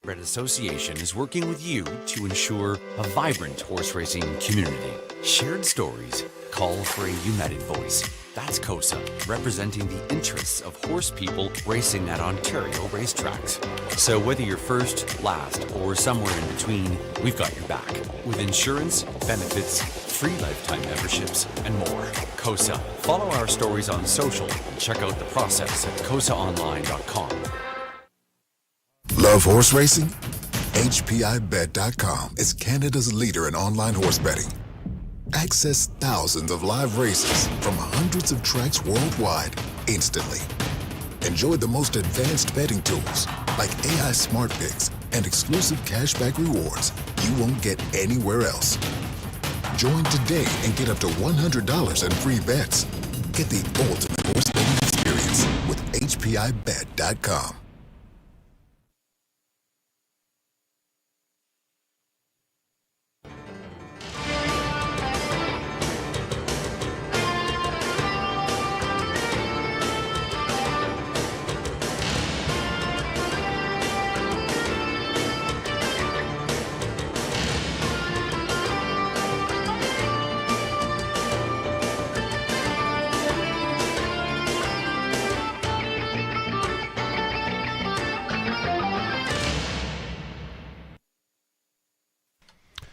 Standardbred Association is working with you to ensure a vibrant horse racing community. Shared stories call for a united voice. That's COSA, representing the interests of horse people racing at Ontario racetracks. So whether you're first, last, or somewhere in between, we've got your back. With insurance, benefits, free lifetime memberships, and more. COSA. Follow our stories on social and check out the process at cosaonline.com. Love horse racing? HPIBet.com is Canada's leader in online horse betting. Access thousands of live races from hundreds of tracks worldwide instantly. Enjoy the most advanced betting tools like AI Smart Picks and exclusive cashback rewards you won't get anywhere else. Join today and get up to $100 in free bets. Get the ultimate horse betting experience with HPIBet.com.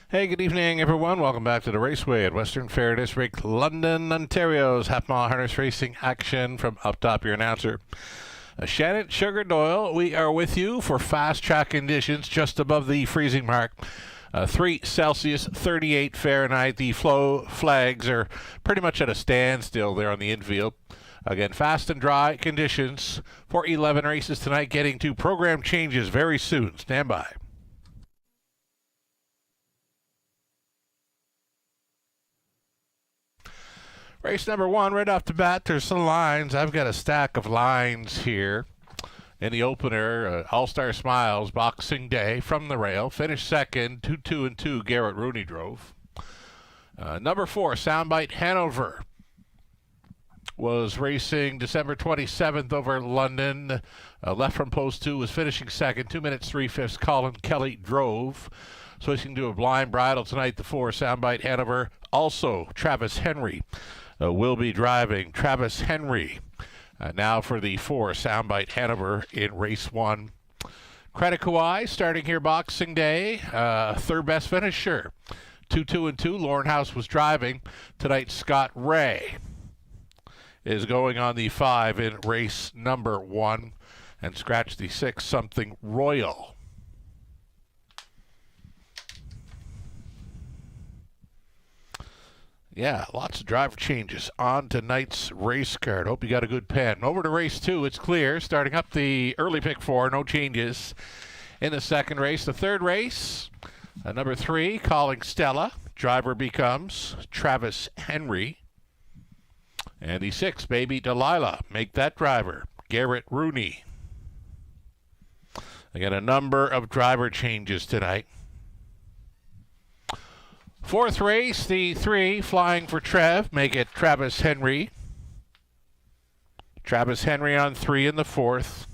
Hey, good evening, everyone. Welcome back to the Raceway at Western Fair District, London, Ontario's half-mile harness racing action from up top. Your announcer, Shannon Sugar Doyle. We are with you for fast track conditions just above the freezing mark. 3 Celsius, 38 Fahrenheit. The flow flags are pretty much at a standstill there on the infield. Again, fast and dry conditions for 11 races tonight, getting to program changes very soon. Stand by. Race number 1, right off the bat, there's some lines. I've got a stack of lines here. In the opener, All-Star Smiles, Boxing Day, from the rail. Finished second, 2-2-2, Garrett Rooney drove. Number 4, Soundbite Hanover, was racing December 27th over London. Left from post 2, was finishing second, 2 minutes 3/5. Colin Kelly drove. Switching to a blind bridle tonight, the 4, Soundbite Hanover. Also, Travis Henry will be driving. Travis Henry now for the 4, Soundbite Hanover in race 1. Credit Kawhi starting here Boxing Day. Third best finisher. 2-2-2. Lauren House was driving. Tonight, Scott Ray is going on the 5 in race number 1. And scratch the 6, Something Royal. Yeah, lots of driver changes on tonight's race card. Hope you got a good pen. Over to race 2, it's clear. Starting up the early pick 4, no changes in the second race. The third race, number 3, Calling Stella. Driver becomes Travis Henry. And the 6, Baby Delilah. Make that driver Garrett Rooney. I got a number of driver changes tonight. Fourth race, the 3, Flying for Trev. Make it Travis Henry. Travis Henry on 3 in the 4th.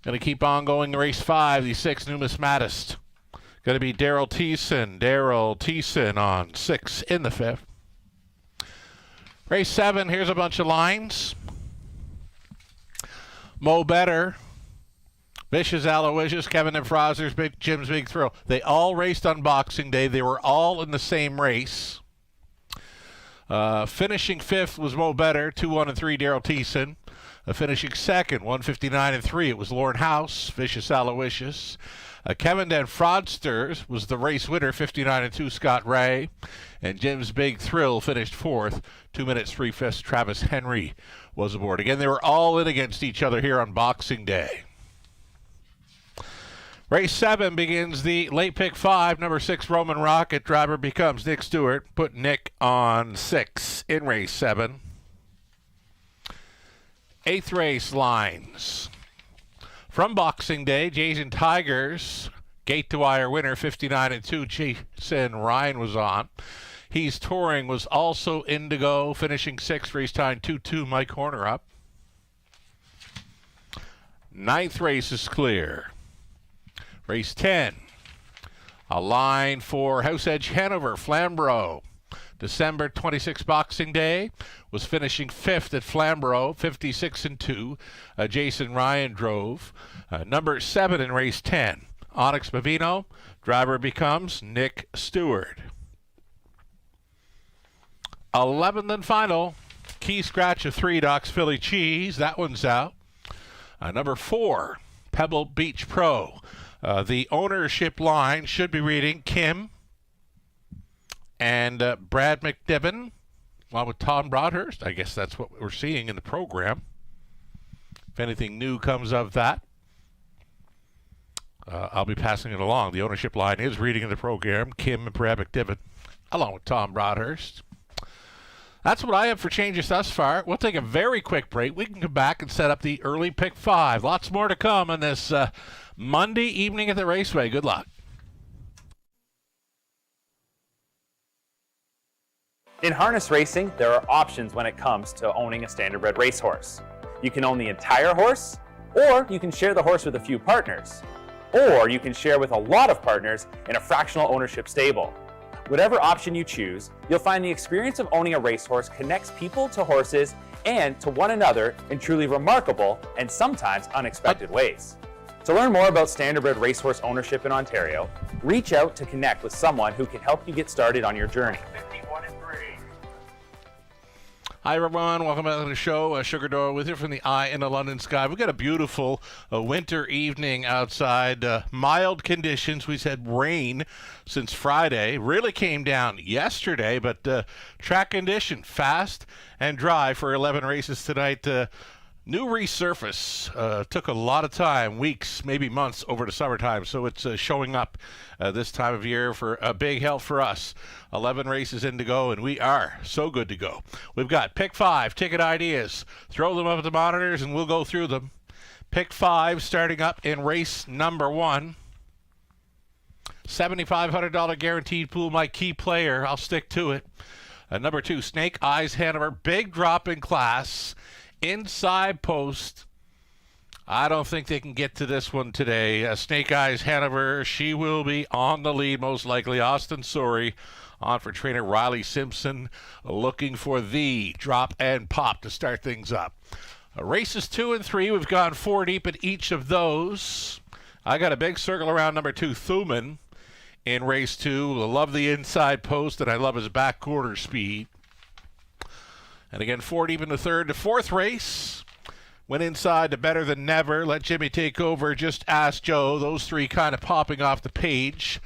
Going to keep on going. Race 5, the 6, Numismatist. Going to be Daryl Thiessen. Daryl Thiessen on 6 in the 5th. Race 7, here's a bunch of lines. Mo Better. Vicious Aloysius, Kevin and Frozer's Jim's Big Thrill. They all raced on Boxing Day. They were all in the same race. Finishing 5th was Mo Better, 2-1-3, Daryl Thiessen. Finishing second, 159-3, it was Lauren House, Vicious Aloysius. Kevin and Fraudsters was the race winner, 59-2, Scott Ray. And Jim's Big Thrill finished 4th, 2 minutes 3/5, Travis Henry was aboard. Again, they were all in against each other here on Boxing Day. Race 7 begins the late pick 5. Number 6, Roman Rocket. Driver becomes Nick Stewart. Put Nick on 6 in race 7. 8th race lines. From Boxing Day, Jason Tigers. Gate to Wire winner, 59-2. Jason Ryan was on. He's touring, was also Indigo. Finishing 6th, race time 2-2. Mike Horner up. 9th race is clear. Race 10. A line for House Edge Hanover, Flamborough. December 26 Boxing Day, was finishing 5th at Flamborough, 56-2. Jason Ryan drove. Number 7 in race 10, Onyx Bavino. Driver becomes Nick Stewart. 11th and final, Key Scratch of 3, Doc's Philly Cheese. That one's out. Number 4, Pebble Beach Pro. The ownership line should be reading Kim and Brad McDibbin, along with Tom Broadhurst. I guess that's what we're seeing in the program. If anything new comes of that, I'll be passing it along. The ownership line is reading in the program Kim and Brad McDibbin, along with Tom Broadhurst. That's what I have for changes thus far. We'll take a very quick break. We can come back and set up the early pick 5. Lots more to come on this Monday evening at the Raceway. Good luck. In harness racing, there are options when it comes to owning a standardbred racehorse. You can own the entire horse, or you can share the horse with a few partners, or you can share with a lot of partners in a fractional ownership stable. Whatever option you choose, you'll find the experience of owning a racehorse connects people to horses and to one another in truly remarkable and sometimes unexpected ways. To learn more about standardbred racehorse ownership in Ontario, reach out to connect with someone who can help you get started on your journey. Hi everyone, welcome back to the show. Sugar Door with you from the Eye in the London Sky. We've got a beautiful winter evening outside. Mild conditions. We've had rain since Friday. Really came down yesterday, but track condition fast and dry for 11 races tonight. New resurface took a lot of time, weeks, maybe months over the summertime, so it's showing up this time of year for a big help for us. 11 races in to go, and we are so good to go. We've got Pick 5 ticket ideas. Throw them up at the monitors, and we'll go through them. Pick 5 starting up in race number 1. $7,500 guaranteed pool, my key player. I'll stick to it. Number 2, Snake Eyes Hanover. Big drop in class. Inside post. I don't think they can get to this one today. Snake Eyes Hanover, she will be on the lead most likely. Austin Sorey on for trainer Riley Simpson, looking for the drop and pop to start things up. Races 2 and 3, we've gone 4 deep in each of those. I got a big circle around number 2, Thuman, in race 2. I love the inside post, and I love his back quarter speed. And again, 4 deep in the third. The 4th race, went inside to Better Than Never. Let Jimmy Take Over, Just Ask Joe. Those 3 kind of popping off the page.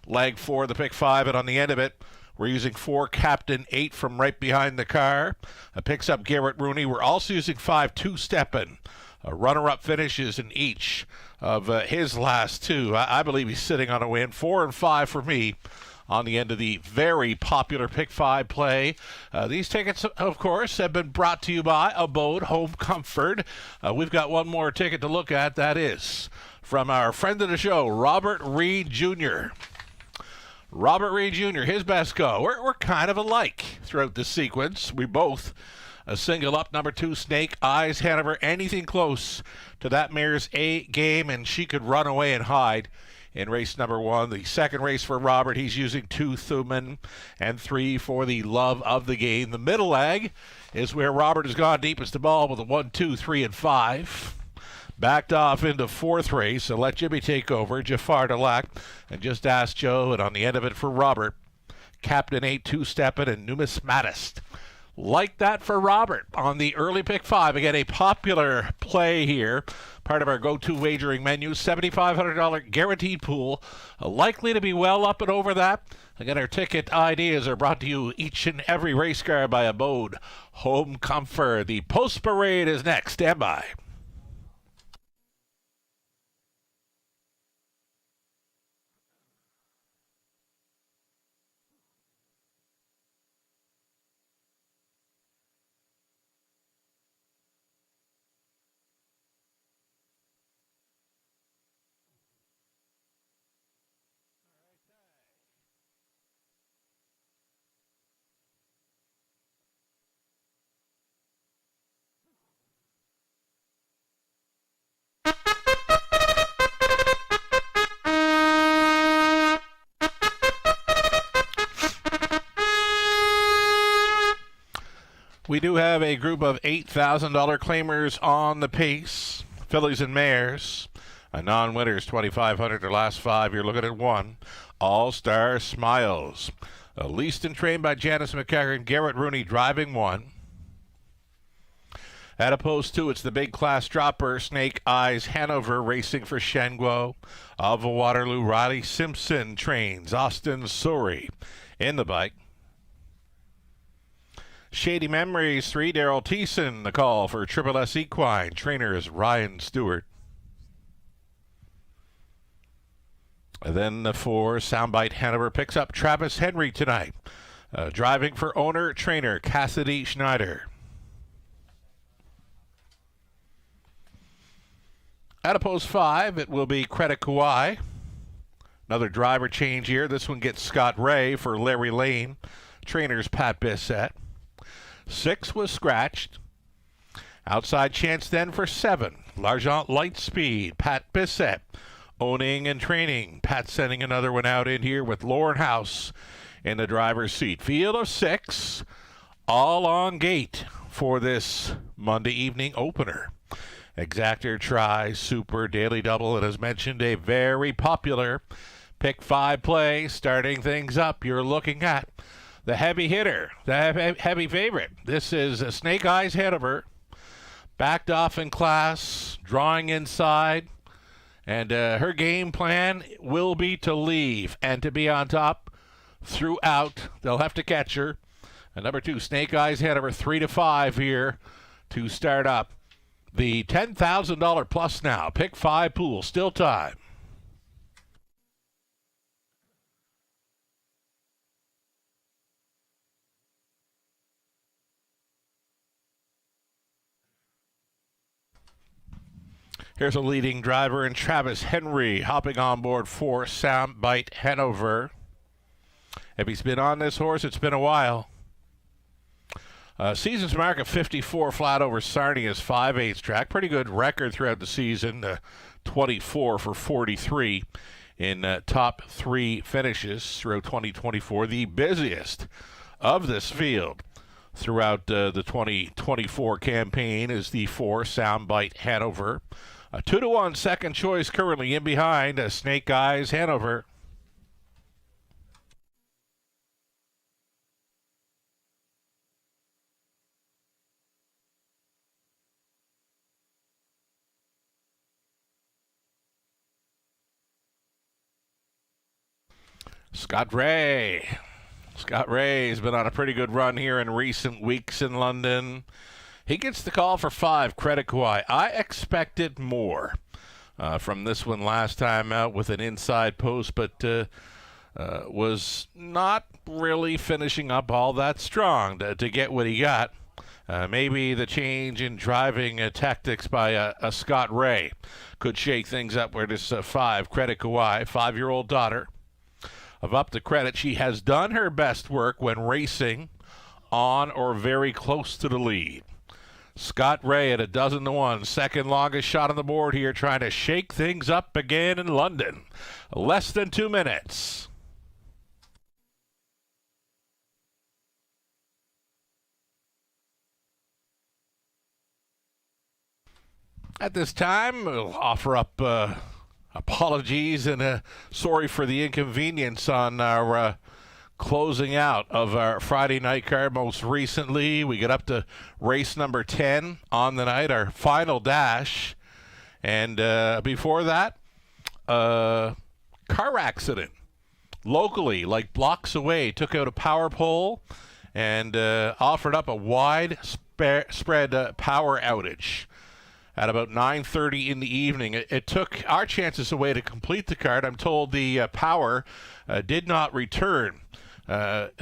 Leg 4, the pick 5, and on the end of it, we're using 4 Captain 8 from right behind the car. Picks up Garrett Rooney. We're also using 5 Two-Steppin'. Runner-up finishes in each of his last 2. I believe he's sitting on a win. 4 and 5 for me on the end of the very popular Pick 5 play. These tickets, of course, have been brought to you by Abode Home Comfort. We've got one more ticket to look at. That is from our friend of the show, Robert Reed Jr. Robert Reed Jr., his best go. We're kind of alike throughout this sequence. We both single up number 2, Snake Eyes Hanover. Anything close to that mare's A game, and she could run away and hide in race number 1. The second race for Robert, he's using 2 Thuman and 3 for the love of the game. The middle leg is where Robert has gone deepest of ball with a 1, 2, 3, and 5. Backed off into 4th race, so let Jimmy Take Over, Jafar Delac, and Just Ask Joe. And on the end of it for Robert, Captain 8, Two-Steppin', and Numismatist. Like that for Robert on the early pick 5. Again, a popular play here. Part of our go-to wagering menu. $7,500 guaranteed pool. Likely to be well up and over that. Again, our ticket ideas are brought to you each and every race car by Abode Home Comfort. The post parade is next. Stand by. We do have a group of $8,000 claimers on the pace. Fillies and mares. Non-winners, 2,500. Their last five, you're looking at one. All-Star Smiles. Leased and trained by Janice McCarran. Garrett Rooney driving one. At opposed to, it's the big class dropper, Snake Eyes Hanover, racing for Shenguo. Alva Waterloo, Riley Simpson trains. Austin Surrey in the bike. Shady Memories 3, Daryl Thiessen, the call for Triple S Equine. Trainer is Ryan Stewart. And then the 4, Soundbite Hanover picks up Travis Henry tonight. Driving for owner, trainer Cassidy Schneider. At opposed 5, it will be Credit Kauai. Another driver change here. This one gets Scott Ray for Larry Lane. Trainer's Pat Bissett. 6 was scratched. Outside chance then for 7. L'Argent Lightspeed. Pat Bissett owning and training. Pat sending another one out in here with Lauren House in the driver's seat. Field of 6. All on gate for this Monday evening opener. Exactor, Try, Super, Daily Double, and as mentioned, a very popular Pick 5 play. Starting things up, you're looking at the heavy hitter, the heavy favorite. This is Snake Eyes Hanover, backed off in class, drawing inside, and her game plan will be to leave and to be on top throughout. They'll have to catch her. And number 2, Snake Eyes Hanover, 3 to 5 here to start up. The $10,000 plus now. Pick 5 pool. Still time. Here's a leading driver in Travis Henry hopping on board for Soundbite Hanover. If he's been on this horse, it's been a while. Season's mark of 54 flat over Sarnia's 5/8 track. Pretty good record throughout the season. 24 for 43 in top 3 finishes throughout 2024. The busiest of this field throughout the 2024 campaign is the 4 Soundbite Hanover. 2-1 second choice currently in behind Snake Eyes Hanover. Scott Ray. Scott Ray's been on a pretty good run here in recent weeks in London. He gets the call for 5, Credit Kauai. I expected more from this one last time out with an inside post, but was not really finishing up all that strong to get what he got. Maybe the change in driving tactics by a Scott Ray could shake things up where this 5, Credit Kauai, 5-year-old daughter of Up the Credit. She has done her best work when racing on or very close to the lead. Scott Ray at 12-1, second longest shot on the board here, trying to shake things up again in London. Less than 2 minutes. At this time, we'll offer up apologies and sorry for the inconvenience on our closing out of our Friday night card. Most recently, we get up to race number 10 on the night, our final dash. And before that, car accident locally, like blocks away, took out a power pole and offered up a wide spread power outage at about 9:30 in the evening. It took our chances away to complete the card. I'm told the power did not return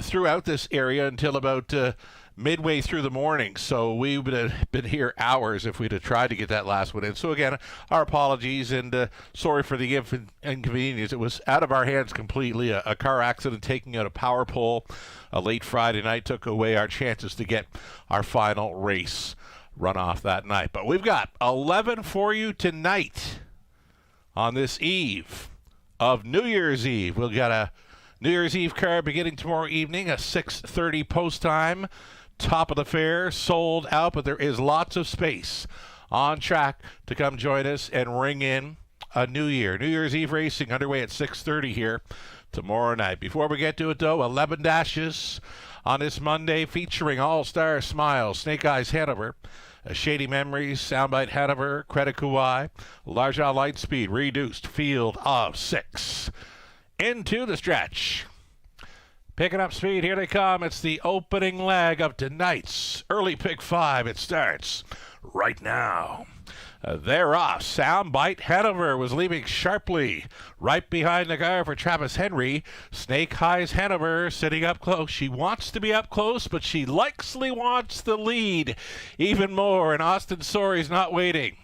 throughout this area until about midway through the morning. So we would have been here hours if we'd have tried to get that last one in. So again, our apologies and sorry for the inconvenience. It was out of our hands completely. A car accident taking out a power pole late Friday night took away our chances to get our final race run off that night. But we've got 11 for you tonight on this eve of New Year's Eve. We've got a New Year's Eve card beginning tomorrow evening, a 6:30 post time, top of the fair, sold out, but there is lots of space on track to come join us and ring in a New Year's Eve racing underway at 6:30 here tomorrow night. Before we get to it, though, 11 dashes on this Monday featuring All-Star Smiles, Snake Eyes Hanover, Shady Memories, Soundbite Hanover, Credit Kauai, Largent Lightspeed, reduced field of 6. Into the stretch. Picking up speed, here they come. It's the opening leg of tonight's early pick 5. It starts right now. They're off. Soundbite Hanover was leaving sharply right behind the car for Travis Henry. Snake Eyes Hanover sitting up close. She wants to be up close, but she likely wants the lead even more, and Austin Sorey's not waiting.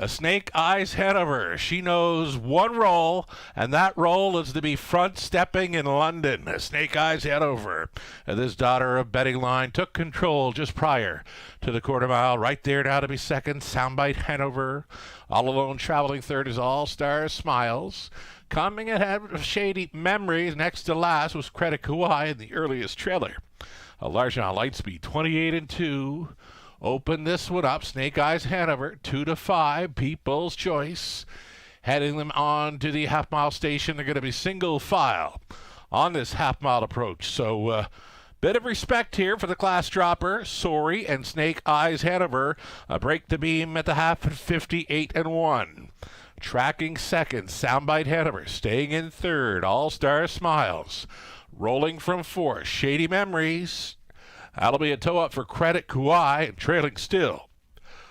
Snake Eyes Hanover, she knows one role, and that role is to be front-stepping in London. Snake Eyes Hanover, this daughter of Betting Line, took control just prior to the quarter mile. Right there now to be second, Soundbite Hanover. All alone traveling third is All-Star Smiles. Coming ahead of Shady Memories, next to last was Credit Kauai in the earliest trailer. A Largent Lightspeed, 28-2. Open this one up. Snake Eyes Hanover, 2-5. People's Choice. Heading them on to the half-mile station. They're going to be single file on this half-mile approach. So, bit of respect here for the class dropper, Sorey and Snake Eyes Hanover. Break the beam at the half at 58-1. Tracking second, Soundbite Hanover. Staying in third, All-Star Smiles. Rolling from fourth, Shady Memories. That'll be a toe-up for Credit Kauai, and trailing still.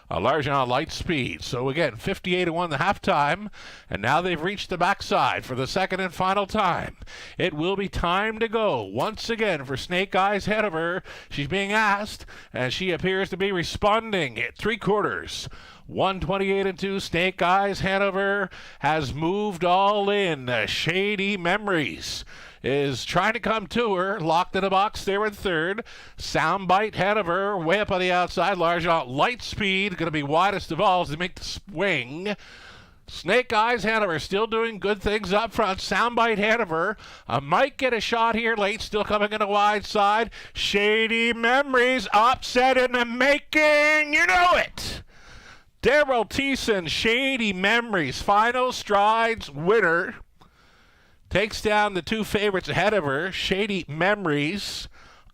A Largent Lightspeed. So again, 58-1 the halftime, and now they've reached the backside for the second and final time. It will be time to go once again for Snake Eyes Hanover. She's being asked, and she appears to be responding at 3/4. 128-2. Snake Eyes Hanover has moved all in. Shady Memories is trying to come to her. Locked in a box there in third. Soundbite Hanover way up on the outside. Largent Lightspeed going to be widest of all as they make the swing. Snake Eyes Hanover still doing good things up front. Soundbite Hanover might get a shot here late, still coming in a wide side. Shady Memories upset in the making. You know it. Daryl Thiessen, Shady Memories, final strides winner. Takes down the two favorites ahead of her. Shady Memories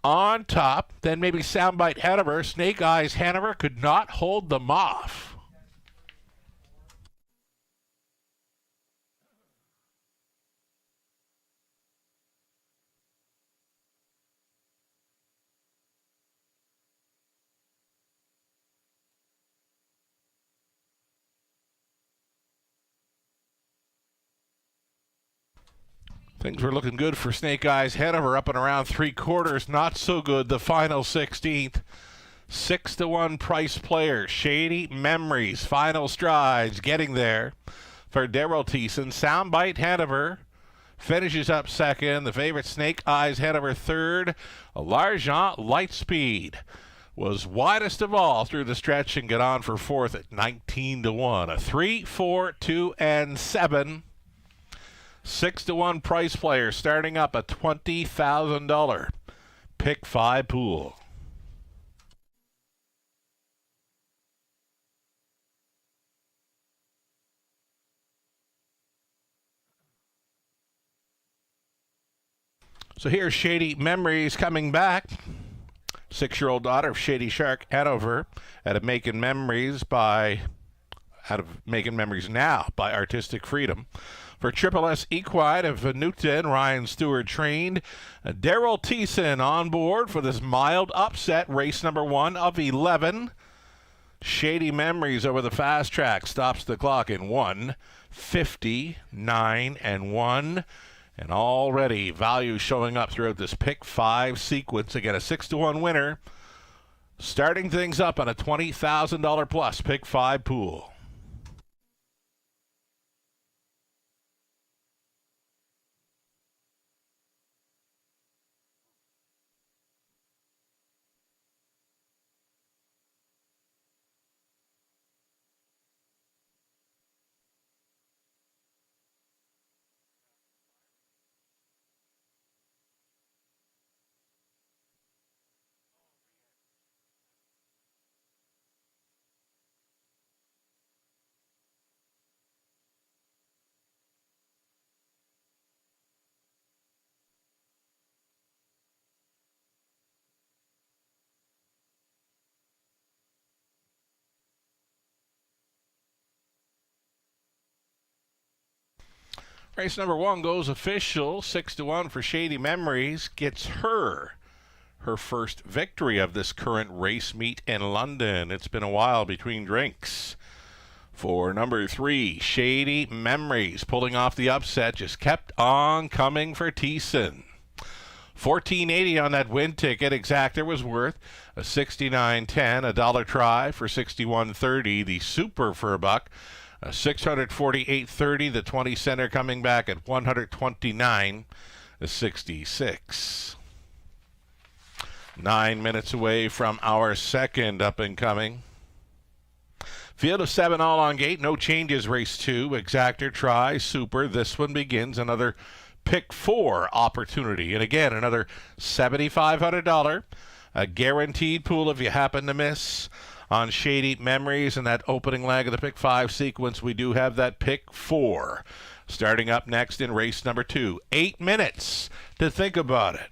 on top. Then maybe Soundbite Hanover. Snake Eyes Hanover could not hold them off. Things were looking good for Snake Eyes Hanover, up and around 3/4. Not so good the final 16th. 6-1 price player. Shady Memories. Final strides getting there for Daryl Thiessen. Soundbite Hanover finishes up second. The favorite Snake Eyes Hanover third. A Largent Lightspeed was widest of all through the stretch and get on for fourth at 19-1. A 3, 4, 2, and 7. 6-1 price player starting up a $20,000 pick 5 pool. So here's Shady Memories coming back. 6-year-old daughter of Shady Shark Hanover out of Making Memories Now by Artistic Freedom. For Triple S Equine of Newton, Ryan Stewart trained. Daryl Thiessen on board for this mild upset, race number 1 of 11. Shady Memories over the fast track stops the clock in 1:59-1. And already value showing up throughout this pick 5 sequence. Again, a 6-1 winner. Starting things up on a $20,000 plus pick 5 pool. Race number 1 goes official. 6-1 for Shady Memories. Gets her first victory of this current race meet in London. It's been a while between drinks. For number 3, Shady Memories, pulling off the upset, just kept on coming for Thiessen. $14.80 on that win ticket. Exactor was worth a $69.10, a dollar try for $61.30. The super for a buck, a $648.30. The 20 center coming back at $129.66. 9 minutes away from our second up and coming. Field of 7 all on gate. No changes. Race 2. Exactor, try, super. This one begins. Another pick 4 opportunity. And again, another $7,500. A guaranteed pool if you happen to miss on Shady Memories in that opening leg of the pick 5 sequence. We do have that pick 4. Starting up next in race number 2. 8 minutes to think about it.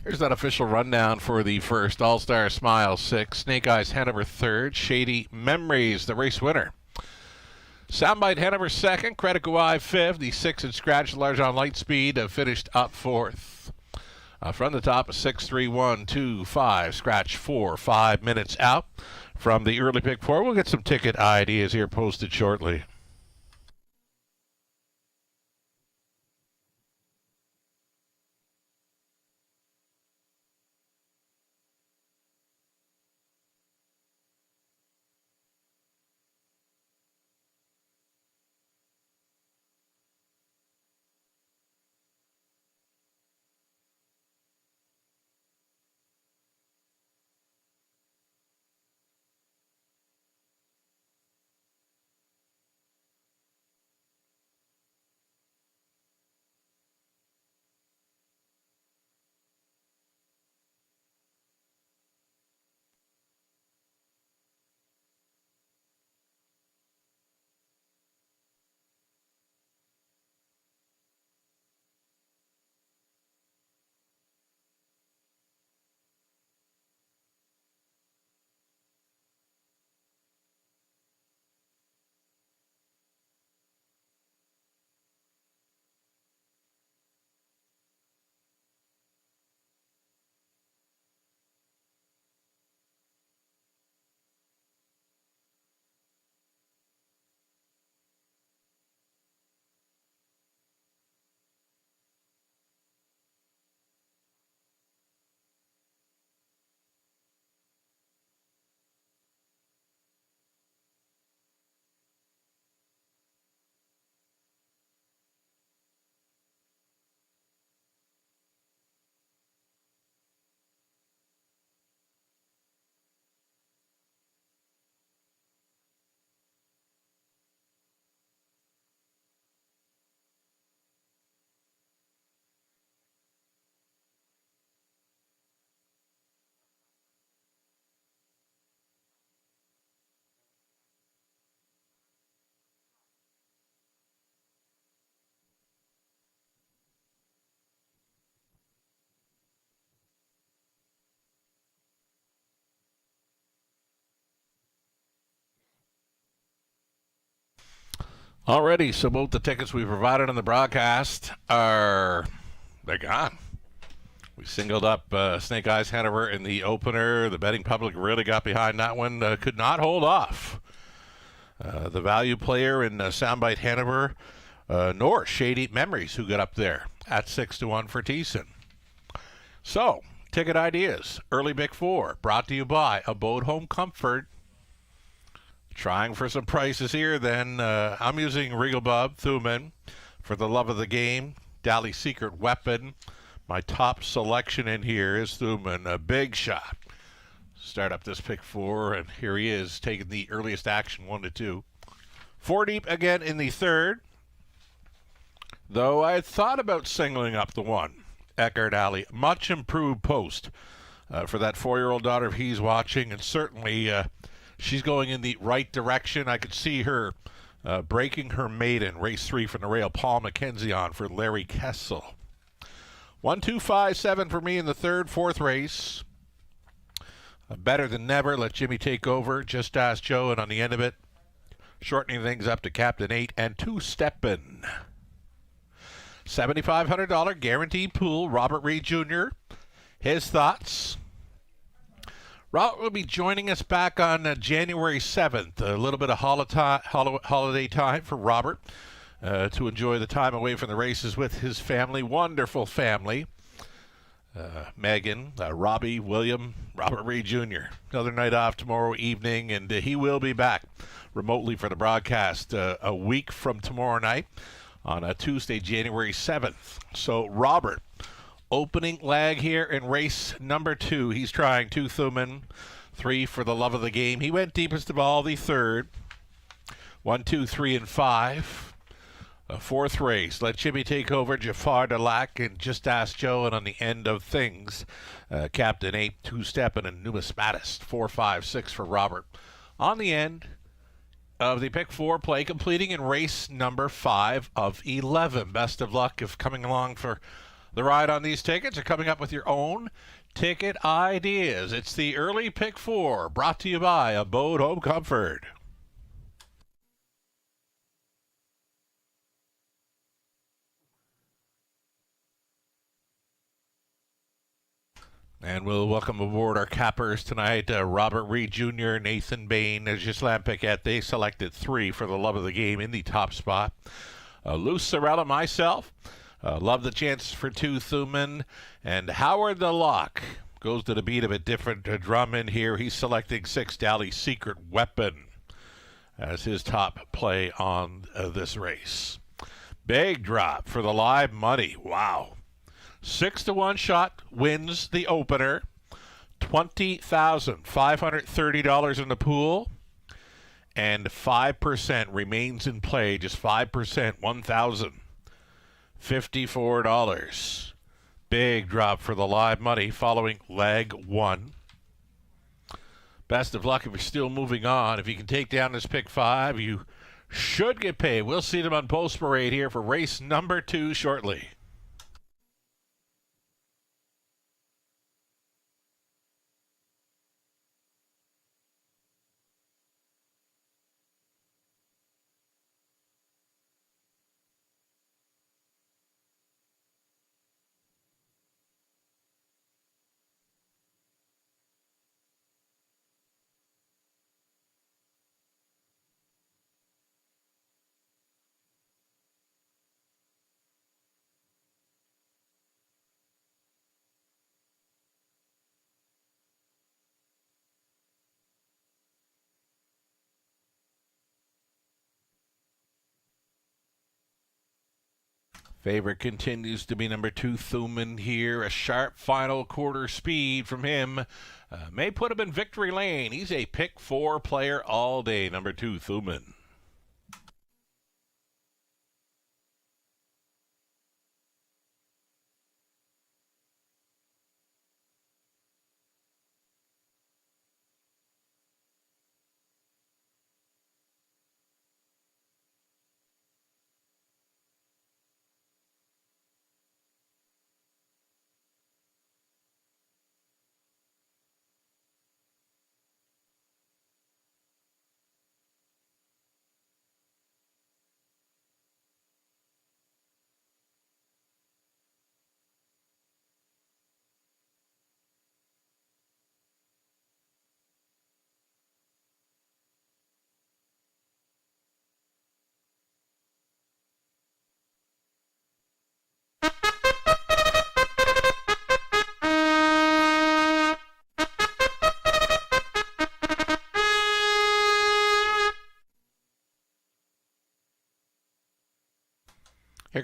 Here's that official rundown for the first All-Star Smile 6. Snake Eyes Hanover 3rd. Shady Memories, the race winner. Soundbite Hanover 2nd. Credit Guai 5th. The 6 and Scratch Large on Lightspeed finished up 4th. From the top, 6, 3, 1, 2, 5. Scratch 4. 5 minutes out from the early pick 4. We'll get some ticket ideas here posted shortly. Alrighty, so both the tickets we provided on the broadcast they're gone. We singled up Snake Eyes Hanover in the opener. The betting public really got behind that one. Could not hold off. The value player in Soundbite Hanover, nor Shady Memories, who got up there at 6-1 for Thiessen. So, ticket ideas. Early Big Four, brought to you by Abode Home Comfort. Trying for some prices here, then. I'm using Regal Bub, Thuman, for the love of the game. Dali's Secret Weapon. My top selection in here is Thuman, a big shot. Start up this pick four, and here he is, taking the earliest action, 1-2. 4 deep again in the third. Though I had thought about singling up the one. Eckhart Alley, much improved post for that 4-year-old daughter if he's watching, and certainly she's going in the right direction. I could see her breaking her maiden, race 3 from the rail. Paul McKenzie on for Larry Kessel. 1, 2, 5, 7 for me in the third, fourth race. Better Than Never, Let Jimmy Take Over, Just Ask Joe, and on the end of it, shortening things up to Captain 8 and 2 Steppin'. $7,500 guaranteed pool, Robert Reed Jr. His thoughts. Robert will be joining us back on January 7th. A little bit of holiday time for Robert to enjoy the time away from the races with his family. Wonderful family. Megan, Robbie, William, Robert Reed Jr. Another night off tomorrow evening, and he will be back remotely for the broadcast a week from tomorrow night on Tuesday, January 7th. So, Robert, opening leg here in race number 2. He's trying 2 Thuman, 3 for the love of the game. He went deepest of all, the third. 1, 2, 3, and 5. Fourth race, Let Jimmy Take Over, Jafar Delac, and Just Ask Joe, and on the end of things, Captain 8, 2 Steppin', and Numismatist, 4, 5, 6 for Robert. On the end of the pick 4 play, completing in race number 5 of 11. Best of luck if coming along for the ride on these tickets or coming up with your own ticket ideas. It's the early pick 4, brought to you by Abode Home Comfort. And we'll welcome aboard our cappers tonight, Robert Reed Jr., Nathan Bain, Ghislain Piquet. They selected 3 for the love of the game in the top spot. Lou Sorella, myself, love the chances for 2 Thuman. And Howard the Lock goes to the beat of a different drum in here. He's selecting 6 Dali's Secret Weapon as his top play on this race. Big drop for the live money. Wow. 6-1 shot wins the opener. $20,530 in the pool. And 5% remains in play. Just 5%, $1,054. Big drop for the live money following leg 1. Best of luck if you're still moving on. If you can take down this pick 5, you should get paid. We'll see them on Post Parade here for race number 2 shortly. Favorite continues to be number 2, Thuman here. A sharp final quarter speed from him may put him in victory lane. He's a pick 4 player all day, number 2, Thuman.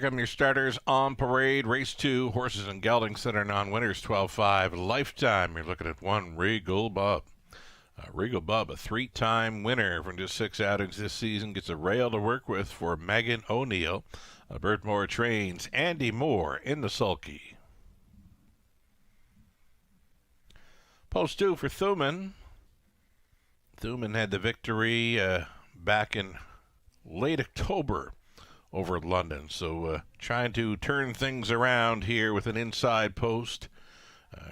come your starters on parade. Race 2, horses and geldings center non-winners, 12-5. Lifetime, you're looking at one Regal Bub. Regal Bub, a 3-time winner from just 6 outings this season, gets a rail to work with for Megan O'Neill. Bert Moore trains Andy Moore in the sulky. Post 2 for Thuman. Thuman had the victory back in late October over at London. So trying to turn things around here with an inside post.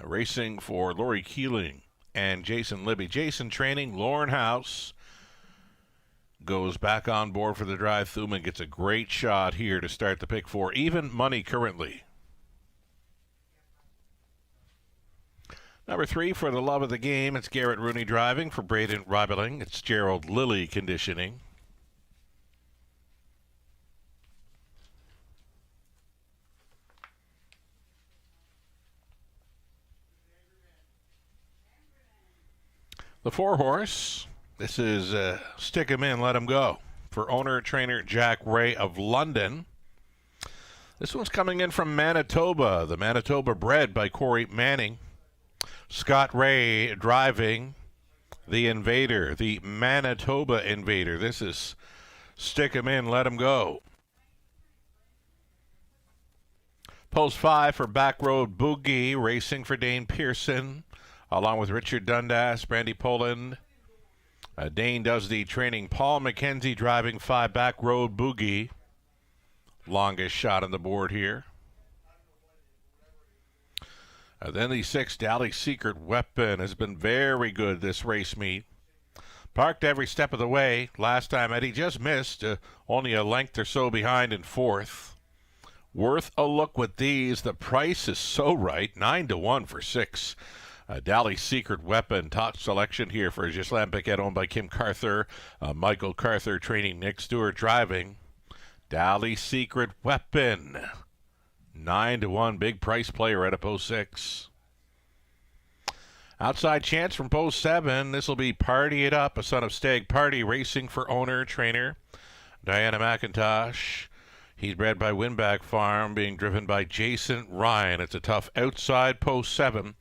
Racing for Laurie Keeling and Jason Libby. Jason training Lauren House. Goes back on board for the drive. Thuman gets a great shot here to start the pick 4. Even money currently. Number 3 for the love of the game. It's Garrett Rooney driving for Braden Ribeling. It's Gerald Lilly conditioning. The 4-horse. This is Stick 'em In, Let 'em Go for owner-trainer Jack Ray of London. This one's coming in from Manitoba. The Manitoba bred by Corey Manning. Scott Ray driving the Invader, the Manitoba Invader. This is Stick 'em In, Let 'em Go. Post 5 for Backroad Boogie, racing for Dane Pearson, along with Richard Dundas, Brandy Poland. Dane does the training. Paul McKenzie driving 5 Backroad Boogie. Longest shot on the board here. Then the 6, Dally Secret Weapon, has been very good this race meet. Parked every step of the way. Last time Eddie just missed, only a length or so behind in 4th. Worth a look with these. The price is so right. 9-1 for 6. Dally Secret Weapon, top selection here for Ghislaine Piquet, owned by Kim Carther. Michael Carther training, Nick Stewart driving. Dally Secret Weapon. 9-1, big price player at a post 6. Outside chance from post 7. This will be Party It Up, a son of Stag Party, racing for owner, trainer Diana McIntosh. He's bred by Winback Farm, being driven by Jason Ryan. It's a tough outside post 7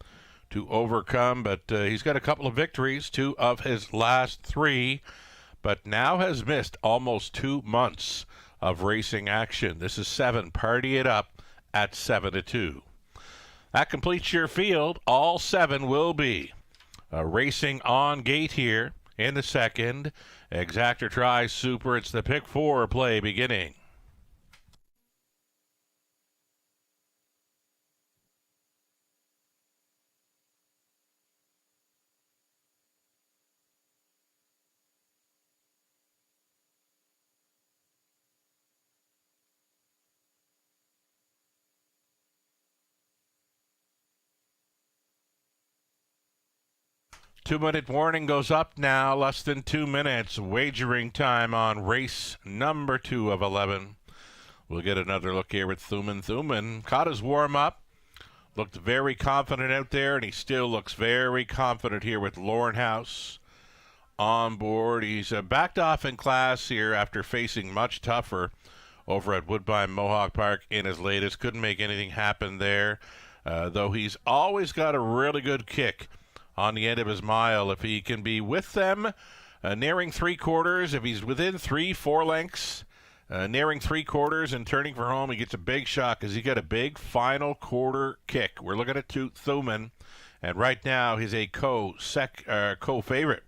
to overcome, but he's got a couple of victories, 2 of his last 3, but now has missed almost 2 months of racing action. This is 7, Party It Up, at 7-2. That completes your field. All 7 will be racing on gate here in the second. Exactor Try Super. It's the pick 4 play beginning. Two-minute warning goes up now. Less than 2 minutes. Wagering time on race number 2 of 11. We'll get another look here with Thuman. Thuman caught his warm-up. Looked very confident out there, and he still looks very confident here with Lauren House on board. He's backed off in class here after facing much tougher over at Woodbine Mohawk Park in his latest. Couldn't make anything happen there, though he's always got a really good kick on the end of his mile. If he can be with them nearing 3/4, if he's within 3-4 lengths, nearing 3/4 and turning for home, he gets a big shot because he got a big final quarter kick. We're looking at Thuman, and right now he's a co-favorite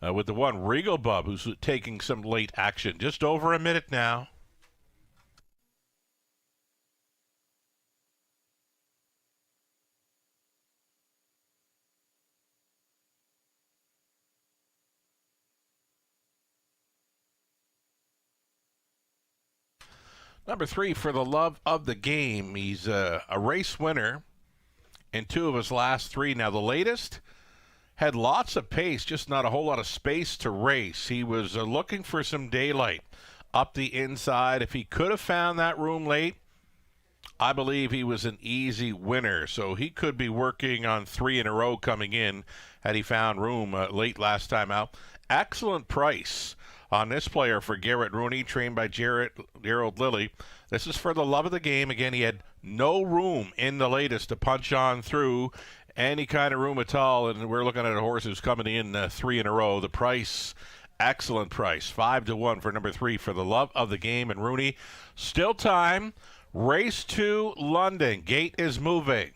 with the one Regal Bub, who's taking some late action. Just over a minute now. Number 3 for the love of the game. He's a race winner in 2 of his last 3. Now, the latest had lots of pace, just not a whole lot of space to race. He was looking for some daylight up the inside. If he could have found that room late, I believe he was an easy winner. So he could be working on 3 in a row coming in had he found room late last time out. Excellent price on this player for Garrett Rooney, trained by Gerald Lilly. This is for the love of the game. Again, he had no room in the latest to punch on through any kind of room at all, and we're looking at a horse who's coming in 3 in a row. The price, excellent price, 5-1 for number 3 for the love of the game. And Rooney, still time. Race to London. Gate is moving.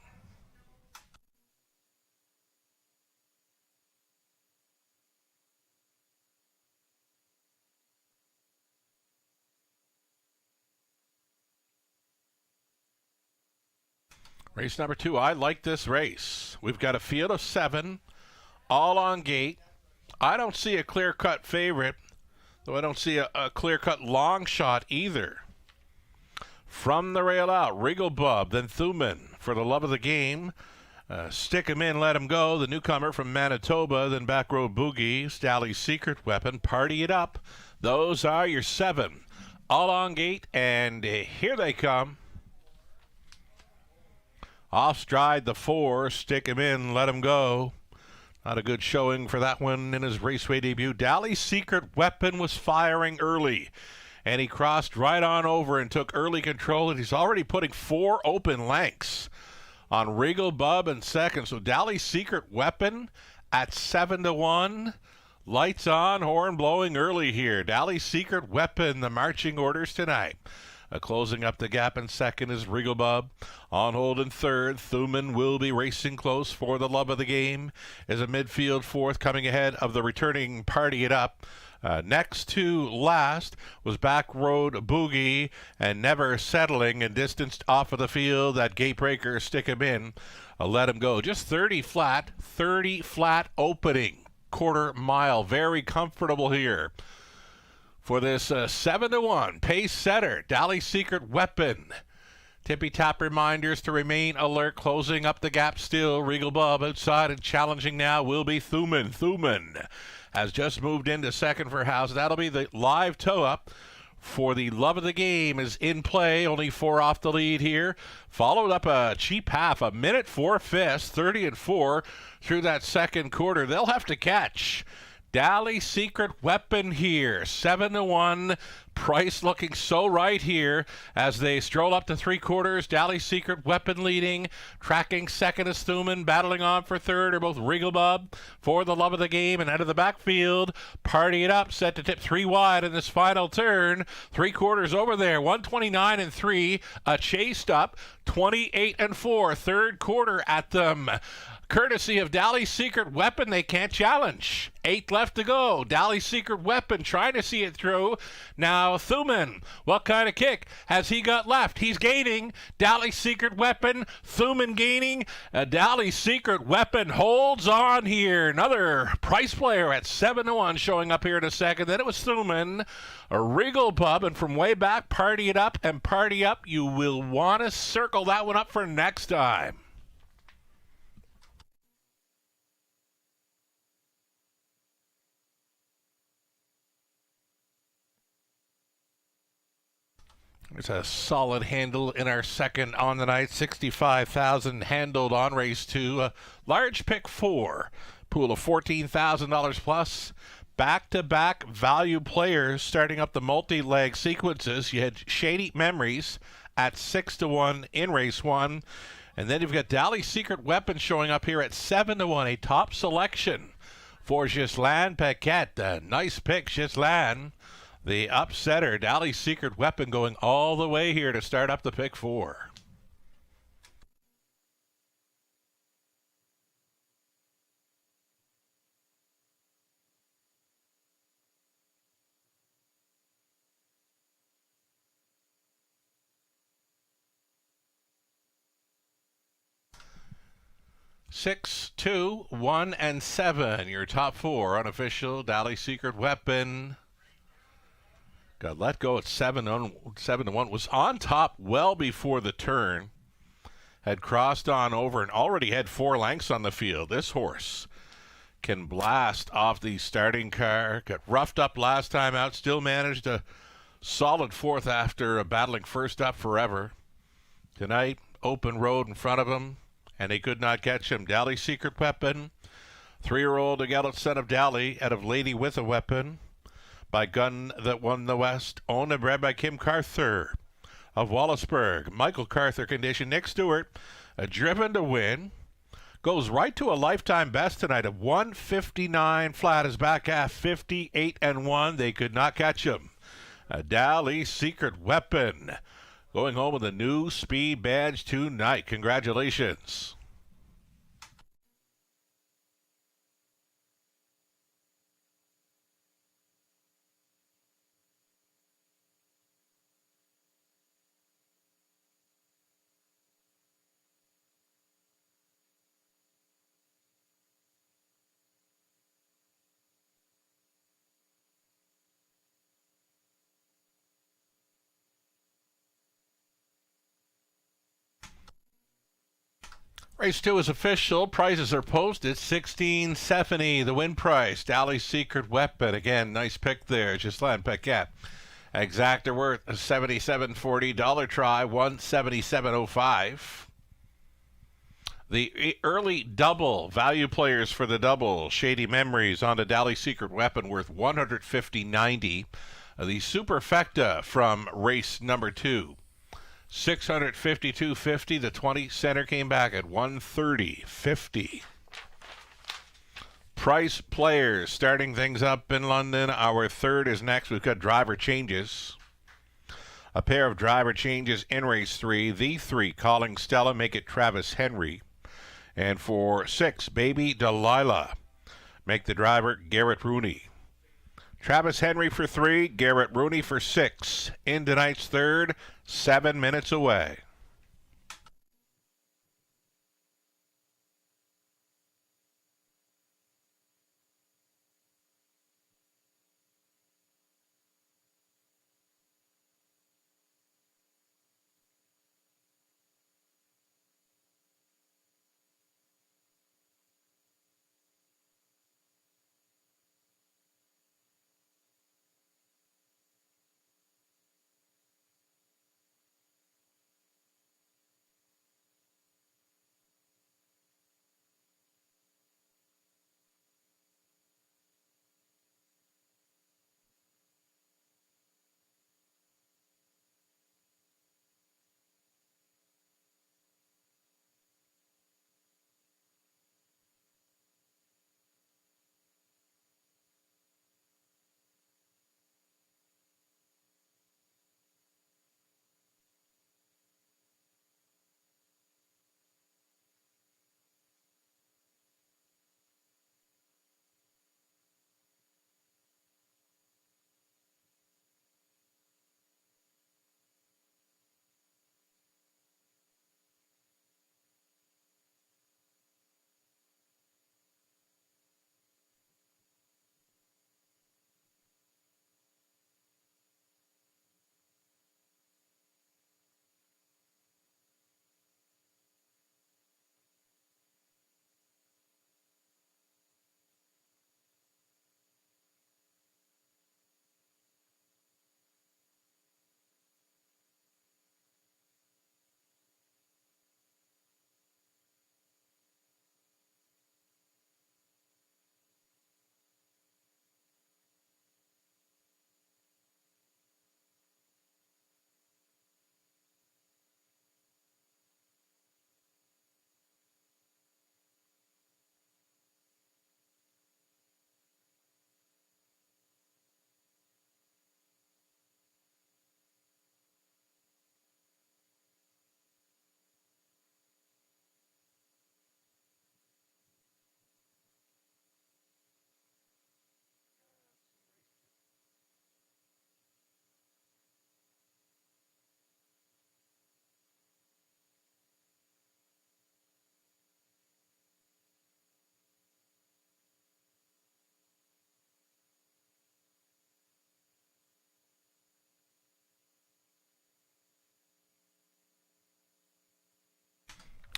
Race number 2. I like this race. We've got a field of 7, all on gate. I don't see a clear-cut favorite, though I don't see a clear-cut long shot either. From the rail out, Regal Bub, then Thuman for the love of the game. Stick him in, let him go. The newcomer from Manitoba, then Back Row Boogie, Stally's Secret Weapon, Party It Up. Those are your 7. All on gate, and here they come. Off stride the 4, stick him in, let him go. Not a good showing for that one in his raceway debut. Dally's Secret Weapon was firing early, and he crossed right on over and took early control, and he's already putting 4 open lengths on Regal Bub in second. So Dally's Secret Weapon at 7-1. Lights on, horn blowing early here. Dally's Secret Weapon, the marching orders tonight. Closing up the gap in second is Regal Bub. On hold in third, Thuman will be racing close for the love of the game. Is a midfield fourth coming ahead of the returning Party It Up. Next to last was Back Road Boogie, and Never Settling, and distanced off of the field. That gate breaker, stick him in, let him go. Just 30 flat opening, quarter mile. Very comfortable here for this 7-1 pace setter, Dally's Secret Weapon. Tippy-tap reminders to remain alert, closing up the gap still. Regal Bub outside and challenging now will be Thuman. Thuman has just moved into second for House. That'll be the live toe-up for the love of the game is in play. Only 4 off the lead here. Followed up a cheap half, a minute 4/5, 30-4 through that second quarter. They'll have to catch Dally's Secret Weapon here, 7-1. Price looking so right here as they stroll up to 3 quarters. Dally's Secret Weapon leading, tracking second is Thuman, battling on for third are both Regal Bub for the love of the game, and out of the backfield, Party It Up set to tip 3 wide in this final turn. 3 quarters over there, 129-3, a chased up 28-4, third quarter at them. Courtesy of Dally's Secret Weapon, they can't challenge. 8 left to go. Dally's Secret Weapon trying to see it through. Now Thuman, what kind of kick has he got left? He's gaining. Dally's Secret Weapon, Thuman gaining. Dally's Secret Weapon holds on here. Another price player at 7-1 showing up here in a second. Then it was Thuman, a Regal Bub, and from way back, Party It Up and Party Up. You will want to circle that one up for next time. There's a solid handle in our second on the night. 65,000 handled on race 2. Large pick 4. Pool of $14,000 plus. Back-to-back value players starting up the multi-leg sequences. You had Shady Memories at 6-1 in race 1. And then you've got Dally's Secret Weapon showing up here at 7-1. A top selection for Ghislaine Paquette. Nice pick, Ghislaine. The upsetter, Dally's Secret Weapon, going all the way here to start up the pick 4. Six, 2, 1, and 7. Your top 4 unofficial. Dally's Secret Weapon got let go at 7-1. Was on top well before the turn. Had crossed on over and already had 4 lengths on the field. This horse can blast off the starting car. Got roughed up last time out. Still managed a solid 4th after battling first up forever. Tonight, open road in front of him, and they could not catch him. Dally's Secret Weapon. 3-year-old, a gallant son of Dally, out of Lady with a Weapon. By Gun That Won the West, owned and bred by Kim Carther. of Wallaceburg. Michael Carther condition. Nick Stewart, driven to win. Goes right to a lifetime best tonight of 159 flat. His back half 58-1. They could not catch him. Dali's Secret Weapon going home with a new speed badge tonight. Congratulations. Race 2 is official. Prices are posted. $16.70 the win price. Dali's Secret Weapon. Again, nice pick there. Ghislaine Paquette. Exacta worth $77.40. Dollar try $177.05. The early double value players for the double. Shady Memories on the Dali's Secret Weapon worth $150.90. The Superfecta from race number 2. $652.50. The 20 center came back at $130.50. Price players starting things up in London. Our third is next. We've got driver changes. A pair of driver changes in race 3. The 3 calling Stella, make it Travis Henry. And for 6, Baby Delilah, make the driver Garrett Rooney. Travis Henry for 3, Garrett Rooney for 6. In tonight's third, 7 minutes away.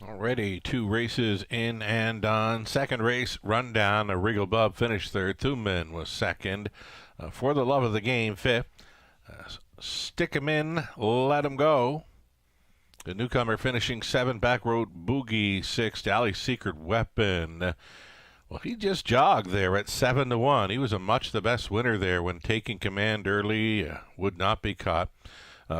Already 2 races in and on. Second race rundown. A Regal Bub finished third. Thuman was second. For the Love of the Game, fifth. Stick 'em in, let 'em go. The newcomer finishing 7th. Back Road Boogie 6th. Dali's Secret Weapon. Well, he just jogged there at 7-1. He was a much the best winner there when taking command early. Would not be caught.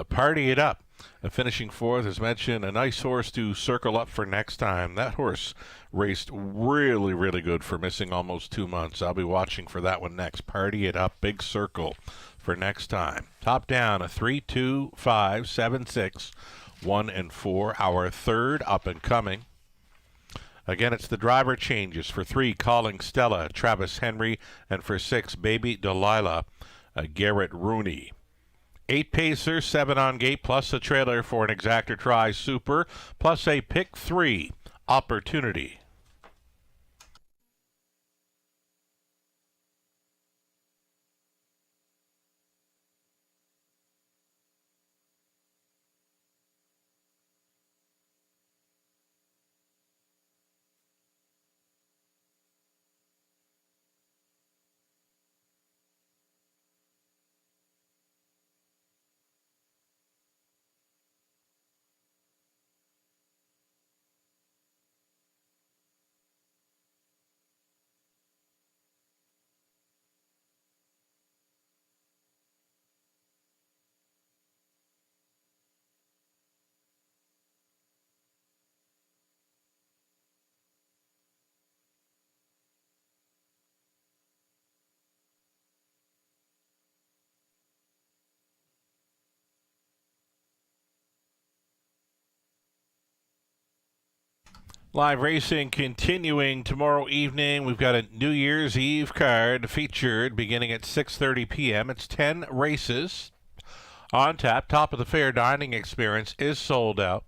Party It Up Finishing fourth, as mentioned, a nice horse to circle up for next time. That horse raced really, really good for missing almost 2 months. I'll be watching for that one next. Party it up, big circle for next time. Top down, a 3, 2, 5, 7, 6, 1, and 4. Our third up and coming. Again, it's the driver changes. For 3, Calling Stella, Travis Henry, and for 6, Baby Delilah, Garrett Rooney. 8 pacer, 7 on gate, plus a trailer for an exactor try super, plus a pick 3 opportunity. Live racing continuing tomorrow evening. We've got a New Year's Eve card featured beginning at 6:30 p.m. It's 10 races on tap. Top of the fair dining experience is sold out.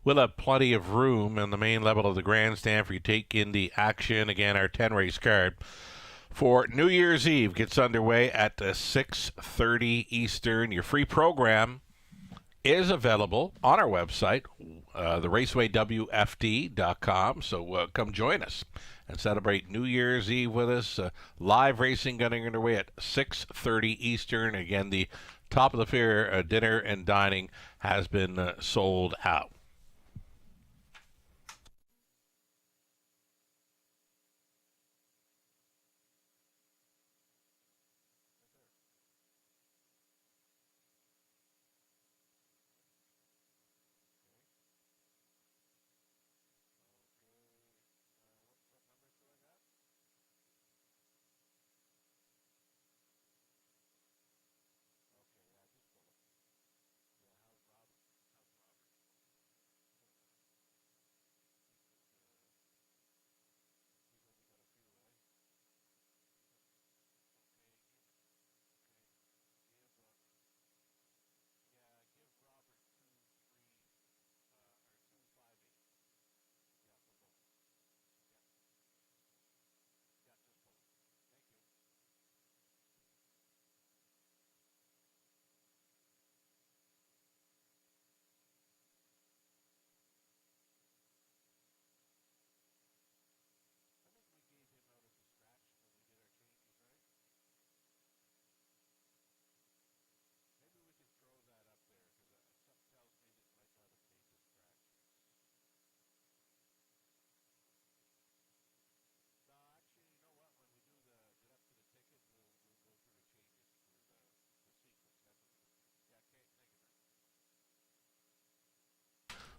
We'll have plenty of room on the main level of the grandstand for you to take in the action. Again, our 10-race card for New Year's Eve gets underway at 6:30 Eastern. Your free program is available on our website, theRacewayWFD.com. So come join us and celebrate New Year's Eve with us. Live racing getting underway at 6:30 Eastern. Again, the top of the fair dinner and dining has been sold out.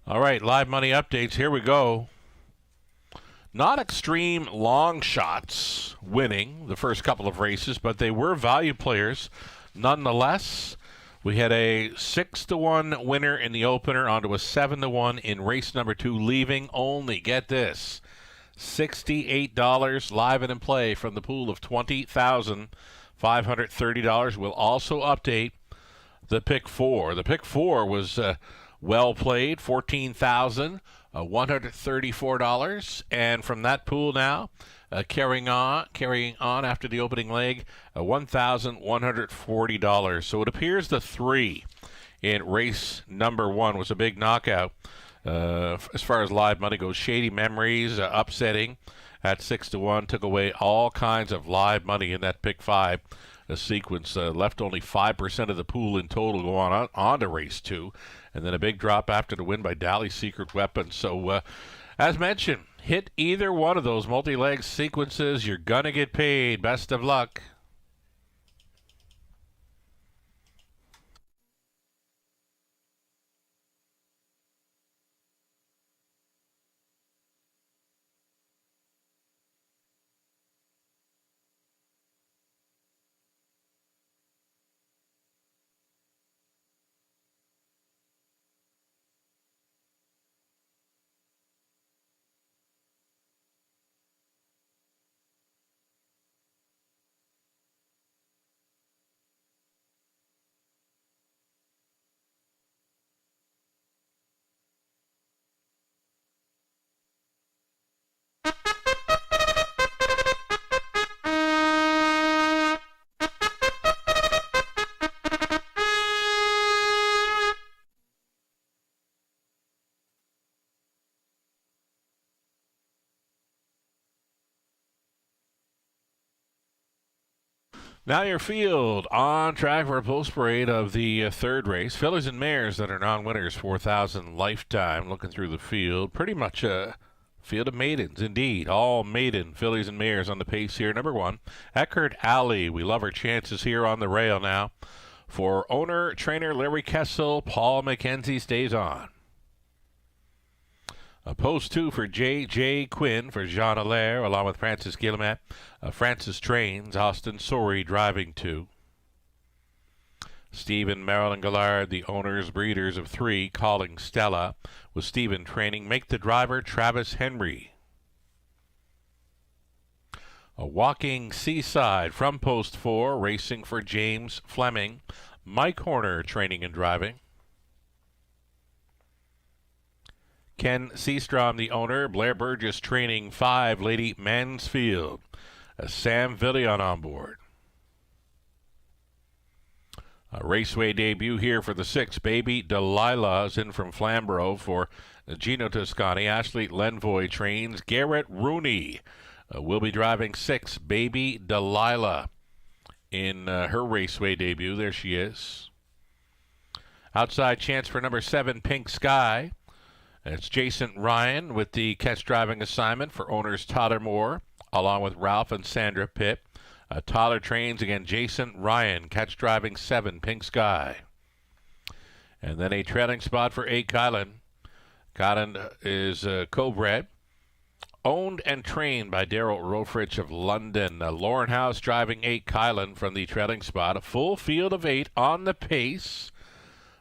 All right, live money updates. Here we go. Not extreme long shots winning the first couple of races, but they were value players nonetheless. We had a 6-1 winner in the opener onto a 7-1 in race number 2, leaving only, get this, $68 live and in play from the pool of $20,530. We'll also update the pick 4. The pick 4 was well played, $14,134, and from that pool now, carrying on after the opening leg, $1,140. So it appears the 3 in race number 1 was a big knockout. As far as live money goes, Shady Memories upsetting at 6-1, took away all kinds of live money in that pick 5 sequence. Left only 5% of the pool in total go on to race 2. And then a big drop after the win by Dali's Secret Weapon. So, as mentioned, hit either one of those multi-leg sequences, you're going to get paid. Best of luck. Now your field on track for a post parade of the third race. Fillies and mares that are non-winners, 4,000 lifetime. Looking through the field, pretty much a field of maidens, indeed. All maiden fillies and mares on the pace here. Number 1, Eckerd Alley. We love our chances here on the rail now. For owner, trainer Larry Kessel, Paul McKenzie stays on. Post 2 for J.J. Quinn for Jean Allaire, along with Francis Guillemette. Francis trains, Austin Sorey driving 2. Stephen Marilyn Gallard, the owners, breeders of 3, calling Stella, with Stephen training. Make the driver Travis Henry. A walking Seaside from post 4, racing for James Fleming. Mike Horner training and driving. Ken Seastrom, the owner. Blair Burgess training 5, Lady Mansfield. Sam Villion on board. A raceway debut here for the 6. Baby Delilah is in from Flamborough for Gino Toscani. Ashley Lenvoy trains. Garrett Rooney will be driving 6. Baby Delilah in her raceway debut. There she is. Outside chance for number 7, Pink Sky. It's Jason Ryan with the catch driving assignment for owners Tyler Moore, along with Ralph and Sandra Pitt. Tyler trains again. Jason Ryan, catch driving 7, Pink Sky. And then a trailing spot for 8, Kylan. Kylan is co-bred, owned and trained by Daryl Rofrich of London. Lauren House driving 8, Kylan from the trailing spot. A full field of 8 on the pace.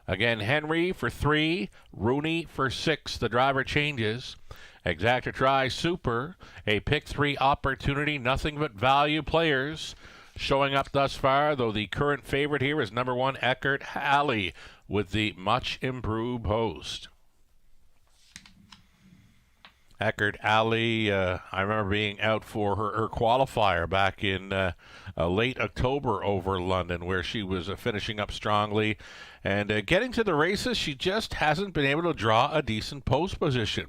Again, Henry for 3, Rooney for 6. The driver changes. Exacta Try Super, a pick 3 opportunity. Nothing but value players showing up thus far, though the current favorite here is number 1, Eckerd Alley, with the much improved host. Eckerd Alley, I remember being out for her qualifier back in late October over London, where she was finishing up strongly. And getting to the races, she just hasn't been able to draw a decent post position.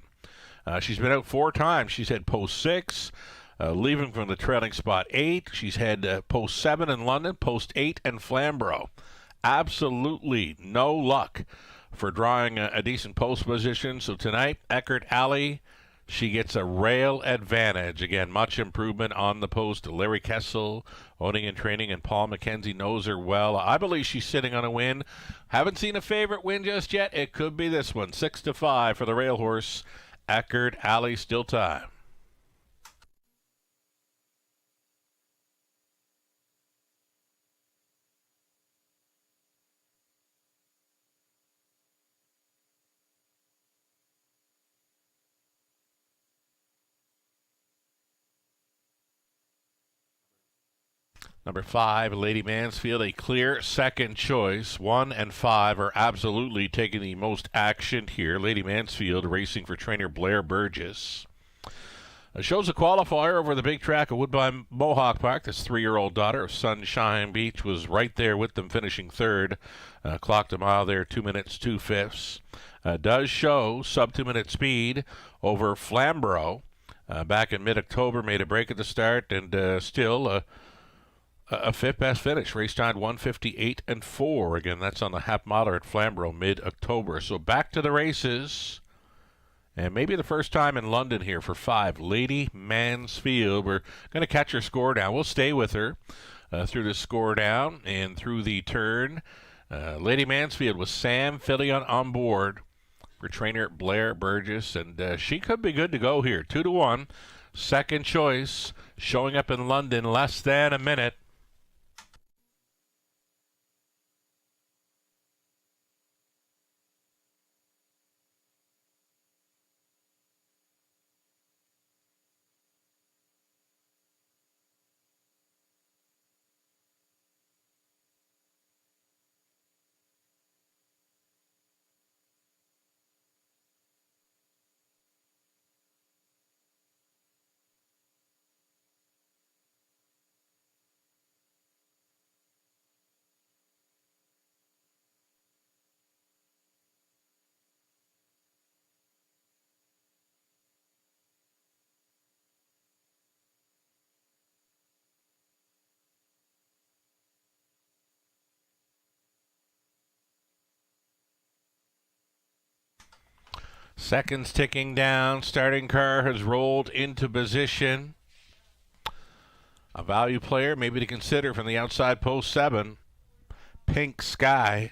She's been out 4 times. She's had post 6, leaving from the trailing spot 8. She's had post 7 in London, post 8 in Flamborough. Absolutely no luck for drawing a decent post position. So tonight, Eckerd Alley, she gets a rail advantage. Again, much improvement on the post. Larry Kessel, owning and training, and Paul McKenzie knows her well. I believe she's sitting on a win. Haven't seen a favorite win just yet. It could be this one. 6-5 for the rail horse. Eckerd Alley, still time. Number 5, Lady Mansfield, a clear second choice. 1 and 5 are absolutely taking the most action here. Lady Mansfield racing for trainer Blair Burgess. Shows a qualifier over the big track of Woodbine Mohawk Park. This 3-year-old daughter of Sunshine Beach was right there with them, finishing 3rd. Clocked a mile there, 2 minutes, 2/5. Does show sub 2-minute speed over Flamborough. Back in mid-October, made a break at the start, and still a 5th best finish. Race time 1:58.4. Again, that's on the half miler at Flamborough mid-October. So back to the races. And maybe the first time in London here for 5, Lady Mansfield. We're going to catch her score down. We'll stay with her through the score down and through the turn. Lady Mansfield with Sam Fillion on board for trainer Blair Burgess. And she could be good to go here. 2-1. Second choice. Showing up in London less than a minute. Seconds ticking down. Starting car has rolled into position. A value player maybe to consider from the outside post 7. Pink Sky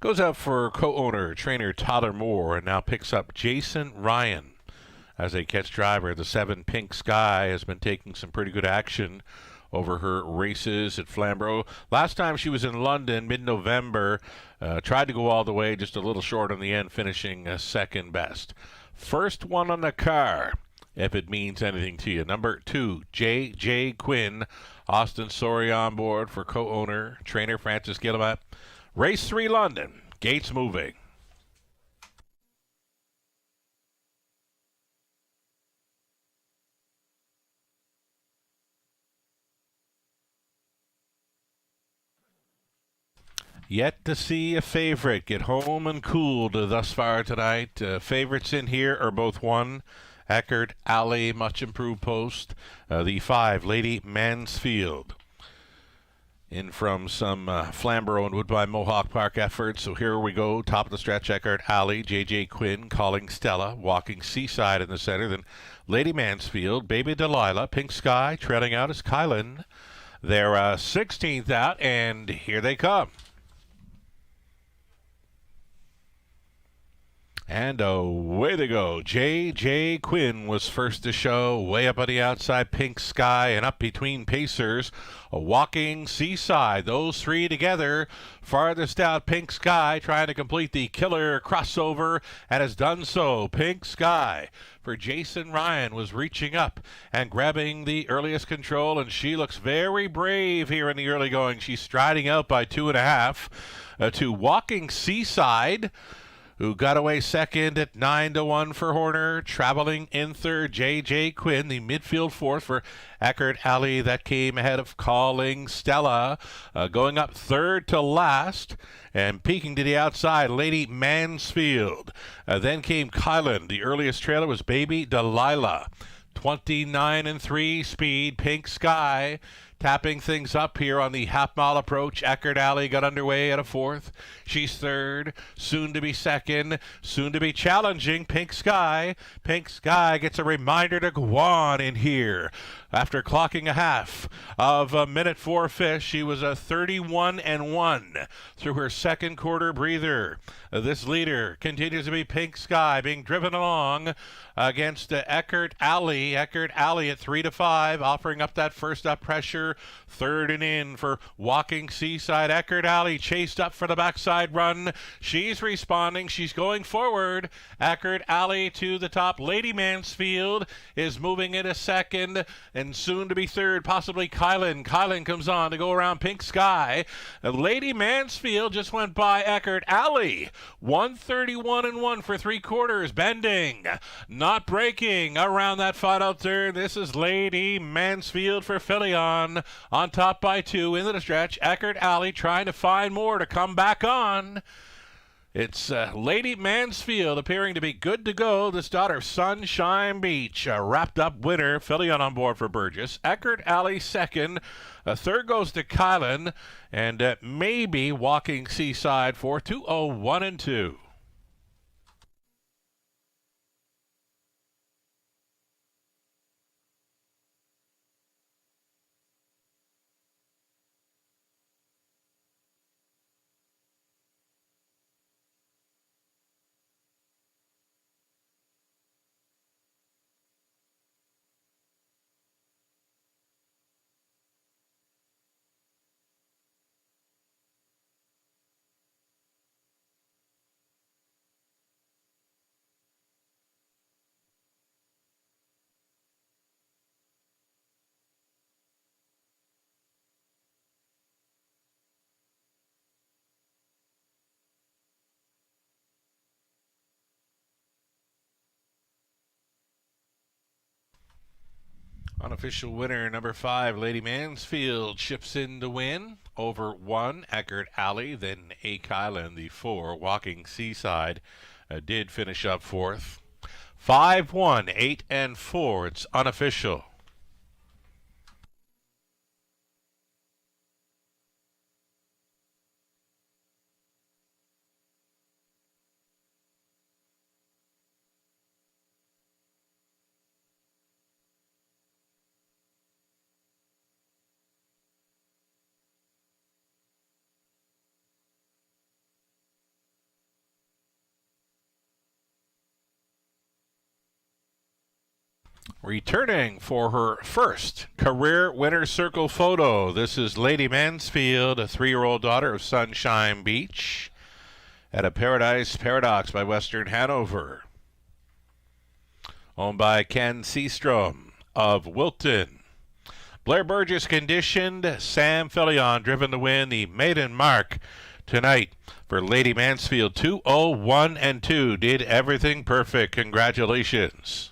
goes out for co-owner, trainer Tyler Moore, and now picks up Jason Ryan as a catch driver. The 7 Pink Sky has been taking some pretty good action over her races at Flamborough. Last time she was in London, mid-November, tried to go all the way, just a little short on the end, finishing second best. First one on the car, if it means anything to you. Number 2, J.J. Quinn. Austin Sori on board for co-owner, trainer Francis Guillemet. Race 3 London. Gates moving. Yet to see a favorite get home and cooled thus far tonight. Favorites in here are both 1, Eckert Alley, much improved post. The 5, Lady Mansfield. In from some Flamborough and Woodbine Mohawk Park efforts. So here we go. Top of the stretch, Eckert Alley, J.J. Quinn calling Stella, walking Seaside in the center. Then Lady Mansfield, Baby Delilah, Pink Sky, trailing out is Kylan. They're 16th out, and here they come. And away they go. J.J. Quinn was first to show, way up on the outside, Pink Sky, and up between Pacers, a walking Seaside. Those 3 together. Farthest out, Pink Sky, trying to complete the killer crossover, and has done so. Pink Sky, for Jason Ryan, was reaching up and grabbing the earliest control, and she looks very brave here in the early going. She's striding out by 2.5 to walking Seaside, who got away second at 9-1 for Horner. Traveling in third, J.J. Quinn, the midfield 4th for Eckert Alley. That came ahead of Calling Stella. Going up third to last and peeking to the outside, Lady Mansfield. Then came Kylan. The earliest trailer was Baby Delilah. 29-3 speed, Pink Sky. Tapping things up here on the half-mile approach. Eckert Alley got underway at a 4th. She's 3rd, soon to be 2nd, soon to be challenging Pink Sky. Pink Sky gets a reminder to go on in here. After clocking a half of a minute 4 fifths, she was a 31-1 through her second quarter breather. This leader continues to be Pink Sky, being driven along against Eckert Alley. Eckert Alley at 3-5, offering up that first up pressure. 3rd and in for walking Seaside. Eckert Alley chased up for the backside run. She's responding. She's going forward. Eckert Alley to the top. Lady Mansfield is moving into 2nd and soon to be 3rd, possibly Kylan. Kylan comes on to go around Pink Sky. Lady Mansfield just went by Eckert Alley. 131-1 for 3 quarters. Bending, not breaking around that final turn. This is Lady Mansfield for Philion. On top by 2 into the stretch. Eckert Alley trying to find more to come back on. It's Lady Mansfield appearing to be good to go. This daughter of Sunshine Beach, a wrapped-up winner. Philion on board for Burgess. Eckert Alley 2nd. 3rd goes to Kylan. And maybe walking Seaside for 201-2. Unofficial winner, number 5, Lady Mansfield, chips in to win. Over 1, Eckert Alley, then A. Kylan, the 4, walking Seaside, did finish up 4th. 5-1, 8 and 4. It's unofficial. Returning for her first career winner's circle photo. This is Lady Mansfield, a 3-year-old daughter of Sunshine Beach, at a Paradise Paradox by Western Hanover. Owned by Ken Seastrom of Wilton. Blair Burgess conditioned, Sam Fillion driven to win the maiden mark tonight for Lady Mansfield. 201 and 2. Did everything perfect. Congratulations.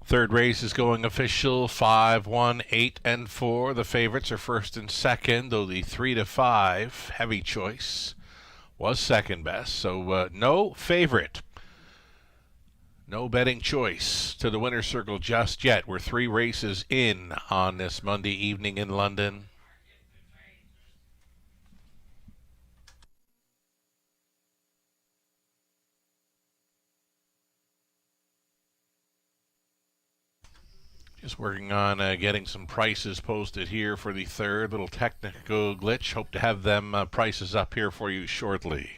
Third race is going official. 5, 1, 8, and 4. The favorites are first and second, though the 3 to 5 heavy choice was second best. So no favorite, no betting choice to the winner's circle just yet. We're 3 races in on this Monday evening in London. Just working on getting some prices posted here for the third. Little technical glitch. Hope to have them prices up here for you shortly.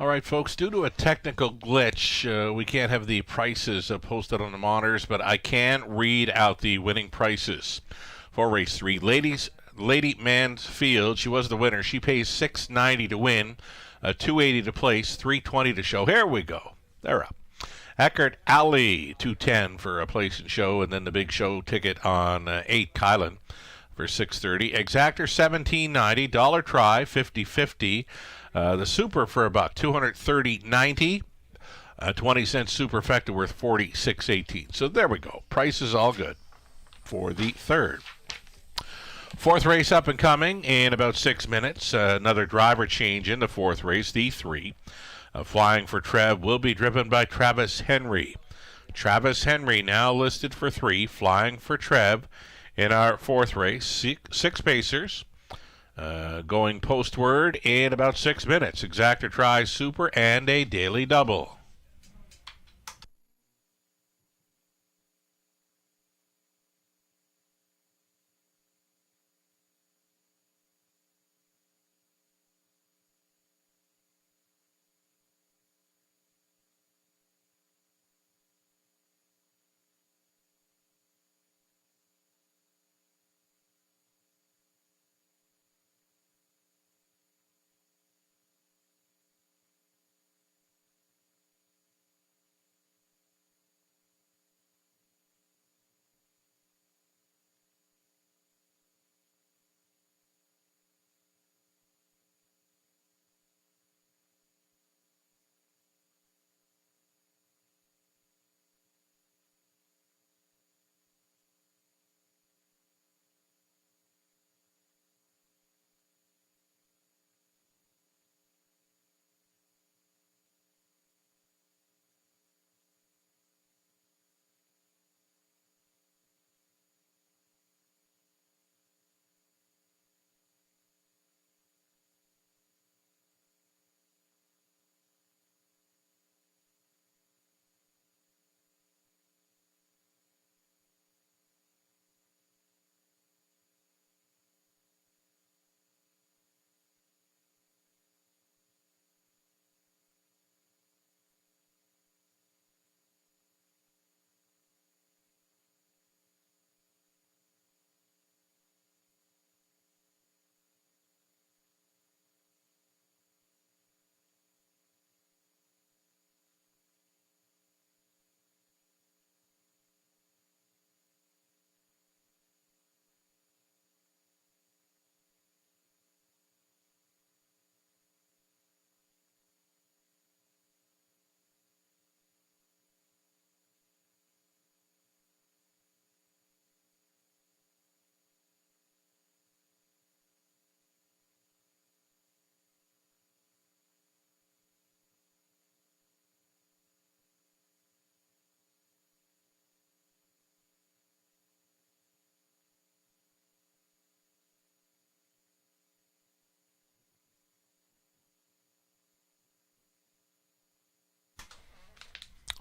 All right, folks, due to a technical glitch, we can't have the prices posted on the monitors, but I can read out the winning prices for race 3. Lady Mansfield, she was the winner. She pays $6.90 to win, $2.80 to place, $3.20 to show. Here we go. They're up. Eckert Alley, $2.10 for a place and show, and then the big show ticket on 8 Kylan for $6.30. Exactor, $17.90. Dollar Try, $50.50. The Super for about $230.90. 20-cent Superfecta worth $46.18. So there we go. Price is all good for the third. Fourth race up and coming in about 6 minutes. Another driver change in the fourth race, the 3. Flying for Trev will be driven by Travis Henry. Travis Henry now listed for 3. Flying for Trev in our fourth race. 6 pacers. Going postward in about 6 minutes. Exactor Try Super and a daily double.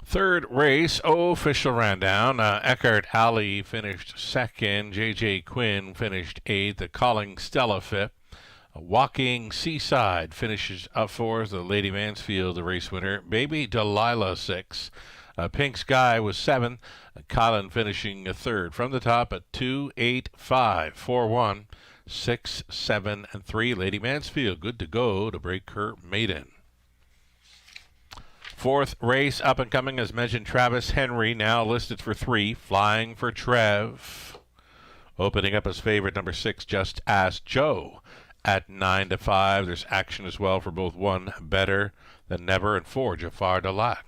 Third race, official rundown. Eckhart Alley finished second. J.J. Quinn finished eighth. Calling Stella fifth. Walking Seaside finishes up fourth. Lady Mansfield, the race winner. Baby Delilah, sixth. Pink Sky was seventh. Colin finishing third. From the top at 2, 8, 5, 4, 1, 6, 7, and 3. Lady Mansfield, good to go to break her maiden. Fourth race, up and coming, as mentioned, Travis Henry, now listed for 3, Flying for Trev. Opening up as favorite, number 6, Just Ask Joe, at 9 to 5. There's action as well for both 1, Better Than Never, and 4, Jafar Dalak.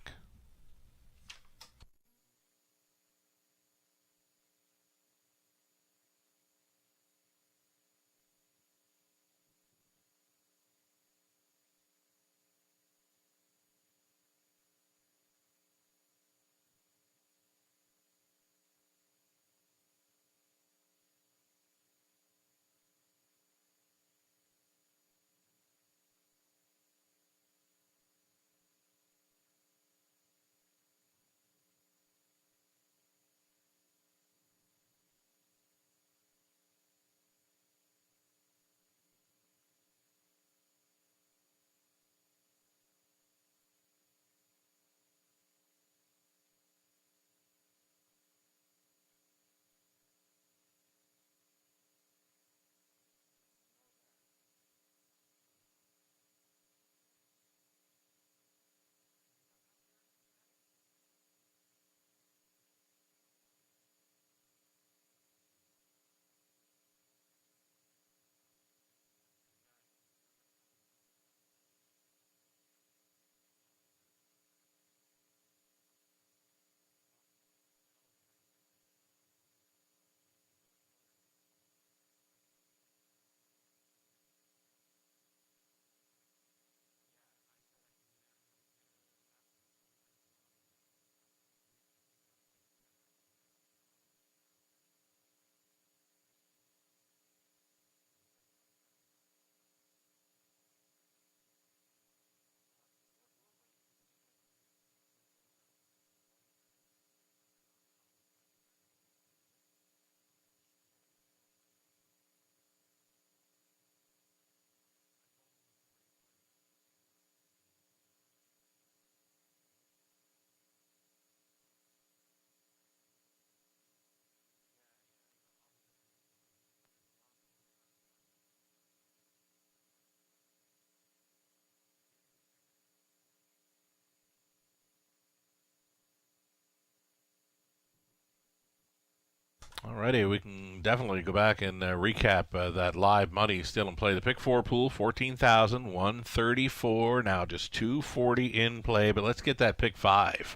Alrighty, we can definitely go back and recap that live money still in play. The pick 4 pool, 14,134. Now just 240 in play, but let's get that pick 5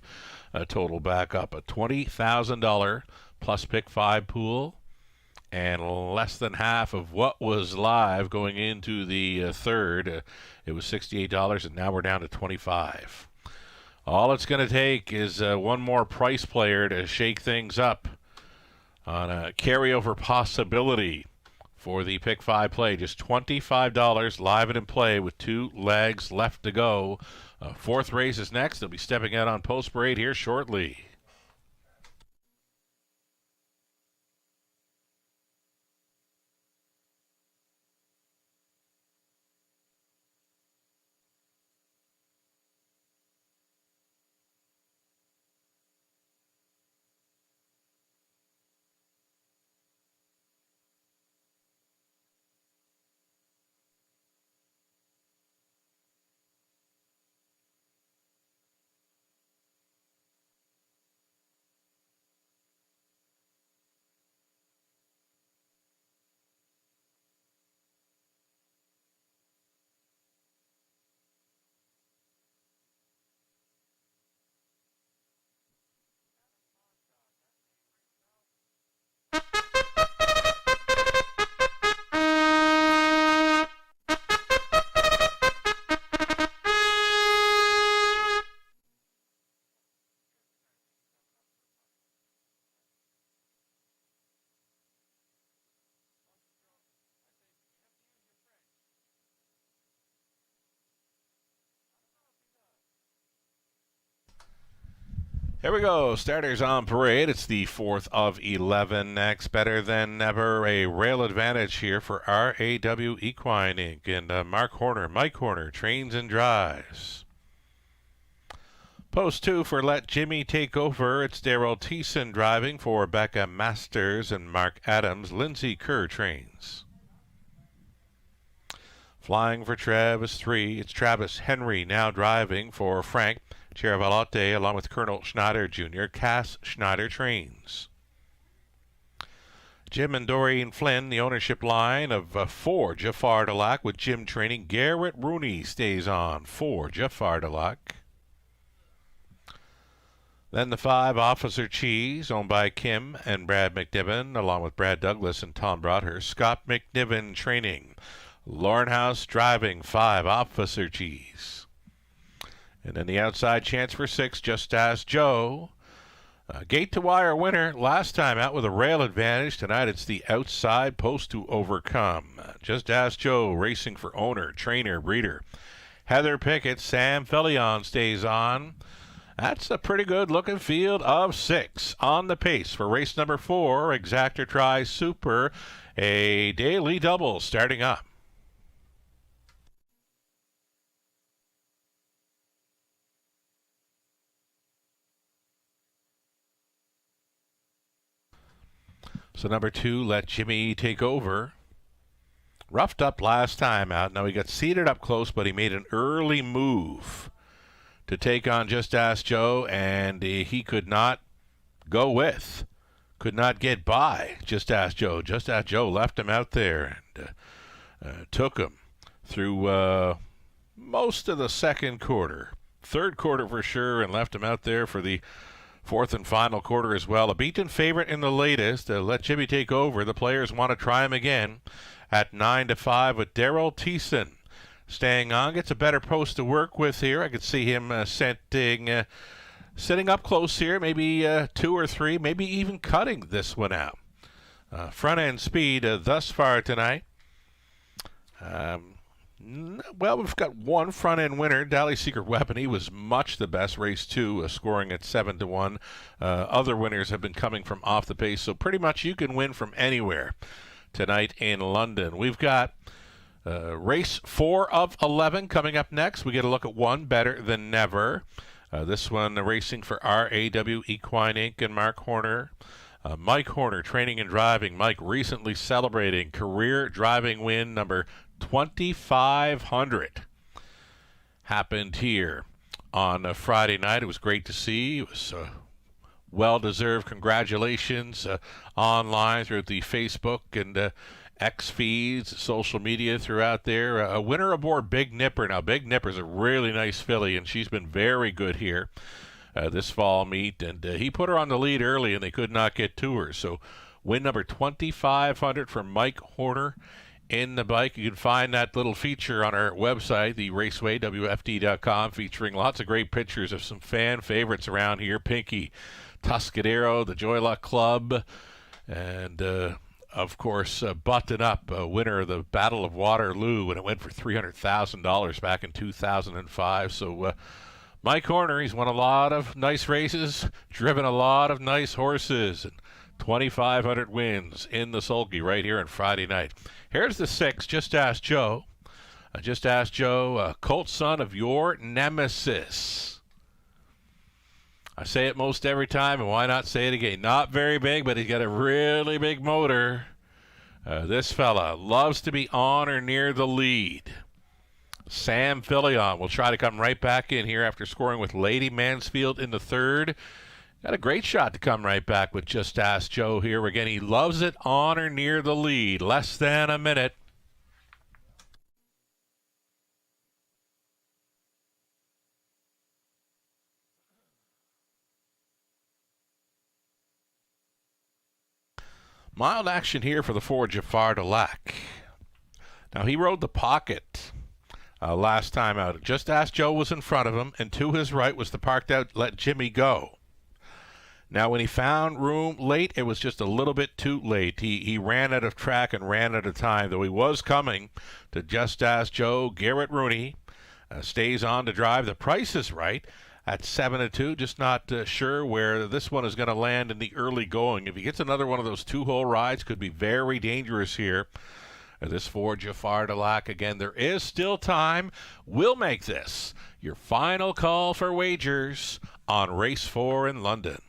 total back up. A $20,000 plus pick 5 pool, and less than half of what was live going into the third. It was $68, and now we're down to $25. All it's going to take is one more price player to shake things up on a carryover possibility for the pick 5 play. Just $25 live and in play with 2 legs left to go. Fourth race is next. They'll be stepping out on Post Parade here shortly. Here we go. Starters on parade. It's the 4th of 11 next. Better than ever. A rail advantage here for RAW Equine Inc. And Mike Horner, trains and drives. Post 2 for Let Jimmy Take Over. It's Daryl Thiessen driving for Becca Masters and Mark Adams. Lindsay Kerr trains. Flying for Travis 3. It's Travis Henry now driving for Frank Chiaravalotte along with Colonel Schneider Jr. Cass Schneider trains. Jim and Doreen Flynn, the ownership line of 4 Jafar Delac with Jim training. Garrett Rooney stays on 4 Jafar Delac. Then the 5 Officer Cheese, owned by Kim and Brad McNiven, along with Brad Douglas and Tom Broadhurst. Scott McNiven training. Lauren House driving 5 Officer Cheese. And then the outside chance for 6, Just Ask Joe. Gate to wire winner last time out with a rail advantage. Tonight it's the outside post to overcome. Just Ask Joe racing for owner, trainer, breeder. Heather Pickett, Sam Fellion stays on. That's a pretty good looking field of 6 on the pace for race number 4. Exactor Try Super, a daily double starting up. So number 2, Let Jimmy Take Over. Roughed up last time out. Now he got seated up close, but he made an early move to take on Just Ask Joe, and he could not go with, could not get by Just Ask Joe. Just Ask Joe left him out there and took him through most of the second quarter, third quarter for sure, and left him out there for the 4th and final quarter as well. A beaten favorite in the latest. Let Jimmy Take Over. The players want to try him again at 9-5 with Daryl Thiessen staying on. Gets a better post to work with here. I could see him sitting up close here, maybe 2 or 3, maybe even cutting this one out. Front end speed thus far tonight. Well, we've got one front-end winner, Dally Secret Weapon. He was much the best. Race 2, scoring at 7-1. Other winners have been coming from off the pace, so pretty much you can win from anywhere tonight in London. We've got race 4 of 11 coming up next. We get a look at one, Better Than Never. This one racing for RAW Equine Inc. and Mark Horner. Mike Horner, training and driving. Mike recently celebrating career driving win number 2,500. Happened here on Friday night. It was great to see. It was well-deserved congratulations online through the Facebook and X feeds, social media throughout there. A winner aboard Big Nipper. Now, Big Nipper's a really nice filly, and she's been very good here this fall meet. And he put her on the lead early, and they could not get to her. So win number 2,500 for Mike Horner in the bike. You can find that little feature on our website, the Raceway, WFD.com, featuring lots of great pictures of some fan favorites around here. Pinky, Tuscadero, the Joy Luck Club, and of course, Button Up, winner of the Battle of Waterloo, when it went for $300,000 back in 2005. So Mike Horner, he's won a lot of nice races, driven a lot of nice horses, and 2,500 wins in the sulky right here on Friday night. Here's the 6, Just Ask Joe. Just Ask Joe, colt son of your nemesis. I say it most every time, and why not say it again? Not very big, but he's got a really big motor. This fella loves to be on or near the lead. Sam Fillion will try to come right back in here after scoring with Lady Mansfield in the 3rd. Got a great shot to come right back with Just Ask Joe here. Again, he loves it on or near the lead. Less than a minute. Mild action here for the 4 Jafar Delac. Now, he rode the pocket last time out. Just Ask Joe was in front of him, and to his right was the parked out Let Jimmy Go. Now, when he found room late, it was just a little bit too late. He ran out of track and ran out of time, though he was coming to Just Ask Joe. Garrett Rooney stays on to drive. The Price is Right. at 7-2. Just not sure where this one is going to land in the early going. If he gets another one of those two-hole rides, could be very dangerous here. This for Jafar Delac. Again, there is still time. We'll make this your final call for wagers on Race 4 in London.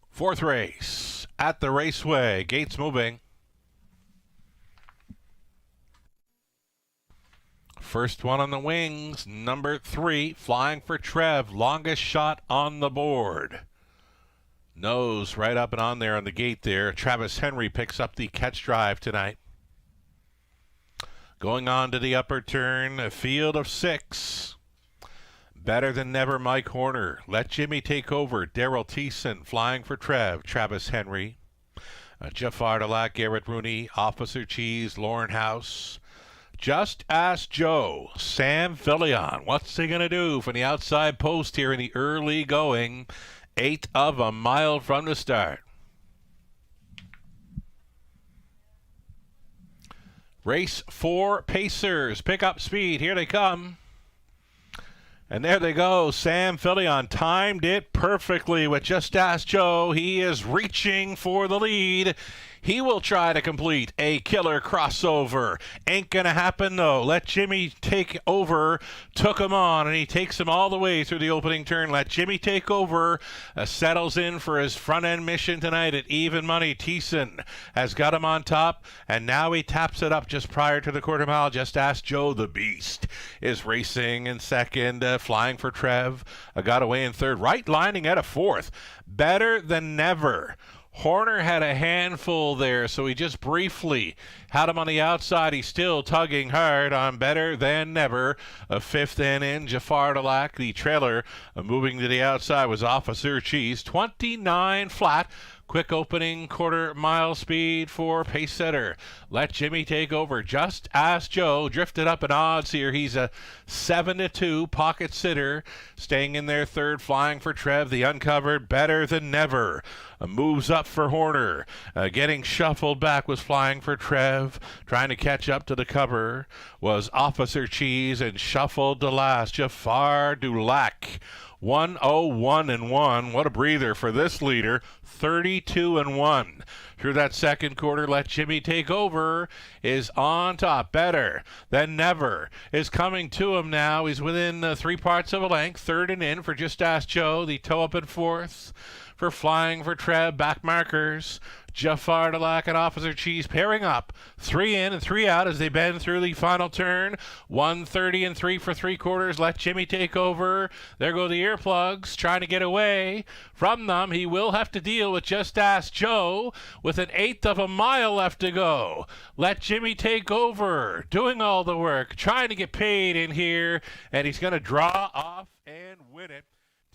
Fourth race at the Raceway. Gates moving. First one on the wings, number 3, Flying for Trev, longest shot on the board. Nose right up and on there on the gate there. Travis Henry picks up the catch drive tonight. Going on to the upper turn, a field of 6. Better Than Never, Mike Horner. Let Jimmy Take Over, Daryl Thiessen. Flying for Trev, Travis Henry. Jafar Delac, Garrett Rooney, Officer Cheese, Lauren House. Just Ask Joe, Sam Fillion. What's he going to do from the outside post here in the early going? 1/8 of a mile from the start. Race 4 Pacers. Pick up speed. Here they come. And there they go. Sam Fillion timed it perfectly with Just Ask Joe. He is reaching for the lead. He will try to complete a killer crossover. Ain't gonna happen, though. Let Jimmy Take Over took him on, and he takes him all the way through the opening turn. Let Jimmy Take Over settles in for his front-end mission tonight at even money. Thiessen has got him on top, and now he taps it up just prior to the quarter mile. Just Ask Joe, the Beast, is racing in second. Flying for Trev got away in third. Right lining at a fourth. Better Than Never. Horner had a handful there, so he just briefly had him on the outside. He's still tugging hard on Better Than Never. A fifth in Jafar Delac. The trailer moving to the outside was Officer Cheese. 29 flat. Quick opening quarter mile speed for pace setter. Let Jimmy Take Over. Just Ask Joe. Drifted up in odds here. He's a 7-2 pocket sitter. Staying in there third. Flying for Trev. The uncovered Better Than Never. Moves up for Horner. Getting shuffled back was Flying for Trev. Trying to catch up to the cover was Officer Cheese, and shuffled to last Jafar Delac. 101-1. What a breather for this leader. 32-1. Through that second quarter, Let Jimmy Take Over is on top. Better Than Never is coming to him now. He's within 3 parts of a length. Third and in for Just Ask Joe. The toe up in fourth for Flying for Trev. Back markers. Jafar Delac and Officer Cheese pairing up. 3 in and 3 out as they bend through the final turn. 1:30-3 for 3 quarters. Let Jimmy Take Over. There go the earplugs trying to get away from them. He will have to deal with Just Ask Joe with an 1/8 of a mile left to go. Let Jimmy Take Over doing all the work, trying to get paid in here, and he's going to draw off and win it.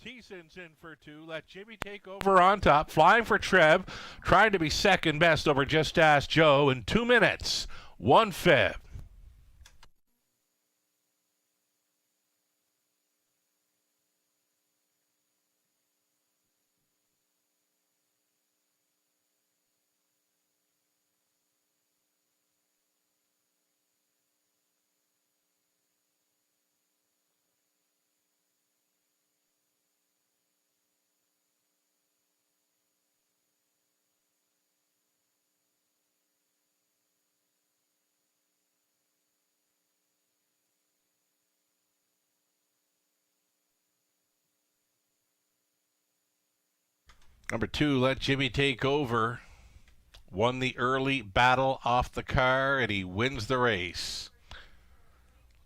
Thiessen's in for 2. Let Jimmy Take Over on top. Flying for Trev, trying to be second best over Just Ask Joe in 2 minutes, 1/5. Number 2, Let Jimmy Take Over. Won the early battle off the car, and he wins the race.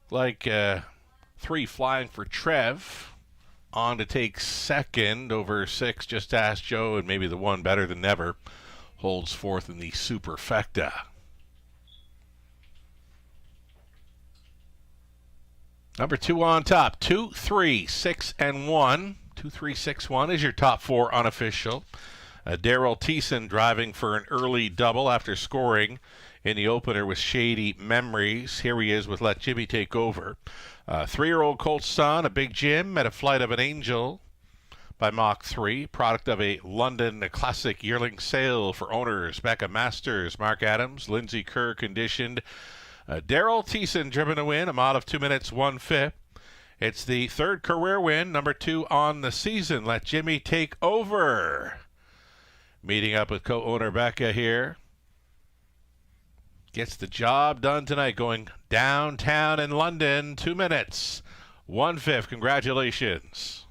Like 3, Flying for Trev. On to take second over 6, Just Ask Joe, and maybe the 1, Better Than Never, holds fourth in the Superfecta. Number 2 on top. 2, 3, 6, and 1. 2, 3, 6, 1 is your top 4 unofficial. Daryl Thiessen driving for an early double after scoring in the opener with Shady Memories. Here he is with Let Jimmy Take Over. 3-year-old Colt's son, a Big Jim, at a Flight of an Angel. by Mach 3, product of a London Classic yearling sale for owners Becca Masters, Mark Adams, Lindsay Kerr conditioned, Daryl Thiessen driven to win, a mile of 2 minutes 1/5. It's the third career win, number 2 on the season. Let Jimmy take over. Meeting up with co-owner Becca here. Gets the job done tonight, going downtown in London, 2 minutes 1/5. Congratulations.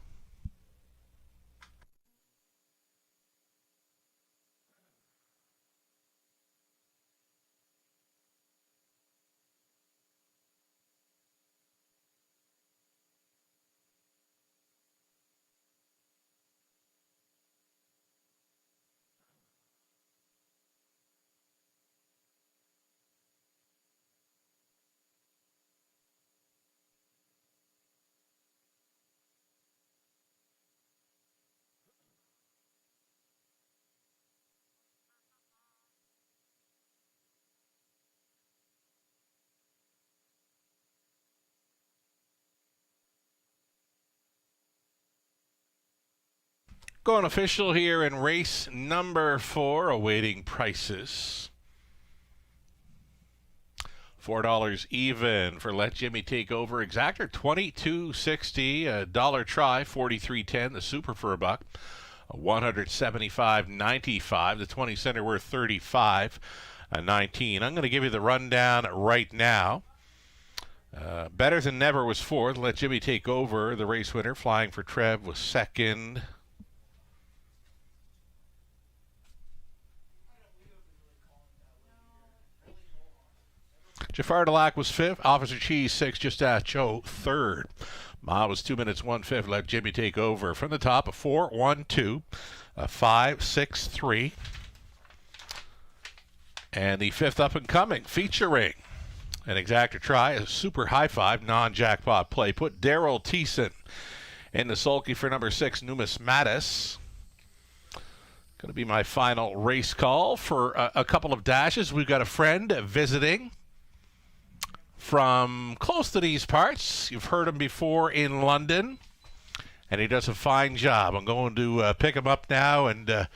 Going official here in race number 4, awaiting prices. $4 even for Let Jimmy Take Over. Exactor $22.60, a dollar try $43.10. The super for a buck, $175.95. The 20 center worth $35.19. I'm going to give you the rundown right now. Better Than Never was 4th. Let Jimmy Take Over, the race winner. Flying for Trev was 2nd. Jafar Delac was 5th. Officer Cheese 6th. Just Ask Joe 3rd. Mile was 2 minutes 1/5. Let Jimmy Take Over. From the top, a 4-1-2, a 5-6-3. And the 5th up and coming, featuring an exactor try, a super high 5 non-jackpot play. Put Daryl Thiessen in the sulky for number 6, Numis Mattis. Going to be my final race call for a couple of dashes. We've got a friend visiting from close to these parts. You've heard him before in London, and he does a fine job. I'm going to pick him up now, and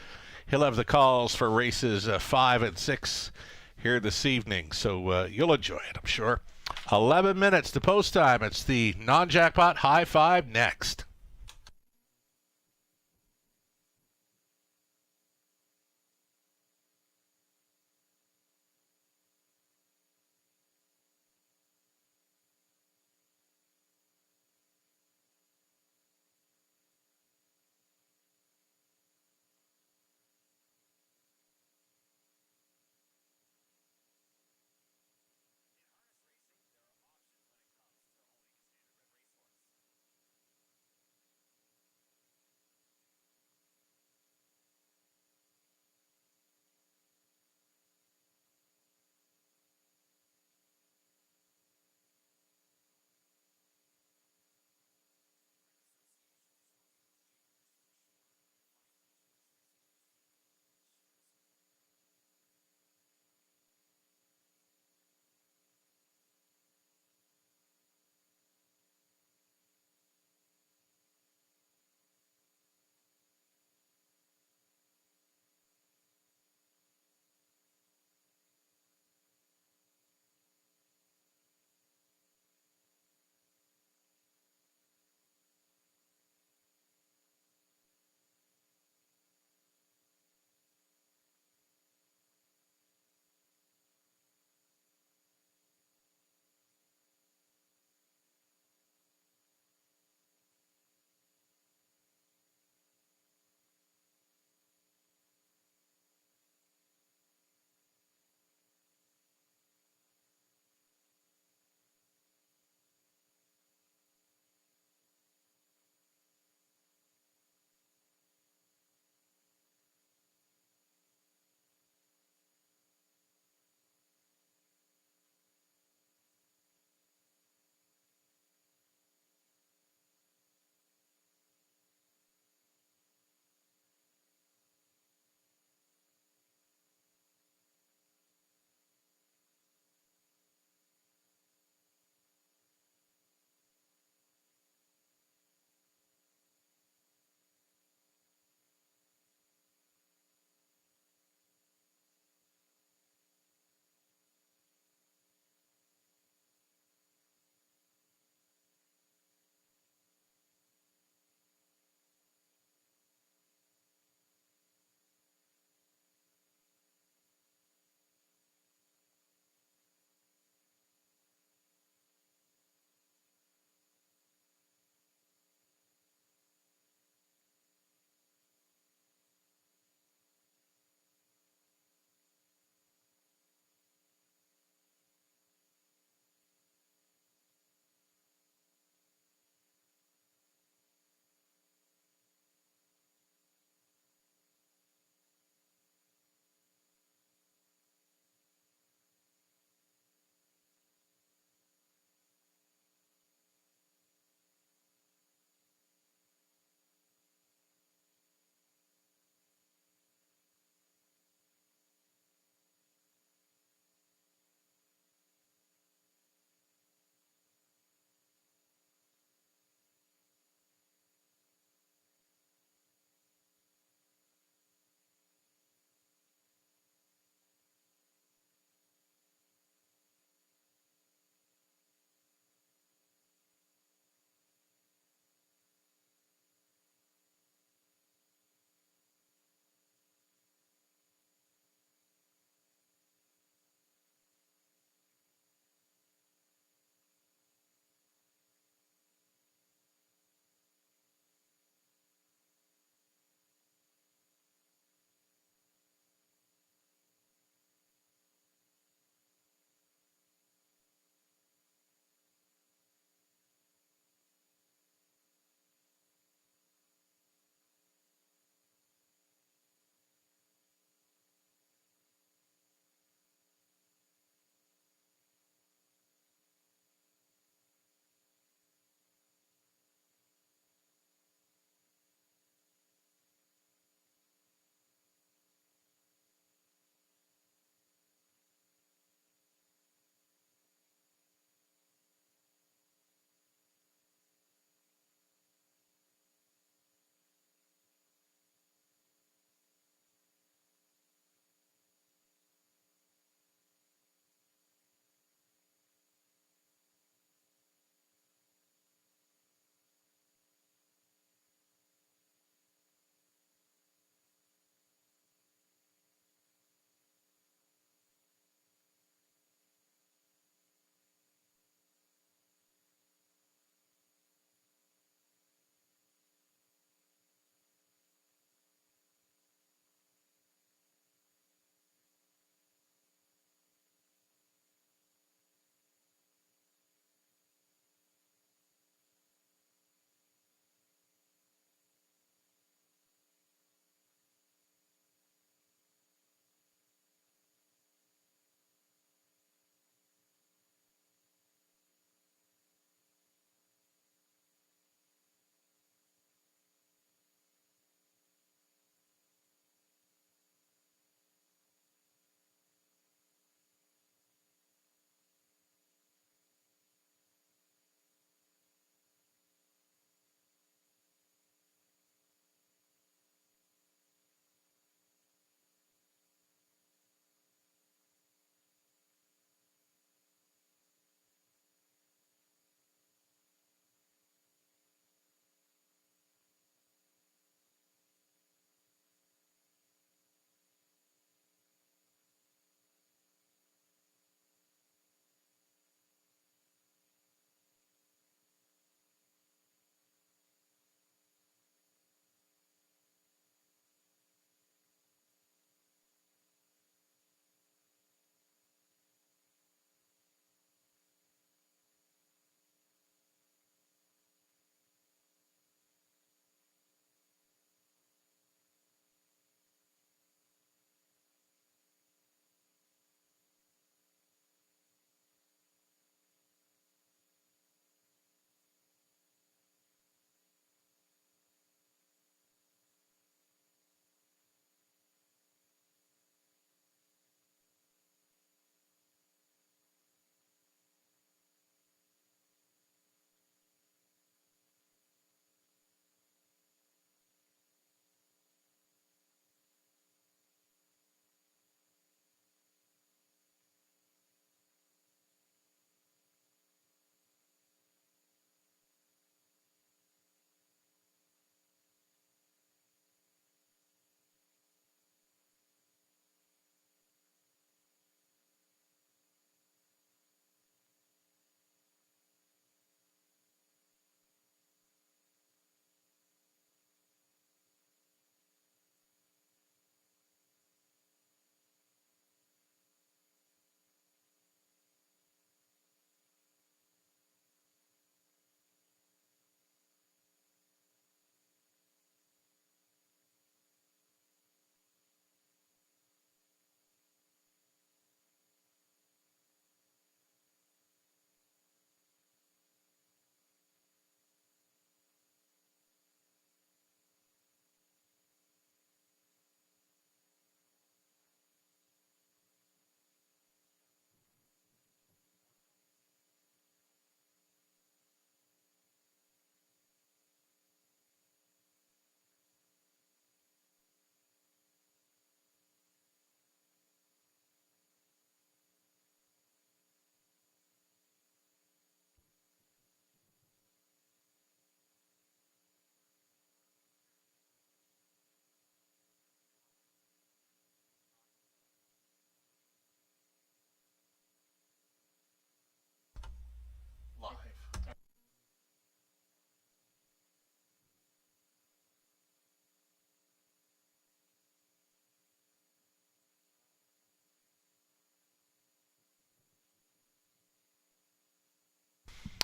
he'll have the calls for races 5 and 6 here this evening, so you'll enjoy it, I'm sure. 11 minutes to post time. It's the non-jackpot high 5 next.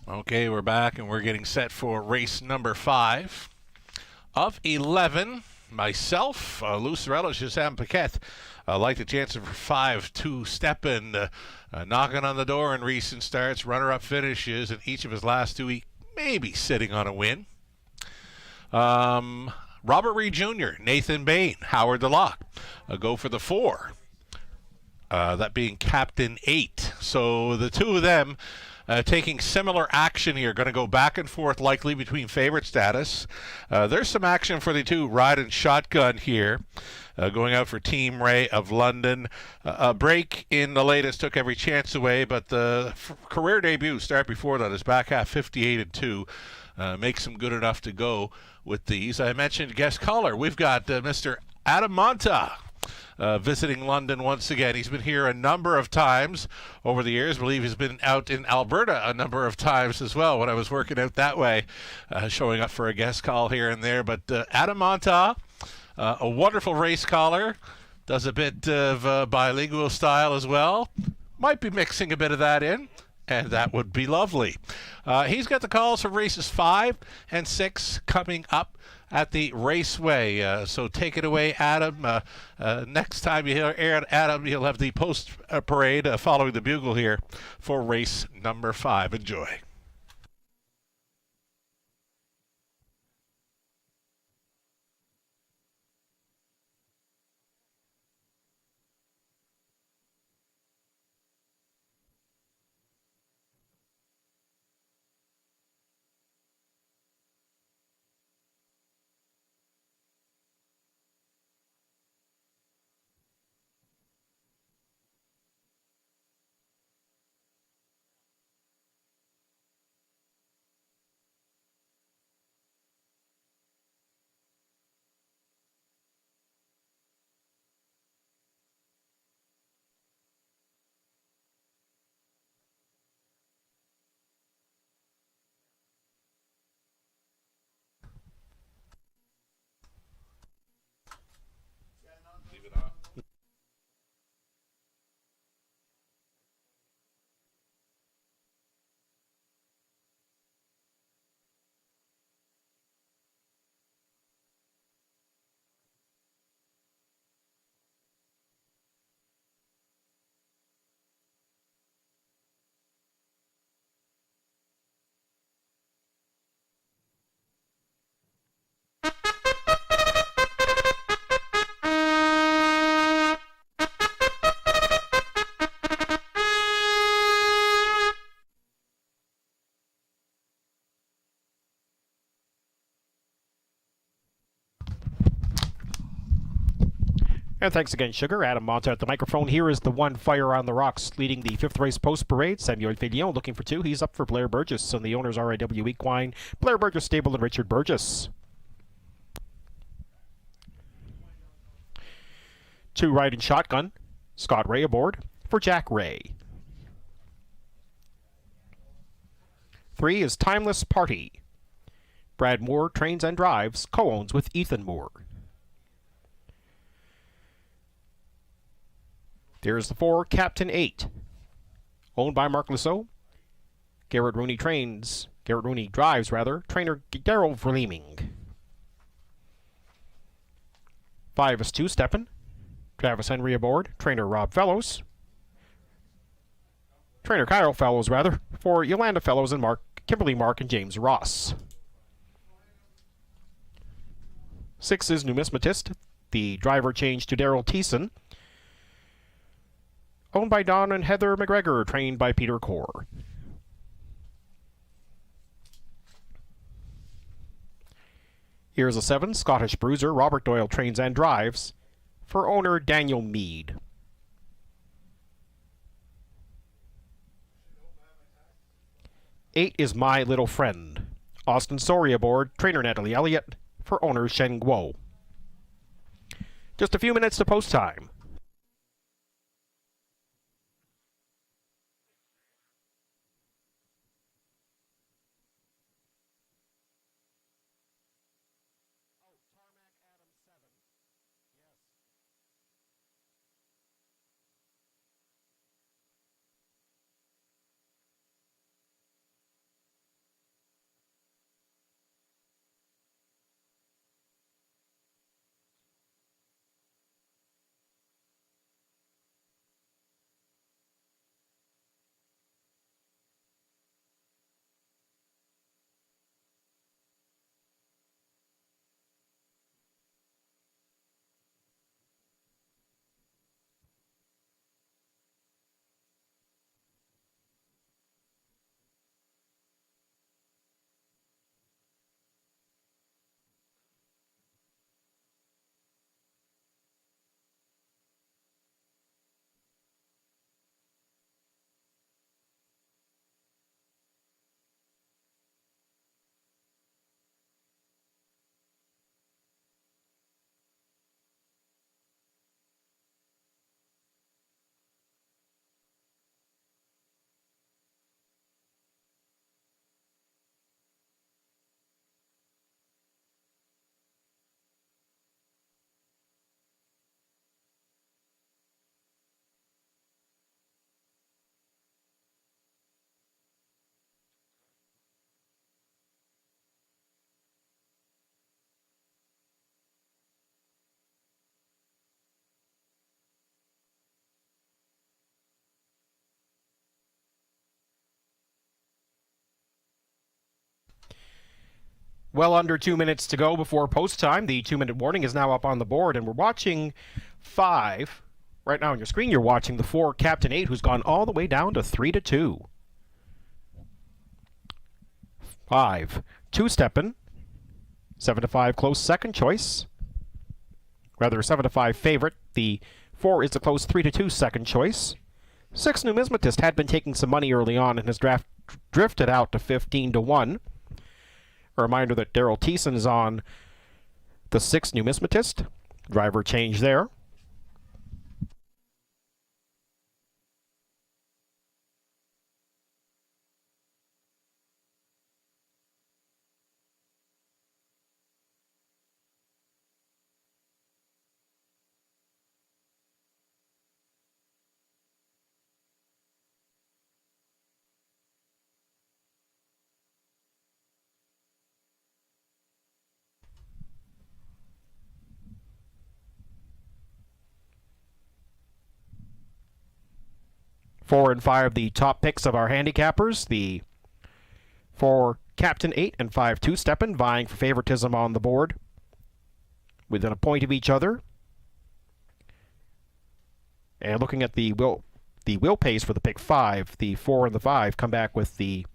Okay, we're back and we're getting set for race number 5 of 11. Myself, Lucarello, Shazam Paquette, like the chance for 5 to step in, knocking on the door in recent starts, runner-up finishes, and each of his last 2 maybe sitting on a win. Robert Reed Jr., Nathan Bain, Howard DeLocke, go for the 4. That being Captain 8. So the two of them taking similar action here, going to go back and forth likely between favorite status. There's some action for the two riding shotgun here. Going out for Team Ray of London. A break in the latest took every chance away, but the career debut start before that is back half 58-2. Makes them good enough to go with these. I mentioned guest caller. We've got Mr. Adam Monta. Visiting London once again. He's been here a number of times over the years. I believe he's been out in Alberta a number of times as well when I was working out that way, showing up for a guest call here and there. But Adam Monta, a wonderful race caller, does a bit of bilingual style as well. Might be mixing a bit of that in, and that would be lovely. He's got the calls for races 5 and 6 coming up at the Raceway. So take it away, Adam. Next time you hear Adam, you'll have the post parade following the bugle here for race number 5. Enjoy. And thanks again, Sugar. Adam Monta at the microphone. Here is the one Fire on the Rocks leading the 5th race post parade. Samuel Fillion looking for 2. He's up for Blair Burgess, and the owners RIW Equine, Blair Burgess Stable, and Richard Burgess. 2 riding shotgun. Scott Ray aboard for Jack Ray. 3 is Timeless Party. Brad Moore trains and drives, co-owns with Ethan Moore. There's the 4, Captain 8. Owned by Mark Lasso. Garrett Rooney drives, trainer Daryl Verleeming. 5 is 2, Steppen. Travis Henry aboard, trainer Rob Fellows. Trainer Kyle Fellows, for Yolanda Fellows and Kimberly Mark and James Ross. 6 is Numismatist. The driver changed to Daryl Thiessen. Owned by Don and Heather McGregor, trained by Peter Core. Here's a 7, Scottish Bruiser. Robert Doyle trains and drives for owner Daniel Mead. 8 is My Little Friend. Austin Sori aboard, trainer Natalie Elliott for owner Shen Guo. Just a few minutes to post time. Well under 2 minutes to go before post time. The 2-minute warning is now up on the board, and we're watching 5. Right now on your screen, you're watching the 4 Captain 8, who's gone all the way down to 3-2. 5, 2-steppin'. 7-5 close second choice. Rather, 7-5 favorite. The 4 is the close 3-2 second choice. 6 Numismatist had been taking some money early on and has drifted out to 15-1. A reminder that Daryl Thiessen is on the 6 Numismatist. Driver change there. Four and 5, the top picks of our handicappers. The 4 Captain 8 and 5 2-steppin', vying for favoritism on the board, within a point of each other. And looking at the wheel pace for the pick 5, the 4 and the 5 come back with the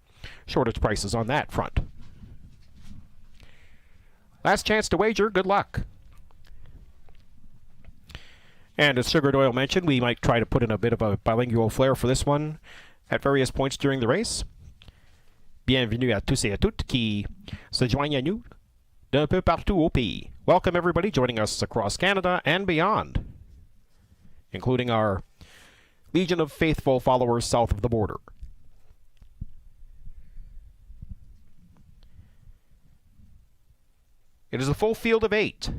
shortest prices on that front. Last chance to wager. Good luck. And as Sugar Doyle mentioned, we might try to put in a bit of a bilingual flair for this one at various points during the race. Bienvenue à tous et à toutes qui se joignent à nous d'un peu partout au pays. Welcome everybody joining us across Canada and beyond, including our legion of faithful followers south of the border. It is a full field of 8.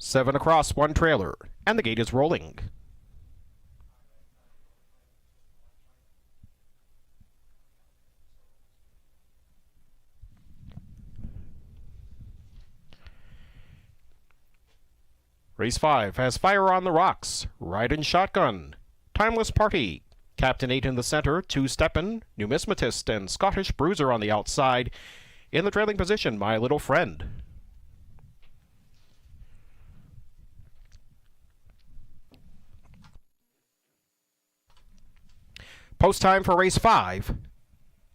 7 across, 1 trailer, and the gate is rolling. Race 5 has Fire on the Rocks, Ride and Shotgun, Timeless Party, Captain 8 in the center, 2-steppin', Numismatist, and Scottish Bruiser on the outside. In the trailing position, My Little Friend. Post time for race 5.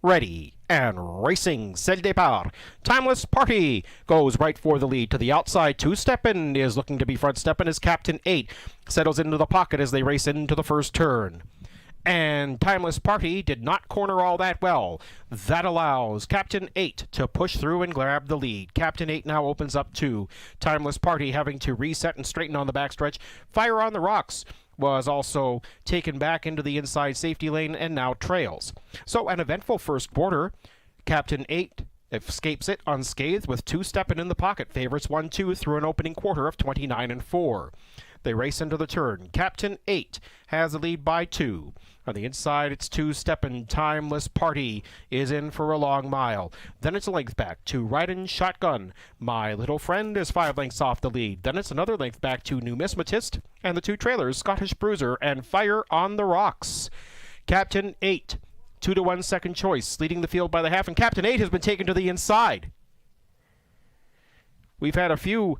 Ready and racing. C'est le départ. Timeless Party goes right for the lead. To the outside, 2-steppin' is looking to be front-steppin' as Captain 8 settles into the pocket as they race into the first turn. And Timeless Party did not corner all that well. That allows Captain 8 to push through and grab the lead. Captain 8 now opens up 2. Timeless Party having to reset and straighten on the backstretch. Fire on the Rocks was also taken back into the inside safety lane and now trails. So an eventful first quarter. Captain 8 escapes it unscathed with 2-steppin' in the pocket. Favorites 1-2 through an opening quarter of 29-4. They race into the turn. Captain 8 has the lead by 2. On the inside, it's 2-steppin'. Timeless Party is in for a long mile. Then it's a length back to Ride and Shotgun. My Little Friend is 5 lengths off the lead. Then it's another length back to Numismatist and the 2 trailers, Scottish Bruiser and Fire on the Rocks. Captain 8, 2-1 second choice, leading the field by the half, and Captain 8 has been taken to the inside. We've had a few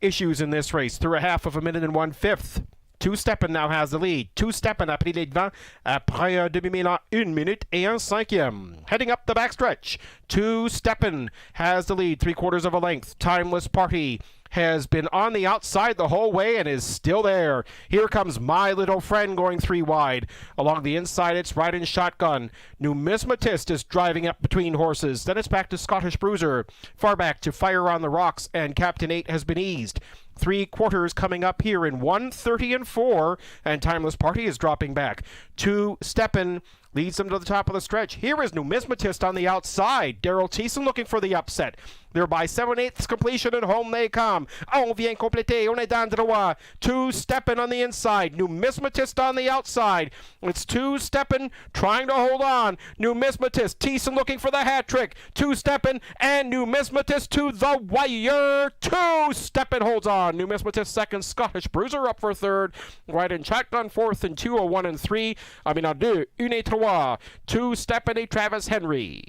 issues in this race through a half of a minute and 1/5. 2-steppin' now has the lead. 2-steppin' a pris les devants après un demi-mille en 1 minute et un cinquième. Heading up the backstretch. 2-steppin' has the lead, 3/4 of a length. Timeless Party has been on the outside the whole way and is still there. Here comes My Little Friend going 3 wide. Along the inside, it's Ride and Shotgun. Numismatist is driving up between horses. Then it's back to Scottish Bruiser. Far back to Fire on the Rocks, and Captain 8 has been eased. 3/4 coming up here in 1:30-4, and Timeless Party is dropping back. 2-steppin' leads them to the top of the stretch. Here is Numismatist on the outside. Daryl Thiessen looking for the upset. They're by 7/8 completion, and home they come. On vient compléter, on est dans droit. 2-steppin' on the inside. Numismatist on the outside. It's 2-steppin' trying to hold on. Numismatist, Thiessen looking for the hat trick. 2-steppin' and Numismatist to the wire. 2-steppin' holds on. Numismatist second, Scottish Bruiser up for third. Ride and Shotgun fourth, and 2 1 and 3. I mean, 2, 1 et 3. 2-steppin' et Travis Henry.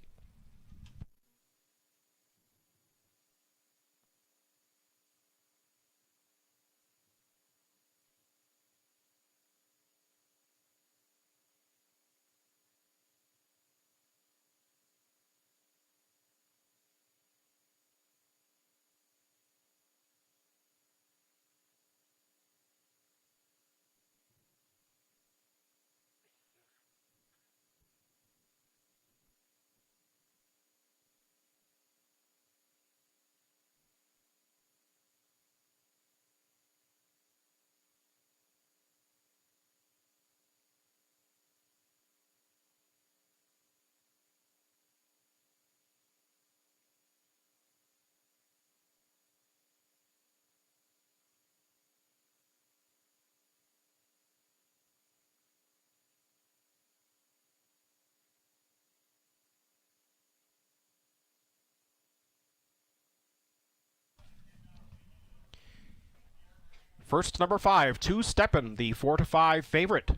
First, number 5, Two Steppin', the 4-5 favorite.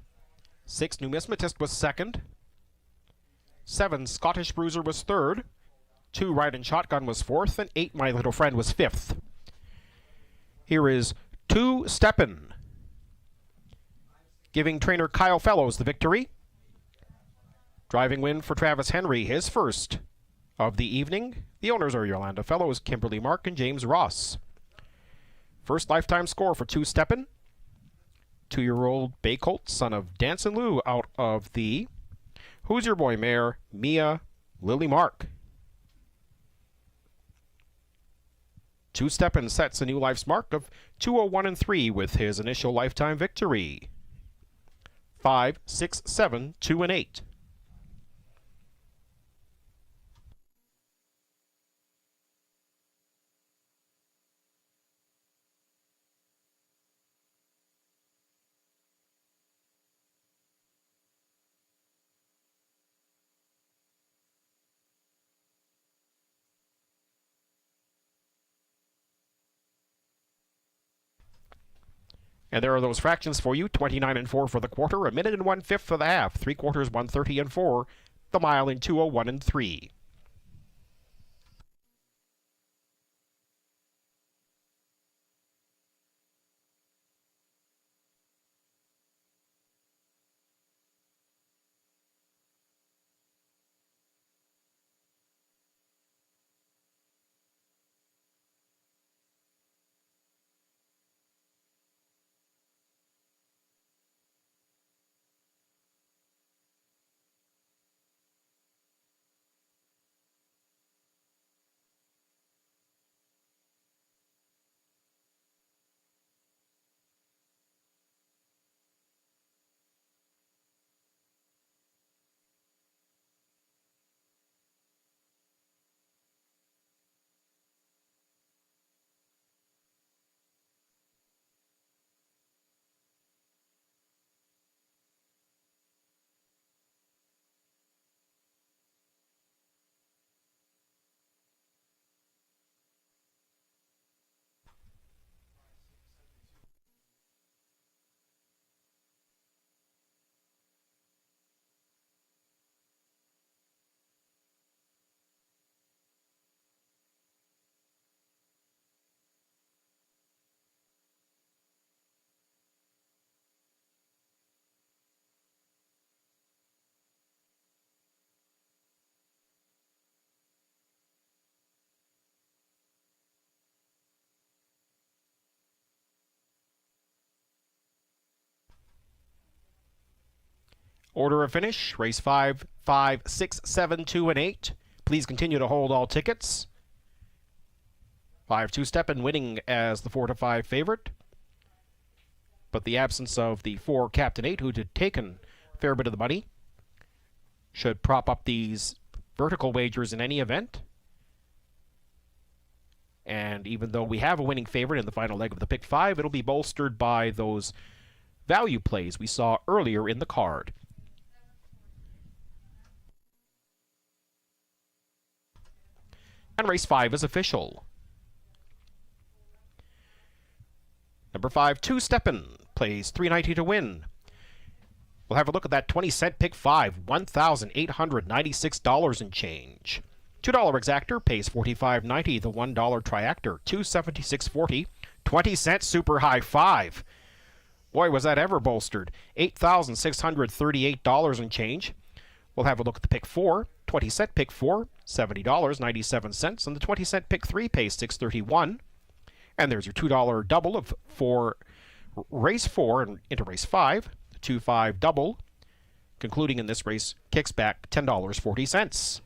6, Numismatist was second. 7, Scottish Bruiser was third. 2, Riding Shotgun was fourth. And 8, My Little Friend was fifth. Here is Two Steppin', giving trainer Kyle Fellows the victory. Driving win for Travis Henry, his first of the evening. The owners are Yolanda Fellows, Kimberly Mark, and James Ross. First lifetime score for Two Steppin'. 2-year-old Bay Colt, son of Dancin' Lou, out of the Who's Your Boy mare, Mia Lily Mark. Two Steppin' sets a new life's mark of 2:01.3 with his initial lifetime victory. 5, 6, 7, 2, and 8. And there are those fractions for you. 29 and 4 for the quarter, a minute and 1/5 for the half, 3/4 1:30 and 4, the mile in 2:01 and 3. Order of finish, race 5, 5, 6, 7, 2, and 8. Please continue to hold all tickets. 5 Two Steppin' winning as the 4-5 favorite. But the absence of the 4 Captain 8, who had taken a fair bit of the money, should prop up these vertical wagers in any event. And even though we have a winning favorite in the final leg of the Pick 5, it'll be bolstered by those value plays we saw earlier in the card. And race 5 is official. Number 5, Two Steppin', plays $3.90 to win. We'll have a look at that 20-cent Pick 5, $1,896 and change. $2 exactor pays $45.90. The $1 triactor, $276.40. 20-cent Super High 5. Boy, was that ever bolstered. $8,638 and change. We'll have a look at the Pick 4. 20-cent Pick 4, $70.97, and the 20-cent Pick 3 pays $6.31. And there's your $2 double of for race 4 and into race 5. The 2-5 double, concluding in this race, kicks back $10.40.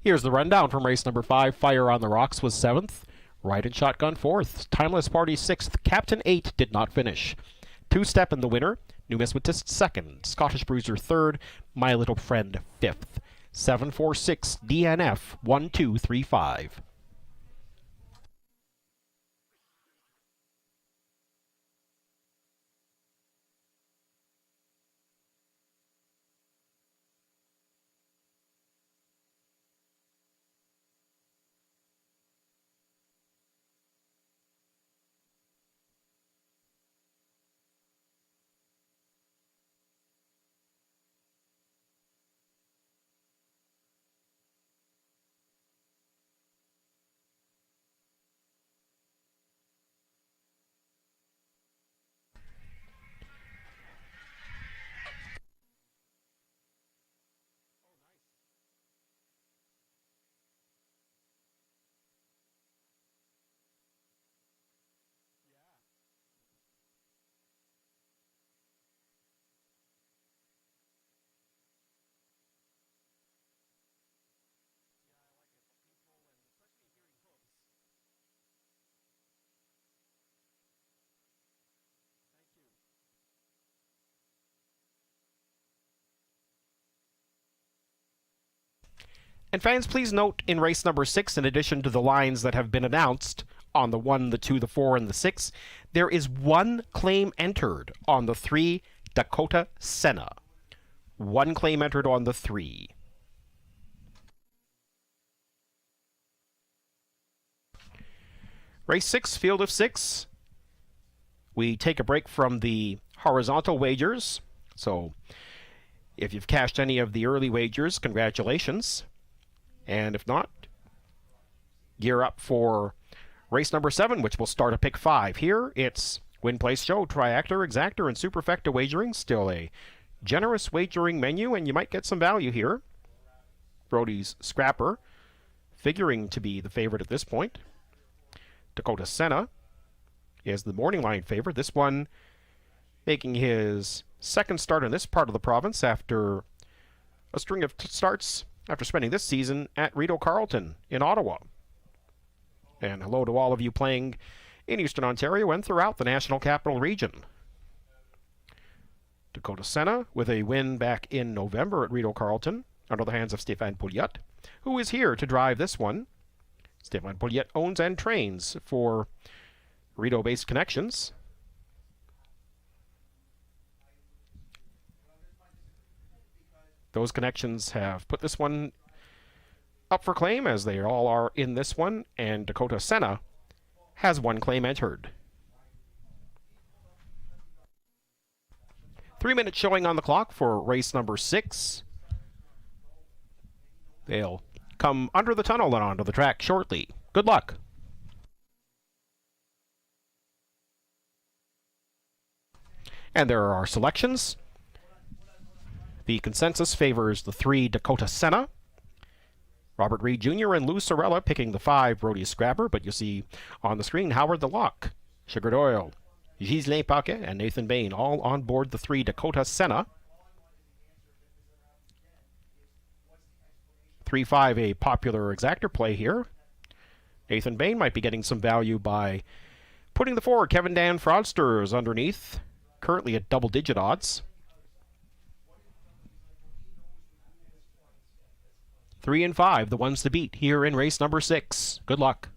Here's the rundown from race number 5. Fire on the Rocks was 7th. Ride and Shotgun 4th. Timeless Party 6th. Captain 8 did not finish. Two Step in the winner. Numismatist 2nd. Scottish Bruiser 3rd. My Little Friend 5th. 746 DNF 1235. And fans, please note in race number 6, in addition to the lines that have been announced on the 1, the 2, the 4, and the 6, there is one claim entered on the 3 Dakota Senna. One claim entered on the 3. Race 6, field of 6. We take a break from the horizontal wagers. So if you've cashed any of the early wagers, congratulations. And if not, gear up for race number 7, which will start at pick 5. Here, it's Win, Place, Show, Triactor, Exactor, and Superfecta wagering. Still a generous wagering menu, and you might get some value here. Brody's Scrapper, figuring to be the favorite at this point. Dakota Senna is the morning line favorite. This one making his second start in this part of the province after a string of starts after spending this season at Rideau Carleton in Ottawa. And hello to all of you playing in Eastern Ontario and throughout the National Capital Region. Dakota Senna with a win back in November at Rideau Carleton under the hands of Stéphane Pouliot, who is here to drive this one. Stéphane Pouliot owns and trains for Rideau-based connections. Those connections have put this one up for claim, as they all are in this one, and Dakota Senna has one claim entered. 3 minutes showing on the clock for race number 6. They'll come under the tunnel and onto the track shortly. Good luck. And there are our selections. The consensus favors the 3 Dakota Senna. Robert Reed Jr. and Lou Sorella picking the 5 Brody Scrapper, but you see on the screen Howard the Lock, Sugar Doyle, Ghislain Paquet, and Nathan Bain all on board the 3 Dakota Senna. 3-5, a popular exactor play here. Nathan Bain might be getting some value by putting the 4 Kevin Dan Fraudsters underneath, currently at double-digit odds. 3 and 5, the ones to beat here in race number 6. Good luck.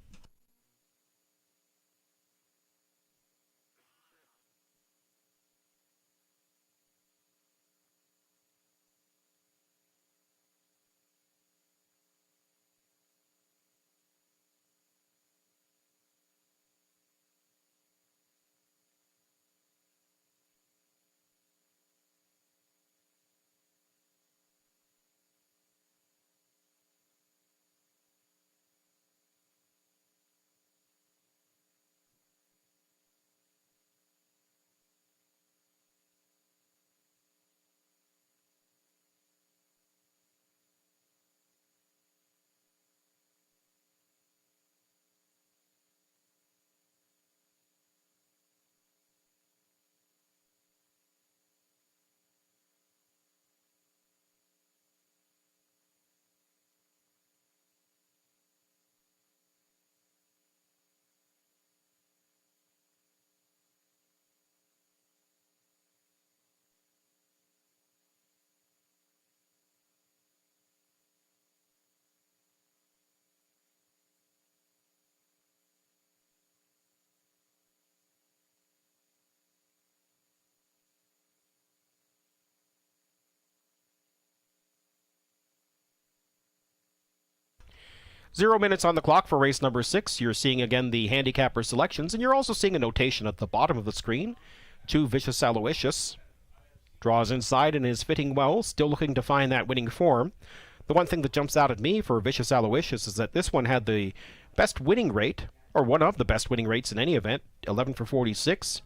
0 minutes on the clock for race number 6. You're seeing again the handicapper selections, and you're also seeing a notation at the bottom of the screen. 2 Vicious Aloysius draws inside and is fitting well, still looking to find that winning form. The one thing that jumps out at me for Vicious Aloysius is that this one had the best winning rate, or one of the best winning rates in any event, 11 for 46.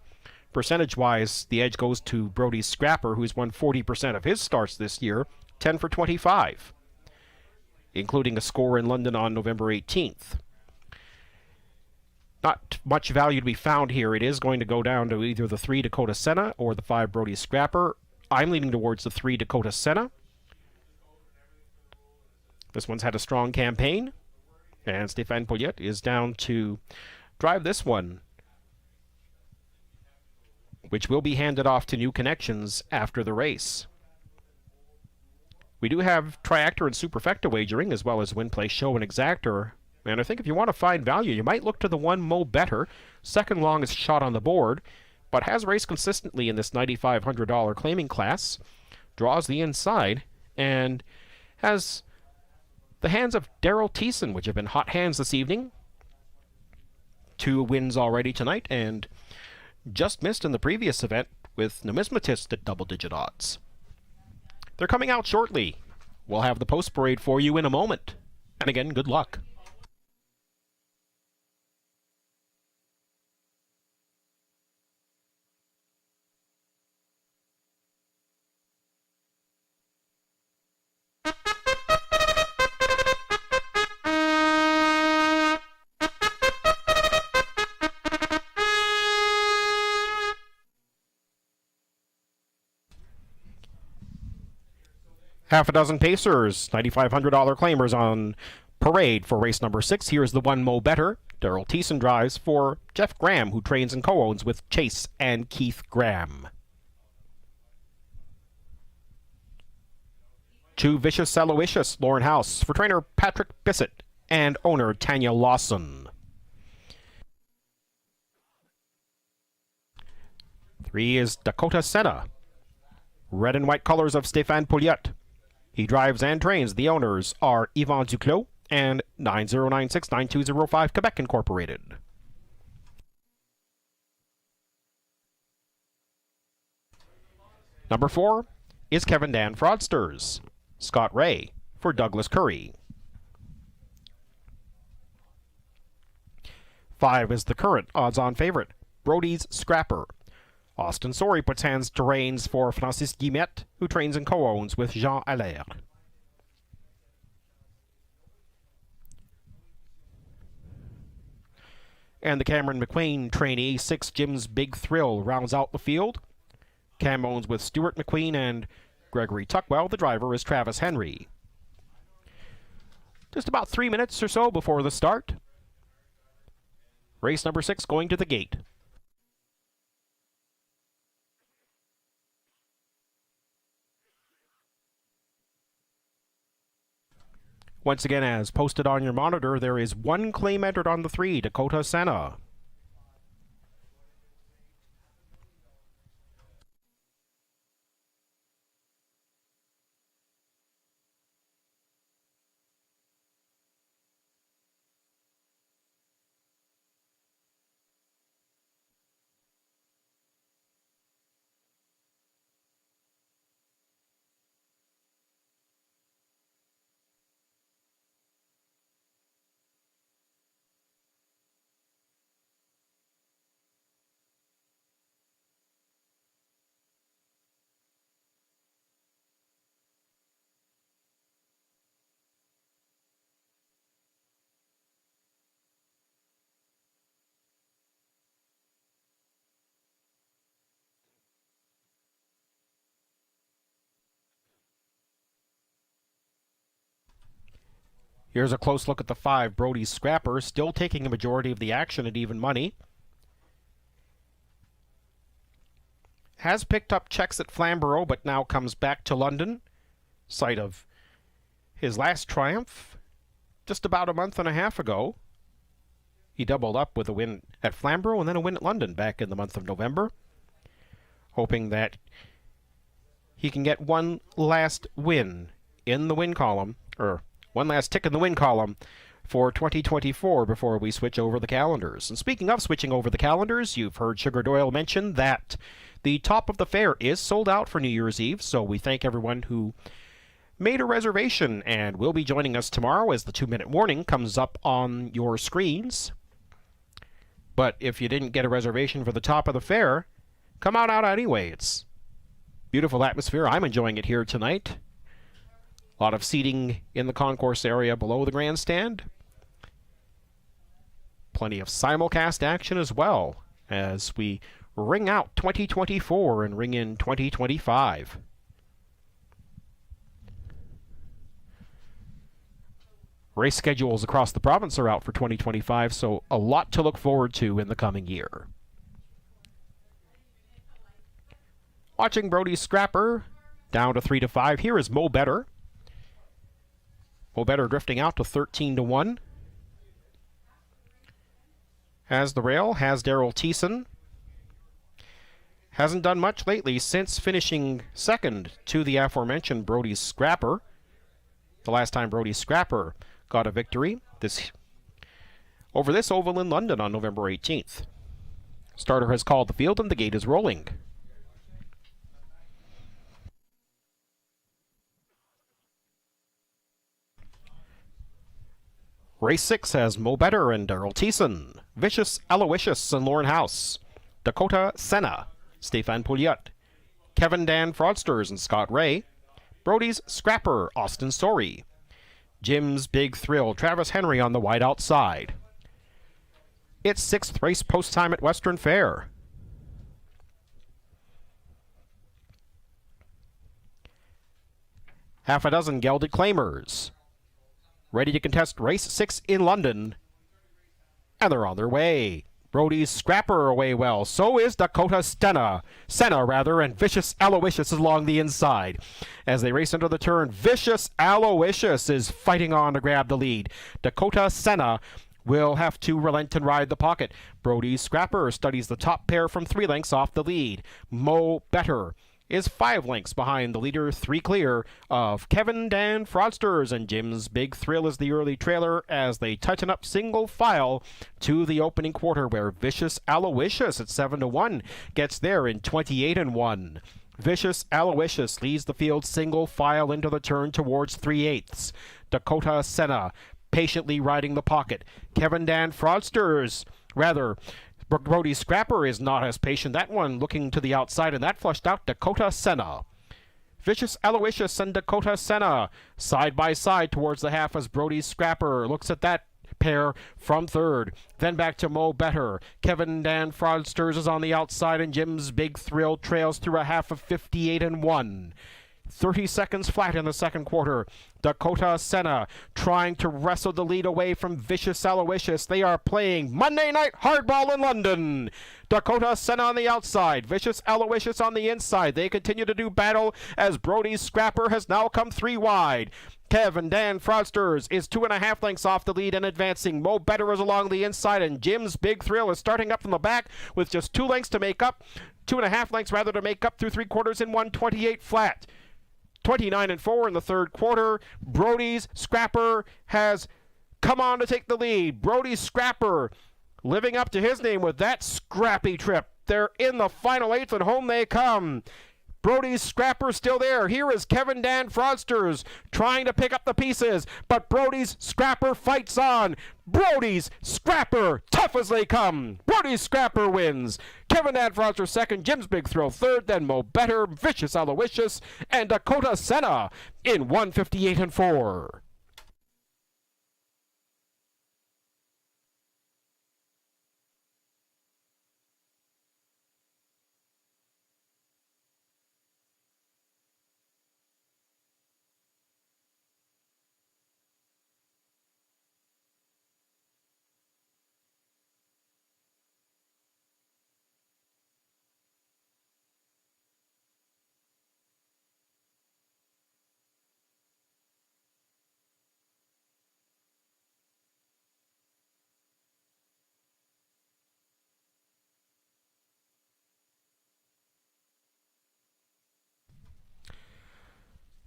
Percentage-wise, the edge goes to Brody's Scrapper, who's won 40% of his starts this year, 10 for 25, including a score in London on November 18th. Not much value to be found here. It is going to go down to either the 3 Dakota Senna or the 5 Brody's Scrapper. I'm leaning towards the 3 Dakota Senna. This one's had a strong campaign, and Stéphane Pouliot is down to drive this one, which will be handed off to New Connections after the race. We do have Triactor and Superfecta wagering, as well as Win Play Show and Exactor. And I think if you want to find value, you might look to the one Mo Better, second longest shot on the board, but has raced consistently in this $9,500 claiming class, draws the inside, and has the hands of Daryl Thiessen, which have been hot hands this evening. 2 wins already tonight, and just missed in the previous event with Numismatist at double-digit odds. They're coming out shortly. We'll have the post parade for you in a moment. And again, good luck. Half a dozen Pacers, $9,500 claimers on parade for race number 6. Here's the one Mo Better. Daryl Thiessen drives for Jeff Graham, who trains and co-owns with Chase and Keith Graham. 2 Vicious Aloysius, Lauren House, for trainer Patrick Bissett and owner Tanya Lawson. 3 is Dakota Senna. Red and white colors of Stéphane Pouliot. He drives and trains. The owners are Yvan Duclos and 9096-9205 Quebec Incorporated. Number 4 is Kevin Dan Fraudsters. Scott Ray for Douglas Curry. 5 is the current odds-on favorite, Brody's Scrapper. Austin Sorey puts hands to reins for Francis Guillemette, who trains and co-owns with Jean Allaire. And the Cameron McQueen trainee, 6 Jim's Big Thrill, rounds out the field. Cam owns with Stuart McQueen and Gregory Tuckwell. The driver is Travis Henry. Just about 3 minutes or so before the start. Race number 6 going to the gate. Once again, as posted on your monitor, there is 1 claim entered on the 3, Dakota Senna. Here's a close look at the 5, Brody's Scrapper, still taking a majority of the action at even money. Has picked up checks at Flamborough, but now comes back to London, site of his last triumph just about a month and a half ago. He doubled up with a win at Flamborough and then a win at London back in the month of November, hoping that he can get one last win in the win column, or one last tick in the win column for 2024 before we switch over the calendars. And speaking of switching over the calendars, you've heard Sugar Doyle mention that the top of the fair is sold out for New Year's Eve, so we thank everyone who made a reservation and will be joining us tomorrow as the 2-minute warning comes up on your screens. But if you didn't get a reservation for the top of the fair, come on out anyway. It's beautiful atmosphere. I'm enjoying it here tonight. A lot of seating in the concourse area below the grandstand. Plenty of simulcast action as well as we ring out 2024 and ring in 2025. Race schedules across the province are out for 2025, so a lot to look forward to in the coming year. Watching Brody's Scrapper down to 3-5. Here is Mo Better. Mo Better drifting out to 13-1. Has the rail, has Daryl Thiessen. Hasn't done much lately since finishing second to the aforementioned Brody's Scrapper. The last time Brody's Scrapper got a victory over this oval in London on November 18th. Starter has called the field and the gate is rolling. Race 6 has Mo Better and Daryl Thiessen, Vicious Aloysius and Lauren House, Dakota Senna, Stefan Pouliot, Kevin Dan Fraudsters and Scott Ray, Brody's Scrapper, Austin Story, Jim's Big Thrill, Travis Henry on the wide outside. It's 6th race post time at Western Fair. Half a dozen gelded claimers ready to contest race 6 in London, and they're on their way. Brody's Scrapper away well. So is Dakota Senna, and Vicious Aloysius is along the inside. As they race into the turn, Vicious Aloysius is fighting on to grab the lead. Dakota Senna will have to relent and ride the pocket. Brody's Scrapper studies the top pair from 3 lengths off the lead. Mo Better is 5 lengths behind the leader, 3 clear of Kevin Dan Fraudsters, and Jim's Big Thrill is the early trailer as they tighten up single file to the opening quarter, where Vicious Aloysius at 7-1 gets there in 28-1. Vicious Aloysius leads the field single file into the turn towards 3/8. Dakota Senna patiently riding the pocket. Kevin Dan Fraudsters, Brody's Scrapper is not as patient. That one looking to the outside, and that flushed out Dakota Senna. Vicious Aloysius and Dakota Senna side by side towards the half as Brody's Scrapper looks at that pair from third. Then back to Mo Better. Kevin Dan Fraudsters is on the outside, and Jim's Big Thrill trails through a half of 58-1. 30 seconds flat in the second quarter. Dakota Senna trying to wrestle the lead away from Vicious Aloysius. They are playing Monday Night Hardball in London. Dakota Senna on the outside, Vicious Aloysius on the inside. They continue to do battle as Brody's Scrapper has now come 3 wide. Kevin Dan Fraudsters is 2.5 lengths off the lead and advancing. Mo Better is along the inside, and Jim's Big Thrill is starting up from the back with just 2 lengths to make up. 2.5 lengths rather to make up through 3/4 in 1:28 flat. 29-4 in the third quarter. Brody's Scrapper has come on to take the lead. Brody's Scrapper living up to his name with that scrappy trip. They're in the final 8th and home they come. Brody's Scrapper still there. Here is Kevin Dan Fraudsters trying to pick up the pieces, but Brody's Scrapper fights on. Brody's Scrapper, tough as they come. Brody's Scrapper wins. Kevin Dan Fraudsters second, Jim's Big Thrill third, then Mo Better, Vicious Aloysius, and Dakota Senna in 1:58-4.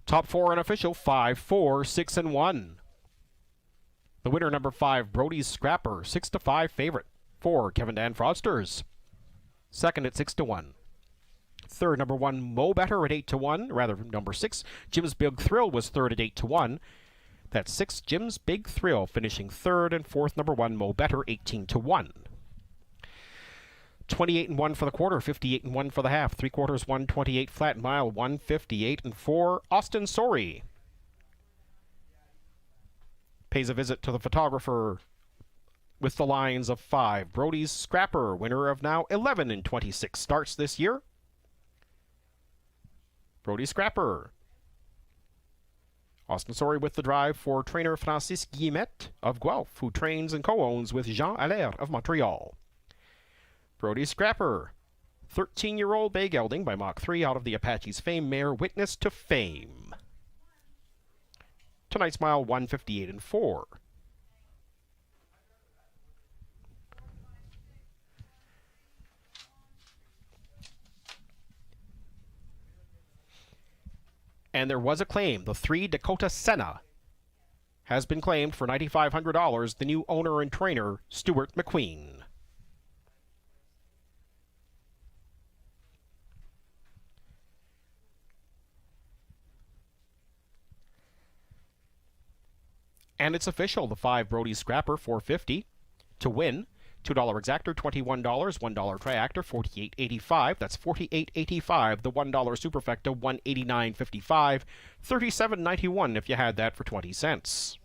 Top 4 unofficial, 5, 4, 6, and 1. The winner, number 5, Brody's Scrapper, 6-5 favorite for Kevin Dan Fraudsters. Second at 6-1. Third, number 1, Mo Better at 8-1. Rather, number 6, Jim's Big Thrill was third at 8-1. That's 6, Jim's Big Thrill, finishing third, and fourth, number 1, Mo Better, 18-1. 28-1 for the quarter, 58-1 for the half. 3 quarters, 128 flat mile, 158-4. Austin Sorey pays a visit to the photographer with the lines of 5. Brody's Scrapper, winner of now 11-26 starts this year. Brody's Scrapper. Austin Sorey with the drive for trainer Francis Guillemette of Guelph, who trains and co-owns with Jean Allaire of Montreal. Brody's Scrapper. 13-year-old bay gelding by Mach 3 out of the Apache's fame mare Witness to Fame. Tonight's mile, 158-4. And there was a claim. The 3 Dakota Senna has been claimed for $9,500. The new owner and trainer, Stuart McQueen. And it's official. The 5 Brody's Scrapper, $450 to win. $2 exactor, $21. $1 triactor, $48.85. That's $48.85. The $1 superfecta, $189.55. $37.91 if you had that for 20 cents.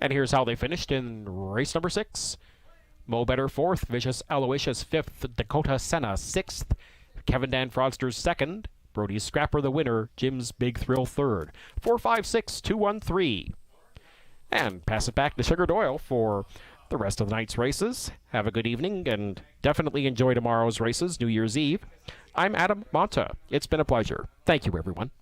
And here's how they finished in race number 6. Mo Better 4th, Vicious Aloysius 5th, Dakota Senna 6th, Kevin Dan Fraudsters 2nd, Brody's Scrapper the winner, Jim's Big Thrill 3rd. 4, 5, 6, 2, 1, 3. And pass it back to Sugar Doyle for the rest of the night's races. Have a good evening and definitely enjoy tomorrow's races, New Year's Eve. I'm Adam Monta. It's been a pleasure. Thank you, everyone.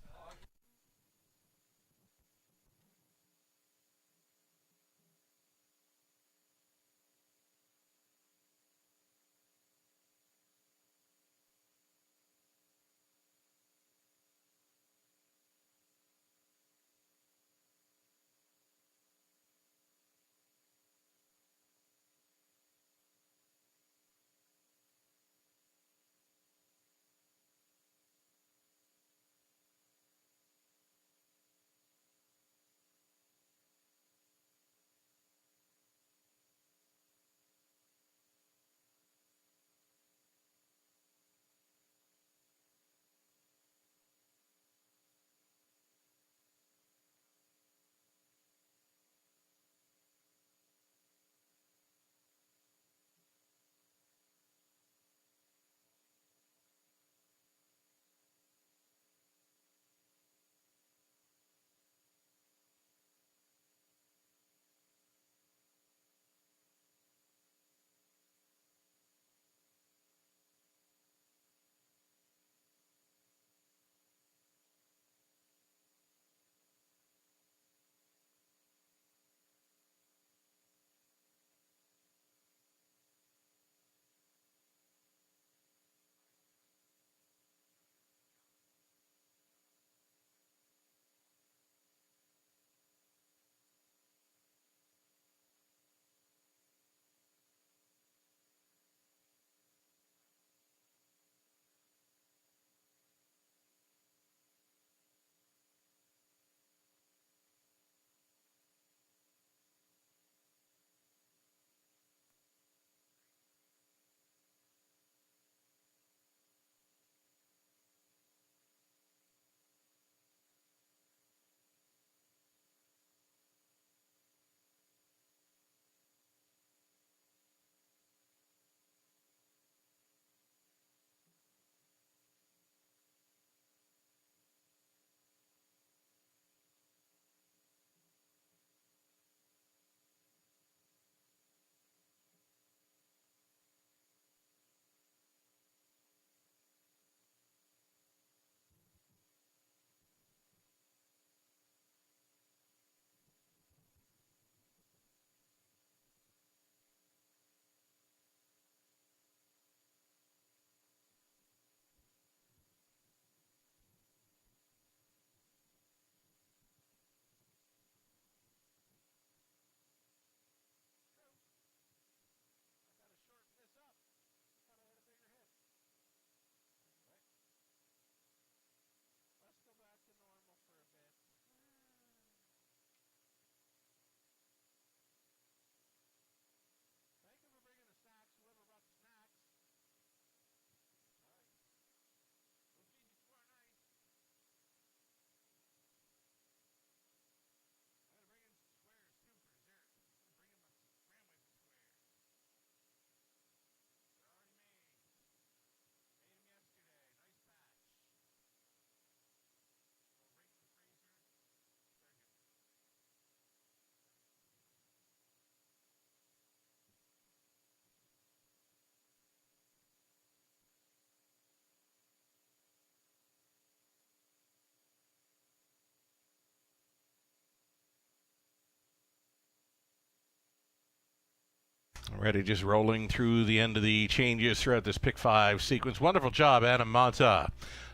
Already just rolling through the end of the changes throughout this pick 5 sequence. Wonderful job, Anna Mata.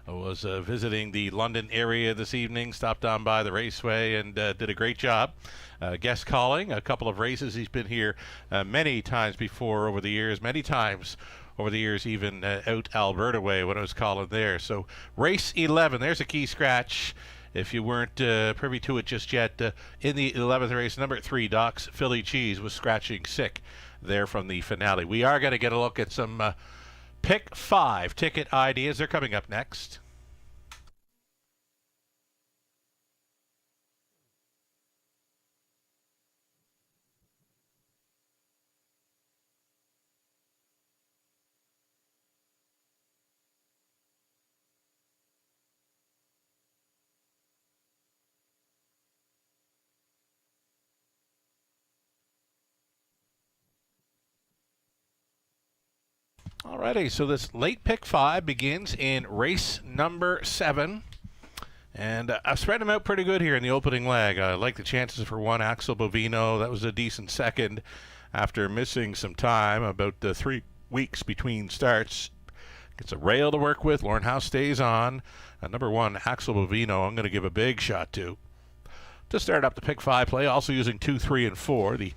Was visiting the London area this evening, stopped on by the raceway and did a great job. Guest calling a couple of races. He's been here many times before over the years, even out Alberta way when I was calling there. So race 11, there's a key scratch. If you weren't privy to it just yet, in the 11th race, number 3, Doc's Philly Cheese was scratching sick there from the finale. We are going to get a look at some pick 5 ticket ideas. They're coming up next. Alrighty, so this late pick 5 begins in race number 7. And I've spread them out pretty good here in the opening leg. I like the chances for 1, Axel Bovino. That was a decent second after missing some time, about 3 weeks between starts. Gets a rail to work with. Lauren House stays on. Number 1, Axel Bovino, I'm going to give a big shot to start up the pick 5 play, also using 2, 3, and 4. The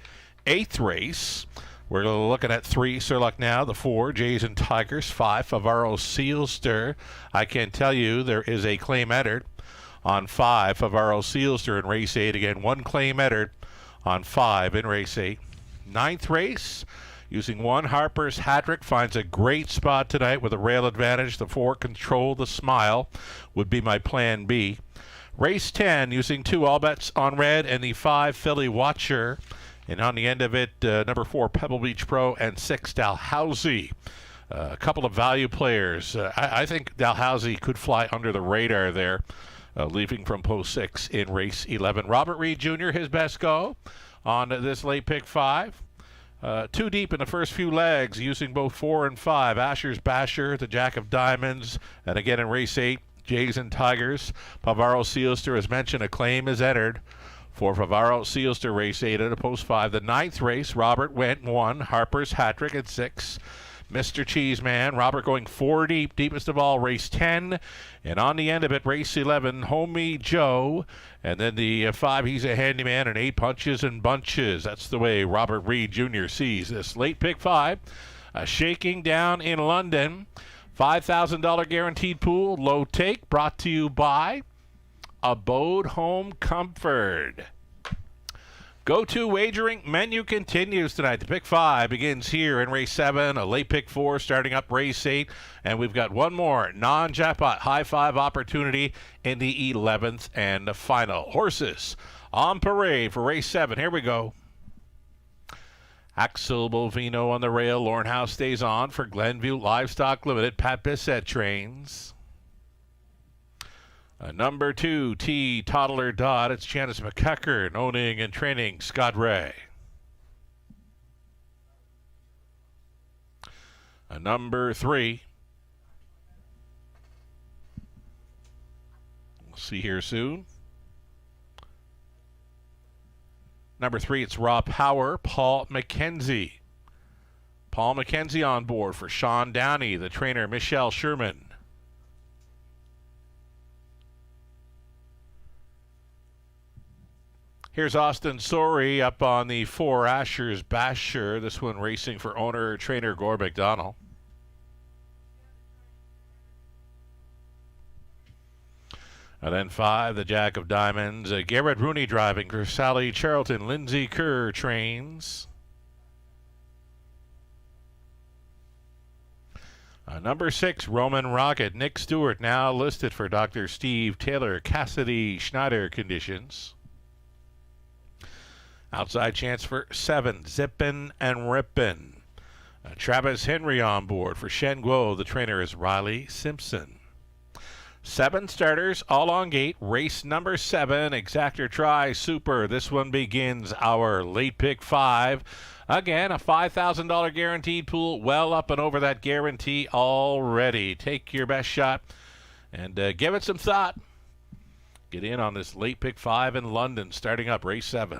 8th race, we're looking at 3, Surluck Now, the 4, Jays and Tigers, 5, Favaro Sealster. I can tell you there is a claim entered on 5, Favaro Sealster in race 8. Again, 1 claim entered on 5 in race 8. 9th race, using 1, Harper's Hattrick finds a great spot tonight with a rail advantage. The 4, Control the Smile would be my plan B. Race 10, using 2, All Bets on Red, and the 5, Philly Watcher. And on the end of it, number 4, Pebble Beach Pro, and 6, Dalhousie. A couple of value players. I think Dalhousie could fly under the radar there, leaving from post 6 in race 11. Robert Reed Jr., his best go on this late pick 5. 2 deep in the first few legs, using both 4 and 5. Asher's Basher, the Jack of Diamonds, and again in race 8, Jays and Tigers. Favaro Sealster, as mentioned, a claim is entered for Favaro Sealster, race 8 at a post 5. The 9th race, Robert went 1, Harper's Hattrick at 6. Mr. Cheeseman, Robert going 4 deep, deepest of all, race 10. And on the end of it, race 11, Homie Joe. And then the 5, He's a Handyman, and 8, Punches and Bunches. That's the way Robert Reed Jr. sees this late pick 5. Shaking down in London. $5,000 guaranteed pool, low take, brought to you by Abode Home Comfort. Go-to wagering menu continues tonight. The pick 5 begins here in race 7, a late pick 4 starting up race 8, and we've got one more non-jackpot high 5 opportunity in the 11th and the final. Horses on parade for race 7. Here we go. Axel Bovino on the rail. Lauren House stays on for Glenview Livestock Limited. Pat Bissett trains. Number 2, T. Toddler Dodd. It's Janice McCucker, owning and training Scott Ray. Number 3. We'll see here soon. Number 3, it's Rob Power, Paul McKenzie. Paul McKenzie on board for Sean Downey, the trainer Michelle Sherman. Here's Austin Sorey up on the 4, Asher's Basher. This one racing for owner trainer Gore McDonald. And then 5, the Jack of Diamonds. Garrett Rooney driving for Sally Charlton. Lindsay Kerr trains. Number 6, Roman Rocket. Nick Stewart now listed for Dr. Steve Taylor Cassidy Schneider conditions. Outside chance for 7, Zippin' and Rippin'. Travis Henry on board for Shen Guo. The trainer is Riley Simpson. 7 starters, all on gate. Race number 7, Exactor Try Super. This one begins our late pick 5. Again, a $5,000 guaranteed pool, well up and over that guarantee already. Take your best shot and give it some thought. Get in on this late pick 5 in London, starting up race 7.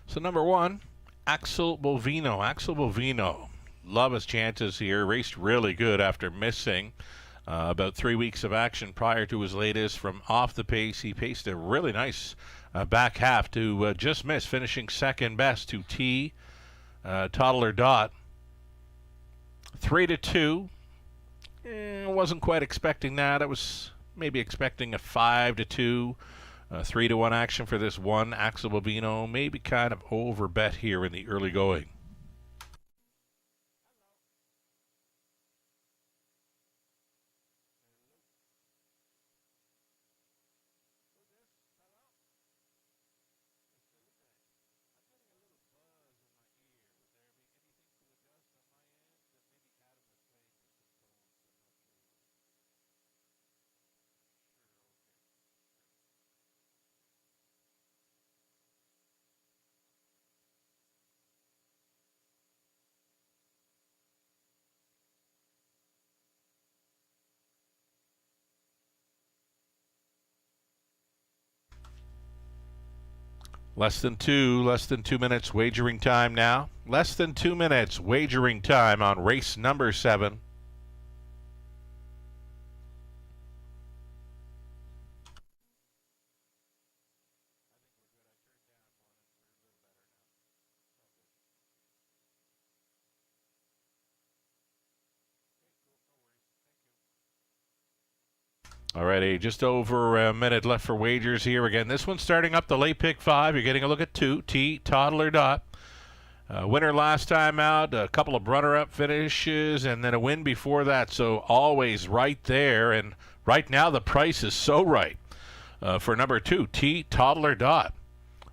So number 1, Axel Bovino. Axel Bovino, love his chances here. Raced really good after missing about 3 weeks of action prior to his latest from off the pace. He paced a really nice back half to just miss, finishing second best to T. Toddler Dot. 3-2. Wasn't quite expecting that. I was maybe expecting a 5-2. 3-1 action for this one. Axel Bovino, maybe kind of over bet here in the early going. Less than two minutes wagering time now. Less than 2 minutes wagering time on race number 7. Alrighty, just over a minute left for wagers here. Again, this one's starting up the late pick 5. You're getting a look at 2, T. Toddler Dot. Winner last time out, a couple of runner-up finishes, and then a win before that. So always right there. And right now the price is so right for number 2, T. Toddler Dot.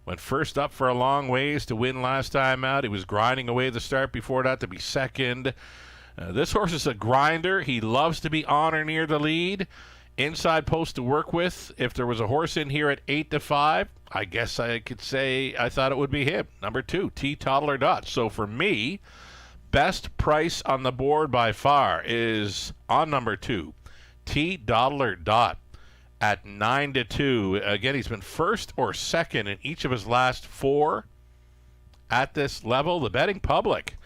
Went first up for a long ways to win last time out. He was grinding away the start before that to be second. This horse is a grinder. He loves to be on or near the lead. Inside post to work with. If there was a horse in here at 8-5, I guess I could say I thought it would be him. Number 2, T. Toddler Dot. So for me, best price on the board by far is on number 2, T. Toddler Dot at 9-2. Again, he's been first or second in each of his last 4 at this level. The betting public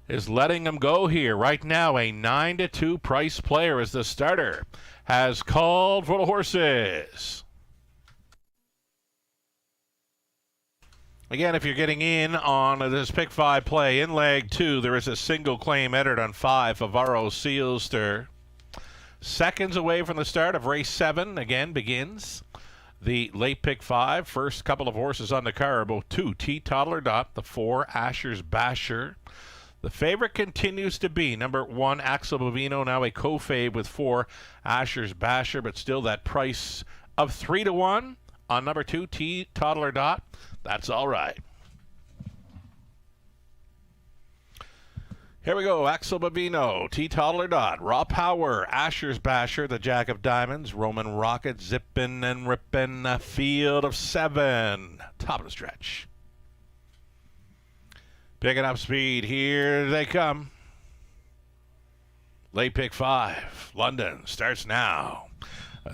is letting him go here. Right now, a 9-2 price player as the starter has called for the horses. Again, if you're getting in on this pick 5 play, in leg 2, there is a single claim entered on 5, Favaro Sealster. Seconds away from the start of race 7, again, begins the late pick 5. First couple of horses on the car are both 2, T. Toddler Dot, the 4, Asher's Basher. The favorite continues to be number 1, Axel Bovino, now a co-fave with 4, Asher's Basher, but still that price of 3-1 on number 2, T. Toddler Dot. That's all right. Here we go. Axel Bovino, T. Toddler Dot, Raw Power, Asher's Basher, the Jack of Diamonds, Roman Rocket, Zippin' and Rippin', a field of 7. Top of the stretch. Picking up speed. Here they come. Late pick 5. London starts now.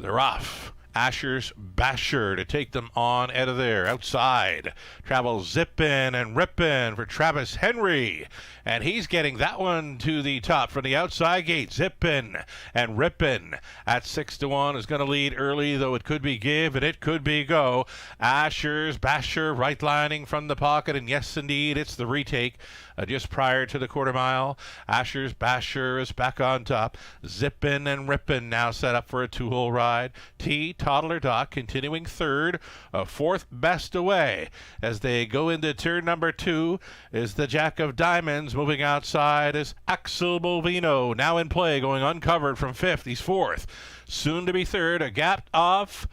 They're off. Asher's Basher to take them on out of there. Outside, travels Zippin' and Rippin' for Travis Henry. And he's getting that one to the top from the outside gate. Zippin' and Rippin' at 6-1 is going to lead early, though it could be give and it could be go. Asher's Basher right lining from the pocket, and yes, indeed, it's the retake just prior to the quarter mile. Asher's Basher is back on top. Zippin' and Rippin' now set up for a 2-hole ride. T. Toddler Dot continuing third, 4th best away. As they go into turn number 2 is the Jack of Diamonds. Moving outside is Axel Bovino, now in play, going uncovered from 5th. He's 4th. Soon to be 3rd. A gap off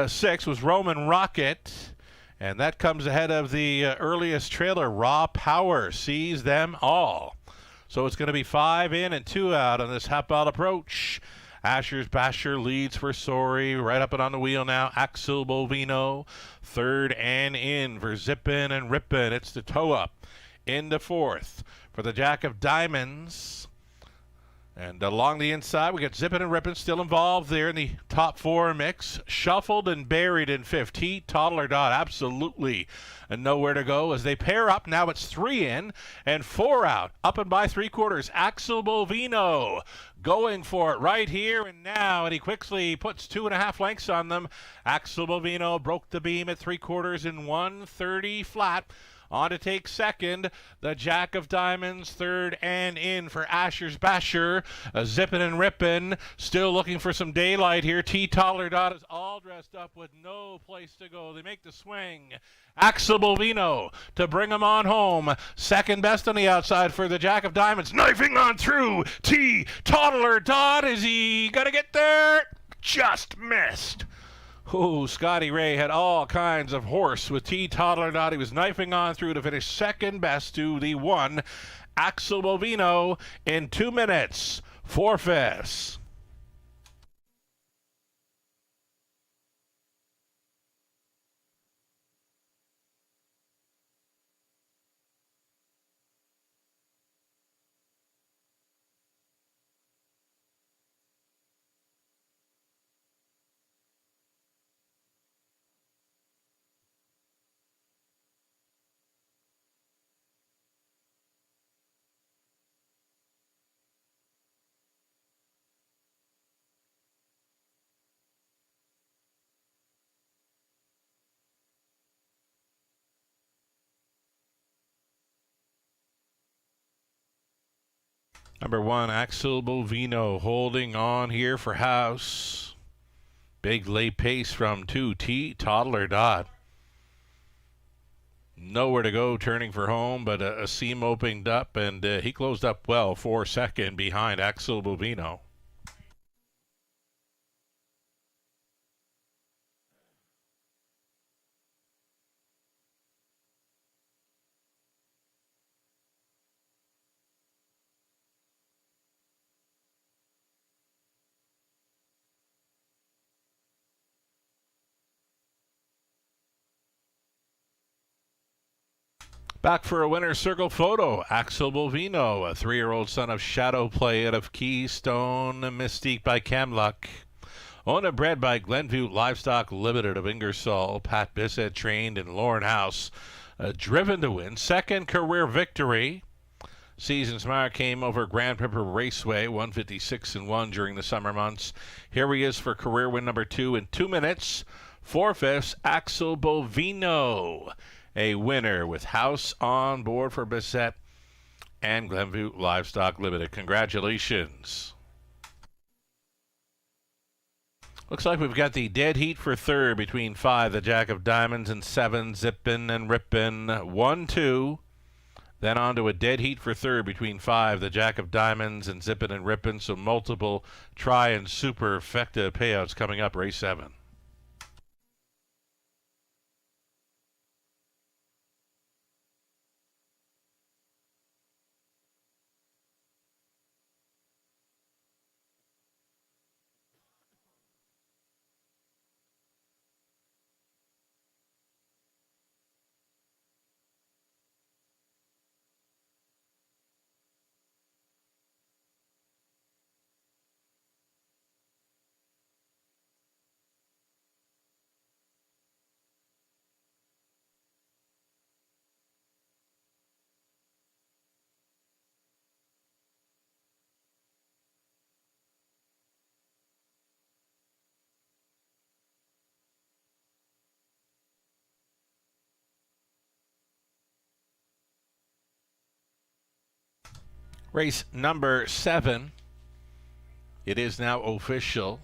6 was Roman Rocket. And that comes ahead of the earliest trailer. Raw Power sees them all. So it's going to be 5 in and 2 out on this half-mile approach. Asher's Basher leads for Sorry. Right up and on the wheel now. Axel Bovino. 3rd and in for Zippin' and Rippin'. It's the toe up into 4th for the Jack of Diamonds. And along the inside, we got Zippin' and Rippin' still involved there in the top four mix. Shuffled and buried in fifth. Heat, Toddler Dot, absolutely nowhere to go as they pair up. Now it's 3 in and 4 out. Up and by 3/4. Axel Bovino going for it right here and now, and he quickly puts 2.5 lengths on them. Axel Bovino broke the beam at 3/4 in 1:30 flat. On to take second, the Jack of Diamonds, third and in for Asher's Basher. Zippin' and Rippin', still looking for some daylight here. T. Toddler Dot is all dressed up with no place to go. They make the swing. Axel Bovino to bring him on home. Second best on the outside for the Jack of Diamonds. Knifing on through. T. Toddler Dot, is he going to get there? Just missed. Oh, Scotty Ray had all kinds of horse with T. Toddler Dot. He was knifing on through to finish second best to the one, Axel Bovino, in 2 minutes, 4/5. Number 1, Axel Bovino holding on here for House. Big late pace from 2, T. Toddler Dot. Nowhere to go, turning for home, but a seam opened up, and he closed up well, 4 second behind Axel Bovino. Back for a winner's circle photo, Axel Bovino, a 3-year-old son of Shadow Play out of Keystone Mystique by Camluck. Owned and bred by Glenview Livestock Limited of Ingersoll. Pat Bissett trained in Lorne House. Driven to win. Second career victory. Season's mark came over Grand Prairie Raceway, 156-1 during the summer months. Here he is for career win number 2 in 2 minutes, 4/5, Axel Bovino. A winner with House on board for Bissett and Glenview Livestock Limited. Congratulations. Looks like we've got the dead heat for third between 5, the Jack of Diamonds, and 7, Zippin' and Rippin', 1-2. Then on to a dead heat for third between 5, the Jack of Diamonds, and Zippin' and Rippin'. So multiple try and superfecta payouts coming up, race 7. Race number 7. It is now official.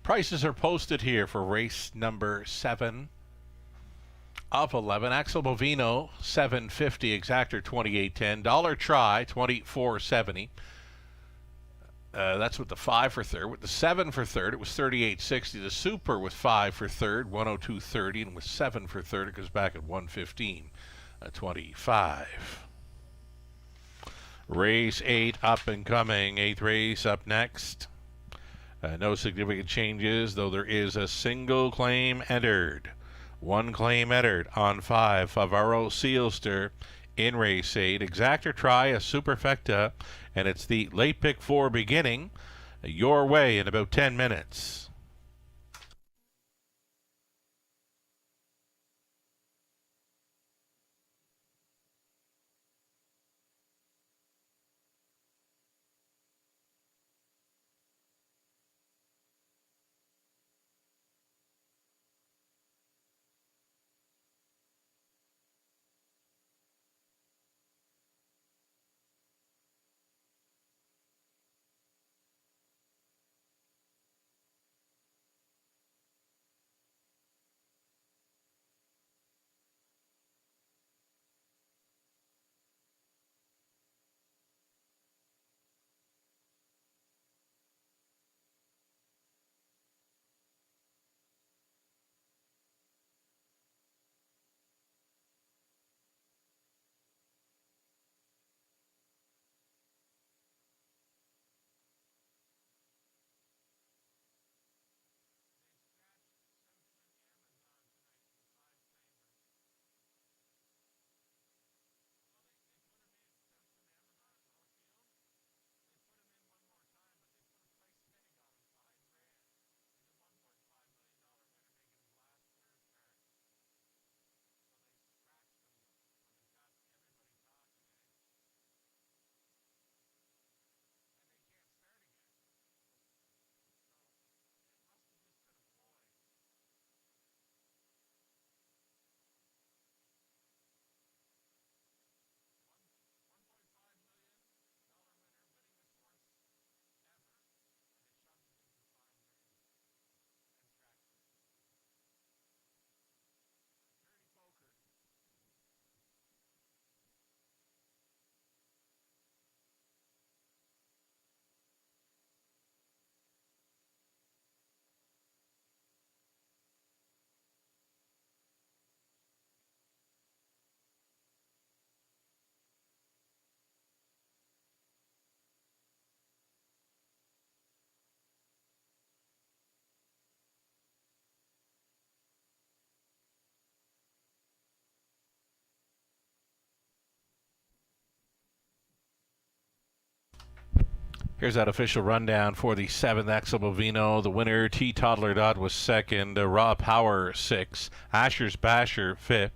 Prices are posted here for race number 7 of 11. Axel Bovino, $7.50. Exactor, $28.10. Dollar try, $24.70. That's with the 5 for third. With the 7 for third, it was $38.60. The Super with 5 for third, $102.30, and with 7 for third, it goes back at $115.25. Race 8 up and coming. 8th race up next. No significant changes, though there is a single claim entered. One claim entered on 5, Favaro Sealster in race 8. Exactor Try, a superfecta, and it's the late pick 4 beginning your way in about 10 minutes. Here's that official rundown for the 7th Axel Bovino. The winner, T. Toddler Dot, was 2nd. Raw Power, 6th. Asher's Basher, 5th.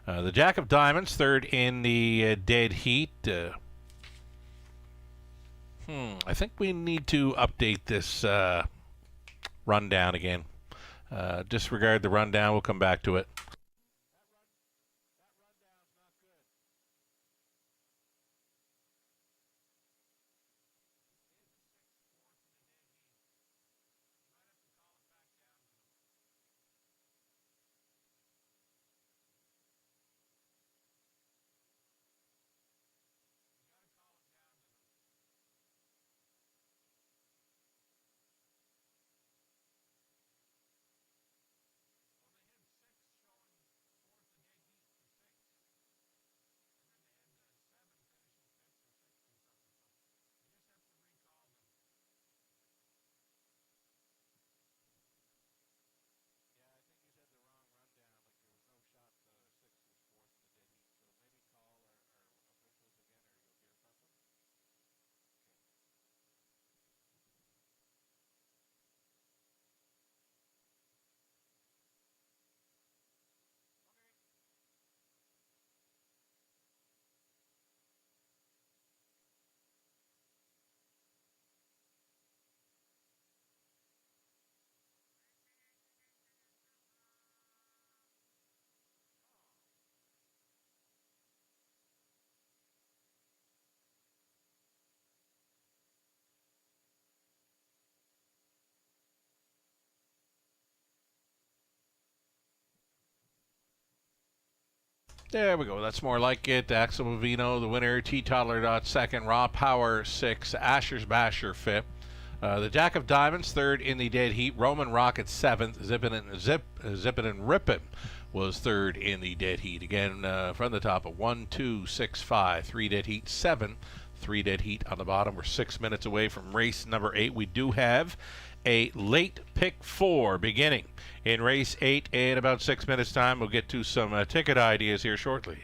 The Jack of Diamonds, 3rd in the dead heat. I think we need to update this rundown again. Disregard the rundown. We'll come back to it. There we go. That's more like it. Axel Bovino, the winner. T. Toddler Dot, 2nd. Raw Power, 6th. Asher's Basher, 5th. The Jack of Diamonds, 3rd in the dead heat. Roman Rocket, 7th. Zippin' and Rippin' was 3rd in the dead heat. Again, from the top of 1, 2, 6, 5. 3 dead heat, 7. 3 dead heat on the bottom. We're 6 minutes away from race number 8. We do have a late pick 4 beginning in race 8 in about 6 minutes time. We'll get to some ticket ideas here shortly.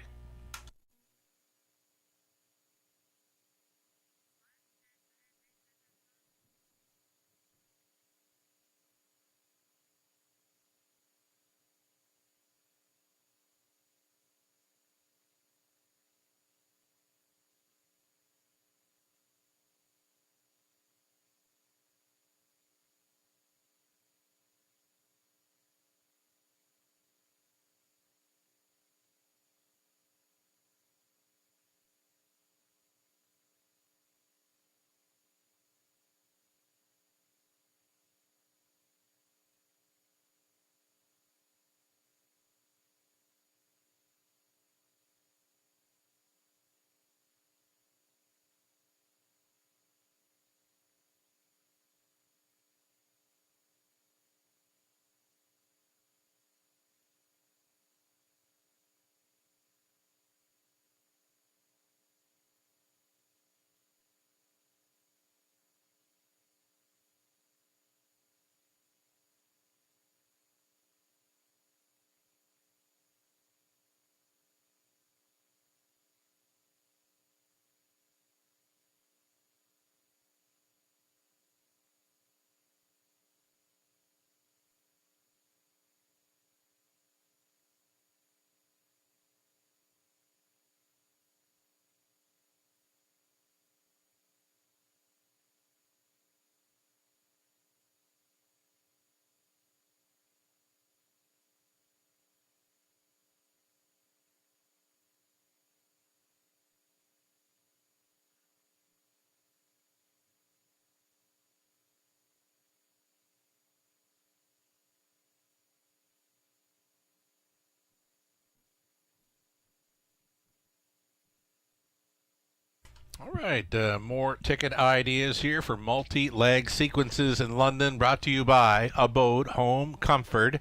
All right, more ticket ideas here for multi-leg sequences in London, brought to you by Abode Home Comfort.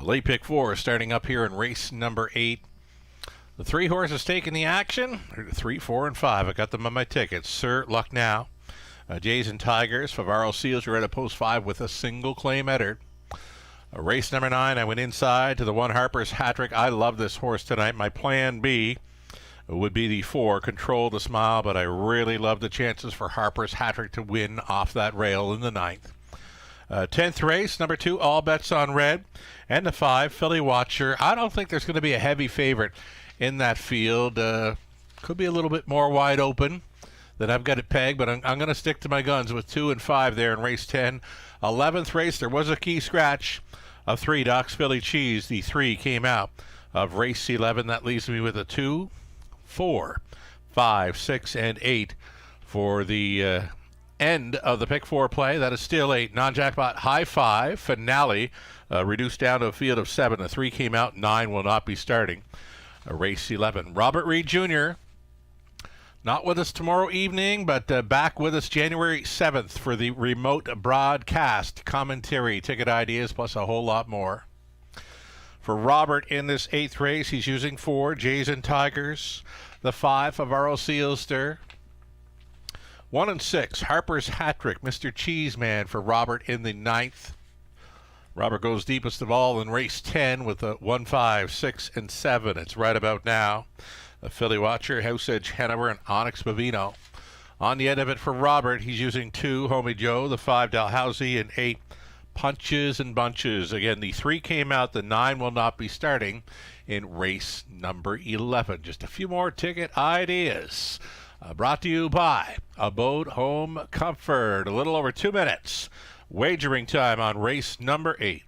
Late pick 4 starting up here in race number 8. The 3 horses taking the action. 3, 4, and 5. I got them on my tickets. Sir Lucknow, Jays and Tigers, Favaro Seals. You're at post 5 with a single claim entered. Race number 9, I went inside to the 1 Harper's Hat-Trick. I love this horse tonight. My plan B would be the 4, Control the Smile, but I really love the chances for Harper's Hat-Trick to win off that rail in the 9th. 10th race, number 2, All Bets on Red, and the 5, Philly Watcher. I don't think there's going to be a heavy favorite in that field. Could be a little bit more wide open than I've got it pegged, but I'm going to stick to my guns with 2 and 5 there in race 10. 11th race, there was a key scratch of 3, Doc's Philly Cheese. The 3 came out of race 11. That leaves me with a 2, 4, 5, 6, and 8 for the end of the pick 4 play. That is still a non-jackpot high 5 finale, reduced down to a field of 7. The 3 came out, 9 will not be starting. Race 11. Robert Reed Jr. not with us tomorrow evening, but back with us January 7th for the remote broadcast commentary, ticket ideas, plus a whole lot more. For Robert in this 8th race, he's using 4, Jays and Tigers, the 5, Favaro Sealster, 1 and 6, Harper's Hat-Trick, Mr. Cheeseman for Robert in the 9th. Robert goes deepest of all in race 10 with a 1, 5, 6, and 7. It's right about now. The Philly Watcher, House Edge Hanover, and Onyx Bavino. On the end of it for Robert, he's using 2, Homie Joe, the 5, Dalhousie, and 8, Punches and Bunches. Again, the 3 came out, the 9 will not be starting in race number 11. Just a few more ticket ideas. Brought to you by Abode Home Comfort. A little over 2 minutes. Wagering time on race number 8.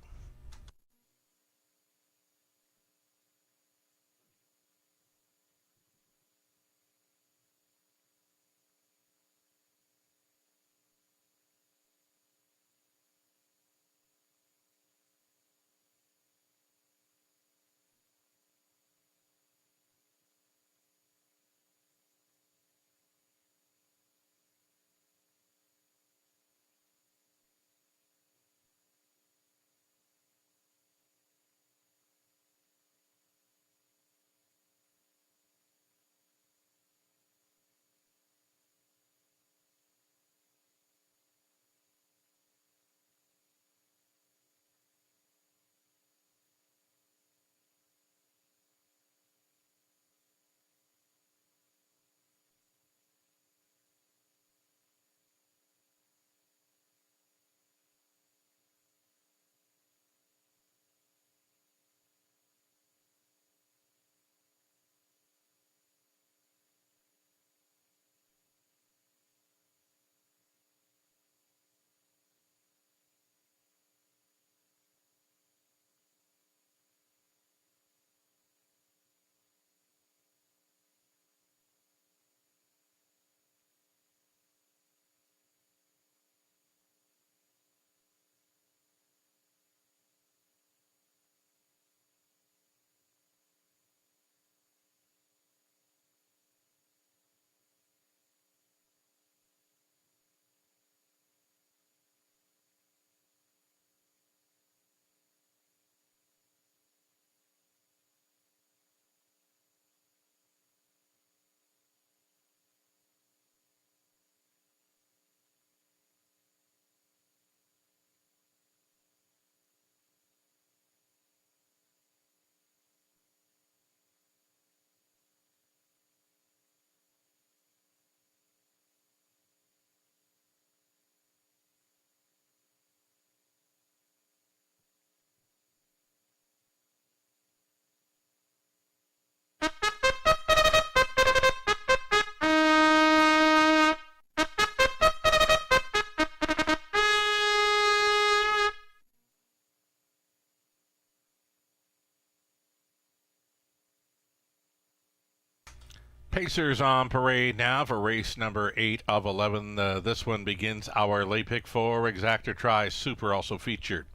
Pacers on parade now for race number 8 of 11. This one begins our late pick 4 exactor try super, also featured.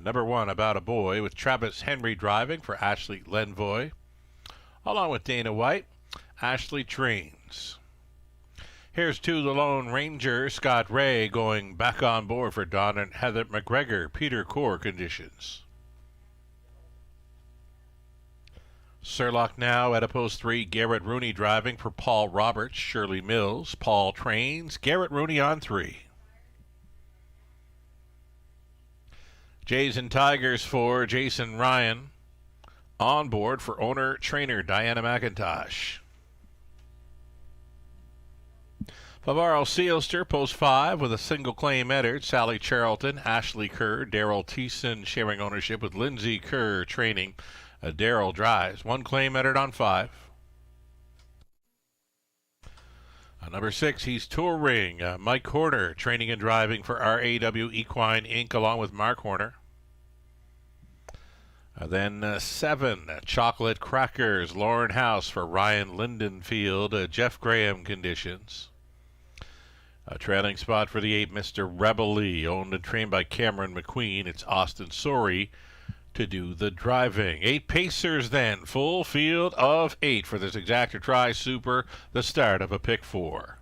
Number 1, About a Boy, with Travis Henry driving for Ashley Lenvoy. Along with Dana White, Ashley trains. Here's 2, The Lone Ranger, Scott Ray going back on board for Don and Heather McGregor, Peter Core conditions. Surlock now at a post 3, Garrett Rooney driving for Paul Roberts, Shirley Mills. Paul trains, Garrett Rooney on 3. Jays and Tigers for Jason Ryan. On board for owner-trainer Diana McIntosh. Favaro Sealster, post 5, with a single claim entered. Sally Charlton, Ashley Kerr, Daryl Thiessen sharing ownership with Lindsay Kerr training. Daryl drives. 1 claim entered on 5. Number 6, he's touring. Mike Horner training and driving for RAW Equine Inc. along with Mark Horner. Then 7, Chocolate Crackers, Lauren House for Ryan Lindenfield, Jeff Graham conditions. A trailing spot for the 8, Mr. Rebel Lee, owned and trained by Cameron McQueen. It's Austin Sorey to do the driving. 8 Pacers then, full field of 8 for this exactor try super, the start of a pick 4.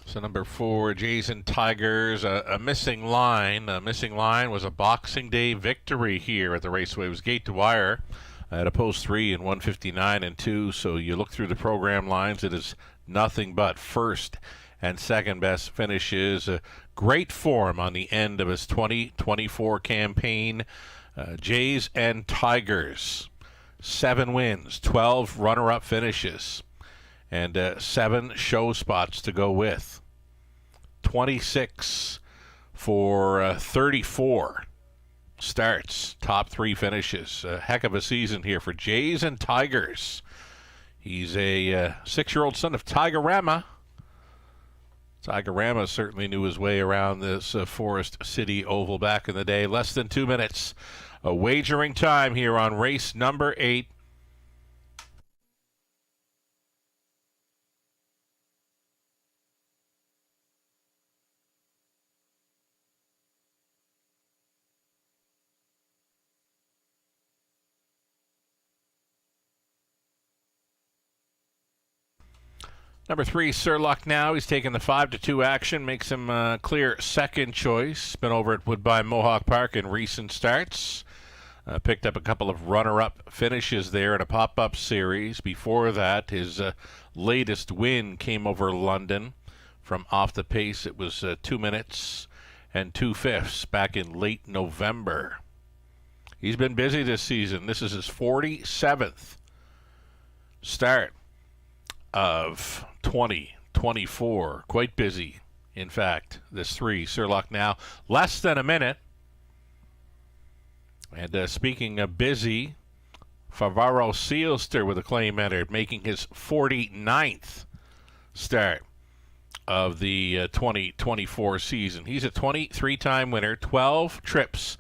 So number 4, Jason Tigers, a missing line. A missing line was a Boxing Day victory here at the Raceway. It was gate to wire at a post 3 in 159 and 2. So you look through the program lines, it is nothing but first and second best finishes. Great form on the end of his 2024 campaign. Jays and Tigers, 7 wins, 12 runner-up finishes, and 7 show spots to go with. 26 for 34 starts, top 3 finishes. A heck of a season here for Jays and Tigers. He's a 6-year-old son of Tigerama. Tigerama certainly knew his way around this Forest City Oval back in the day. Less than 2 minutes. A wagering time here on race number 8. Number 3, Surlock now. He's taking the 5-2 action, makes him a clear second choice. Been over at Woodbine Mohawk Park in recent starts. Picked up a couple of runner-up finishes there in a pop-up series. Before that, his latest win came over London. From off the pace, it was 2 minutes and 2/5 back in late November. He's been busy this season. This is his 47th start of 2024. Quite busy, in fact, this 3. Surlock now, less than a minute. And speaking of busy, Favaro Sealster with a claim entered, making his 49th start of the 2024 season. He's a 23-time winner, 12 trips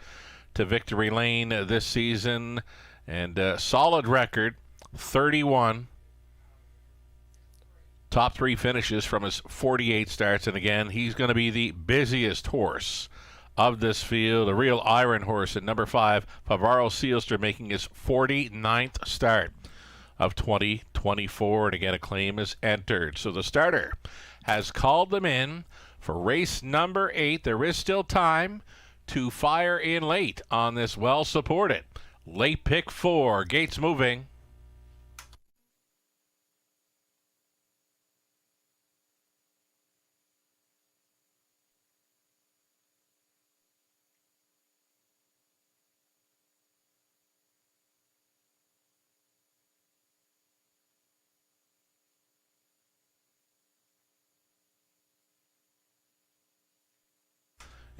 to victory lane this season, and solid record, 31 top 3 finishes from his 48 starts. And again, he's going to be the busiest horse of this field, a real iron horse at number 5, Favaro Sealster, making his 49th start of 2024. And again, a claim is entered. So the starter has called them in for race number 8. There is still time to fire in late on this well-supported late pick 4. Gates moving.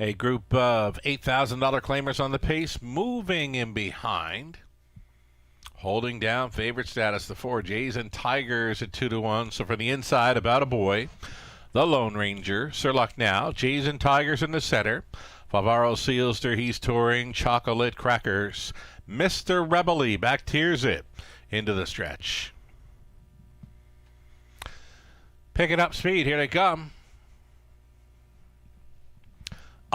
A group of $8,000 claimers on the pace, moving in behind. Holding down favorite status, the 4 Jays and Tigers at 2-1. So from the inside, About a Boy, the Lone Ranger, Sir Luck Now, Jays and Tigers in the center. Favaro Sealster, he's touring, Chocolate Crackers. Mr. Rebely back tears it into the stretch. Picking up speed, here they come.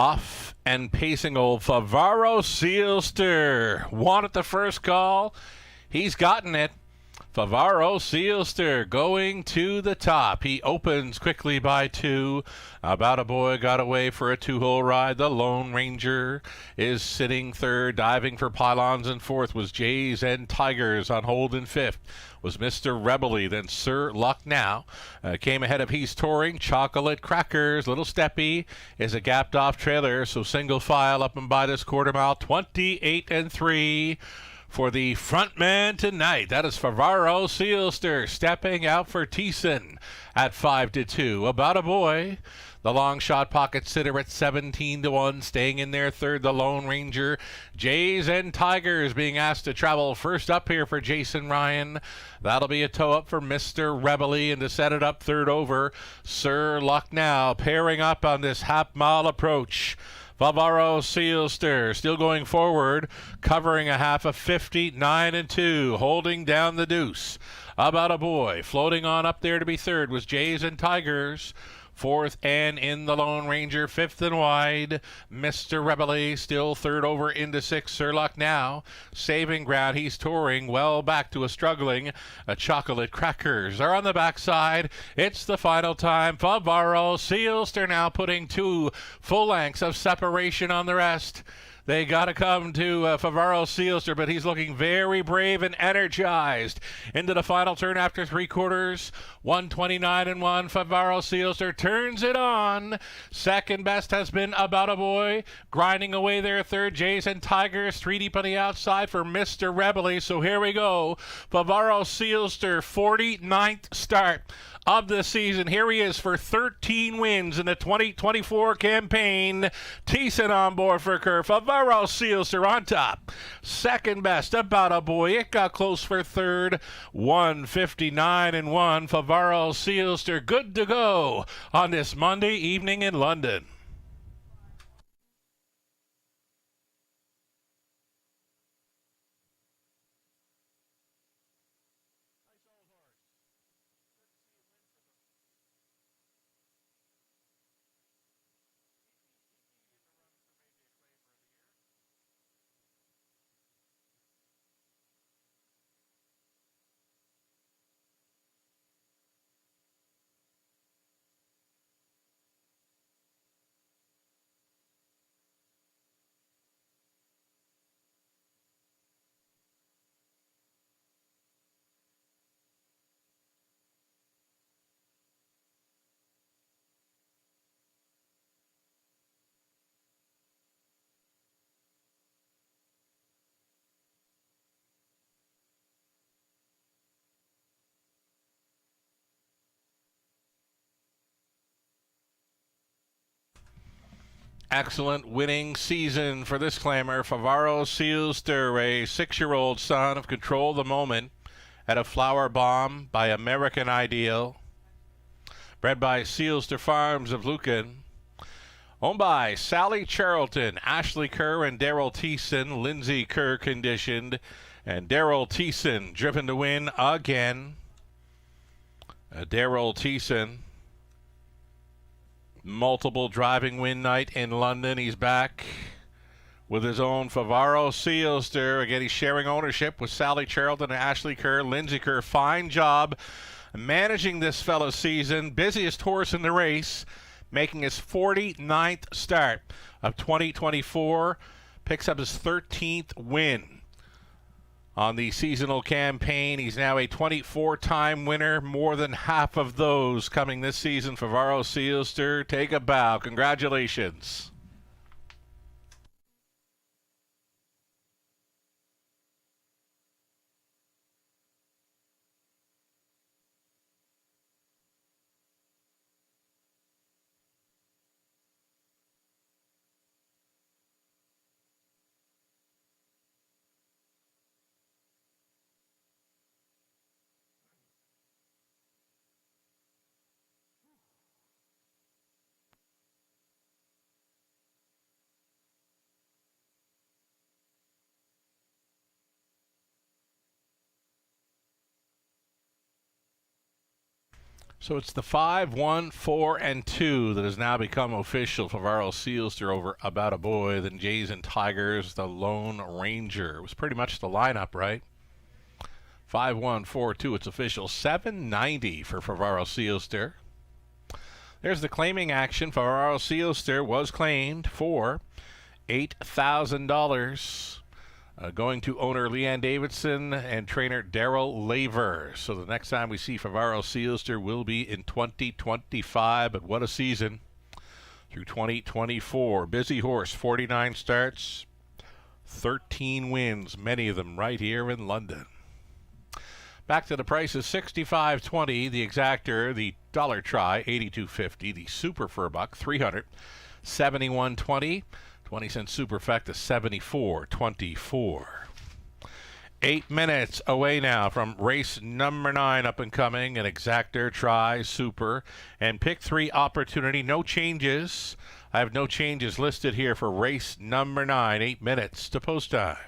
Off and pacing old Favaro Sealster. Wanted the first call. He's gotten it. Favaro Sealster going to the top. He opens quickly by 2. About a Boy got away for a 2-hole ride. The Lone Ranger is sitting third. Diving for pylons in fourth was Jays and Tigers. On hold in fifth was Mr. Rebely. Then Sir Luck Now came ahead of He's Touring. Chocolate Crackers. Little Steppy is a gapped off trailer. So single file up and by this quarter mile. 28-3. For the front man tonight, that is Favaro Sealster stepping out for Thiessen at 5-2. About a Boy, the long shot pocket sitter at 17-1, staying in there third. The Lone Ranger, Jays and Tigers being asked to travel first up here for Jason Ryan. That'll be a toe up for Mr. Rebely, and to set it up third over, Sir Luck Now pairing up on this half-mile approach. Favaro Sealster still going forward, covering a half of 59-2, holding down the deuce. About a Boy floating on up there to be third was Jays and Tigers. Fourth and in the Lone Ranger, fifth and wide. Mr. Rebely still third over into sixth. Sir Luck Now saving ground. He's touring well back to a struggling Chocolate Crackers are on the backside. It's the final time. Favaro Sealster now putting 2 full lengths of separation on the rest. They got to come to Favaro Sealster, but he's looking very brave and energized. Into the final turn after 3/4. 129-1. Favaro Sealster turns it on. Second best has been About a Boy. Grinding away there third. Jays and Tigers 3 deep on the outside for Mr. Rebely. So here we go. Favaro Sealster, 49th start of the season. Here he is for 13 wins in the 2024 campaign. Thiessen on board for Kerr. Favaro Sealster on top. Second best, About a Boy. It got close for third. 159-1. Favaro Sealster good to go on this Monday evening in London. Excellent winning season for this claimer. Favaro Sealster, a 6-year-old son of Control the Moment at a Flower Bomb by American Ideal. Bred by Sealster Farms of Lucan. Owned by Sally Charlton, Ashley Kerr, and Daryl Thiessen. Lindsay Kerr conditioned, and Daryl Thiessen driven to win again. Daryl Thiessen, multiple driving win night in London. He's back with his own Favaro Sealster. Again, he's sharing ownership with Sally Charlton and Ashley Kerr. Lindsay Kerr, fine job managing this fellow's season. Busiest horse in the race, making his 49th start of 2024. Picks up his 13th win on the seasonal campaign. He's now a 24-time winner, more than half of those coming this season. Favaro Sealster, take a bow. Congratulations. So it's the 5, 1, 4, and 2 that has now become official. Favaro Sealster over About a Boy, then Jays and Tigers, the Lone Ranger. It was pretty much the lineup, right? 5, 1, 4, 2, it's official. $7.90 for Favaro Sealster. There's the claiming action. Favaro Sealster was claimed for $8,000. Going to owner Leanne Davidson and trainer Daryl Laver. So the next time we see Favaro Sealster will be in 2025, but what a season through 2024. Busy horse, 49 starts, 13 wins, many of them right here in London. Back to the prices, $65.20, the exactor, the dollar try, $82.50, the super fur buck, $300, $71.20. 20-cent superfecta, $74.24. 8 minutes away now from race number 9 up and coming. An exactor, try, super, and pick 3 opportunity. No changes. I have no changes listed here for race number 9. 8 minutes to post time.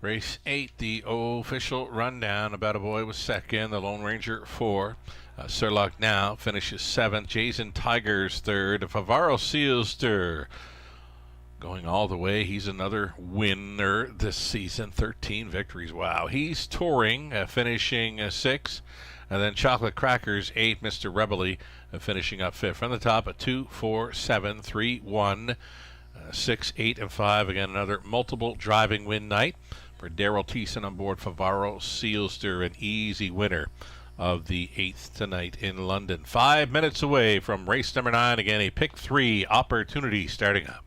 Race 8, the official rundown. About a Boy was second. The Lone Ranger 4. Surlock now finishes 7th. Jays and Tigers 3rd. Favaro Sealster going all the way. He's another winner this season. 13 victories. Wow. He's touring, finishing 6th. And then Chocolate Crackers 8. Mr. Rebelly finishing up 5th. From the top, a 2, 4, 7, 3, 1, 6, 8, and 5. Again, another multiple driving win night for Daryl Thiessen on board Favaro Sealster, an easy winner of the 8th tonight in London. 5 minutes away from race number 9. Again, a pick 3 opportunity starting up.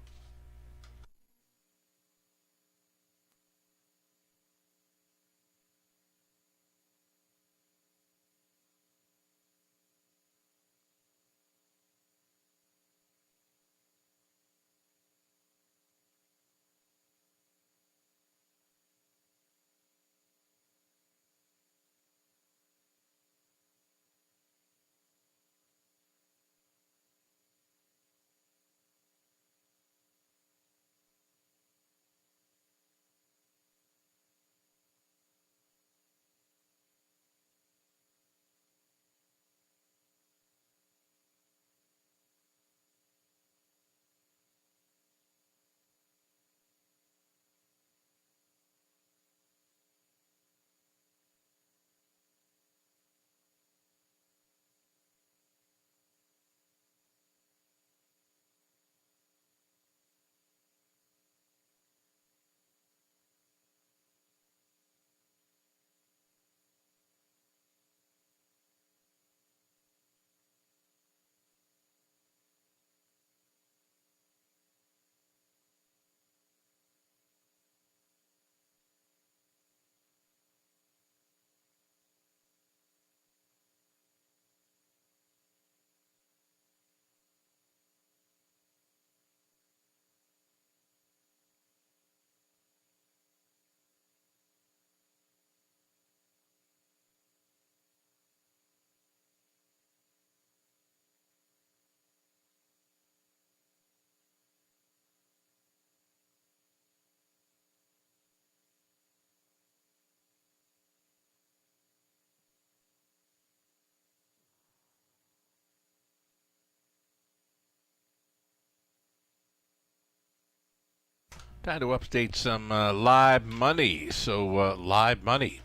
Time to update some live money. So, live money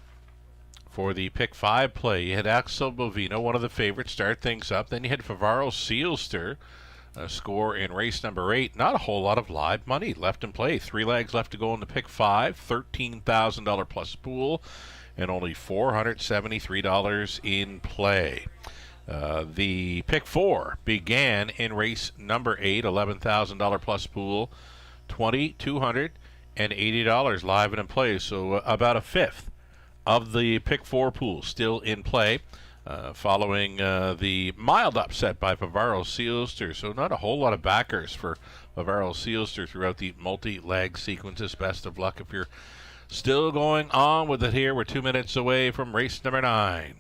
for the pick 5 play. You had Axel Bovino, one of the favorites, start things up. Then you had Favaro Sealster score in race number 8. Not a whole lot of live money left in play. 3 legs left to go in the pick 5. $13,000 plus pool, and only $473 in play. The pick 4 began in race number 8. $11,000 plus pool. $2,280 live and in play, so about a fifth of the pick 4 pool still in play, following the mild upset by Favaro Sealster. So not a whole lot of backers for Favaro Sealster throughout the multi-leg sequences. Best of luck if you're still going on with it here. We're 2 minutes away from race number 9.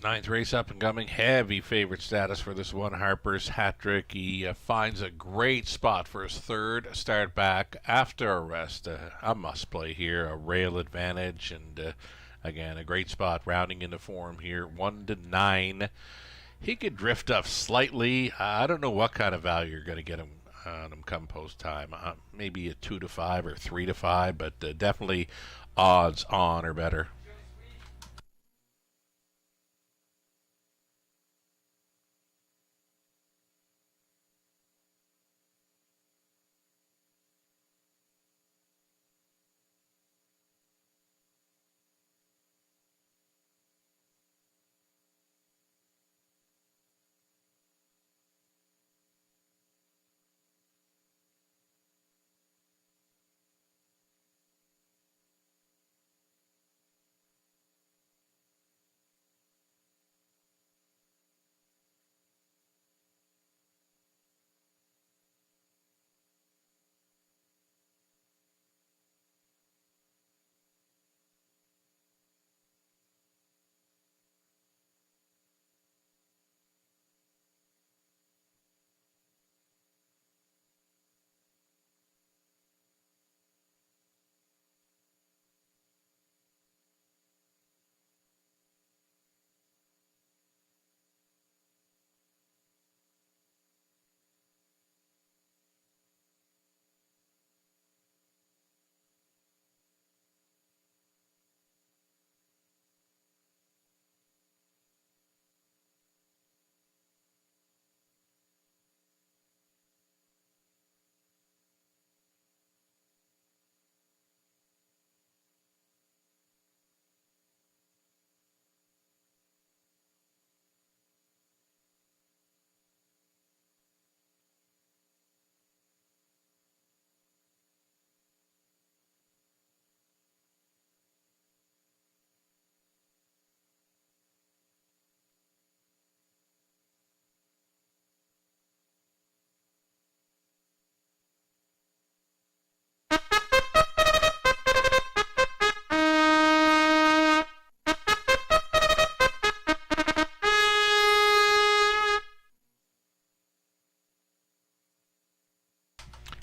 Ninth race up and coming. Heavy favorite status for this one. Harper's hat trick. He finds a great spot for his third start back after a rest. A must play here. A rail advantage. And again, a great spot rounding into form here. 1-9. He could drift up slightly. I don't know what kind of value you're going to get him on him come post time. Maybe a 2-5 or 3-5, but definitely odds on or better.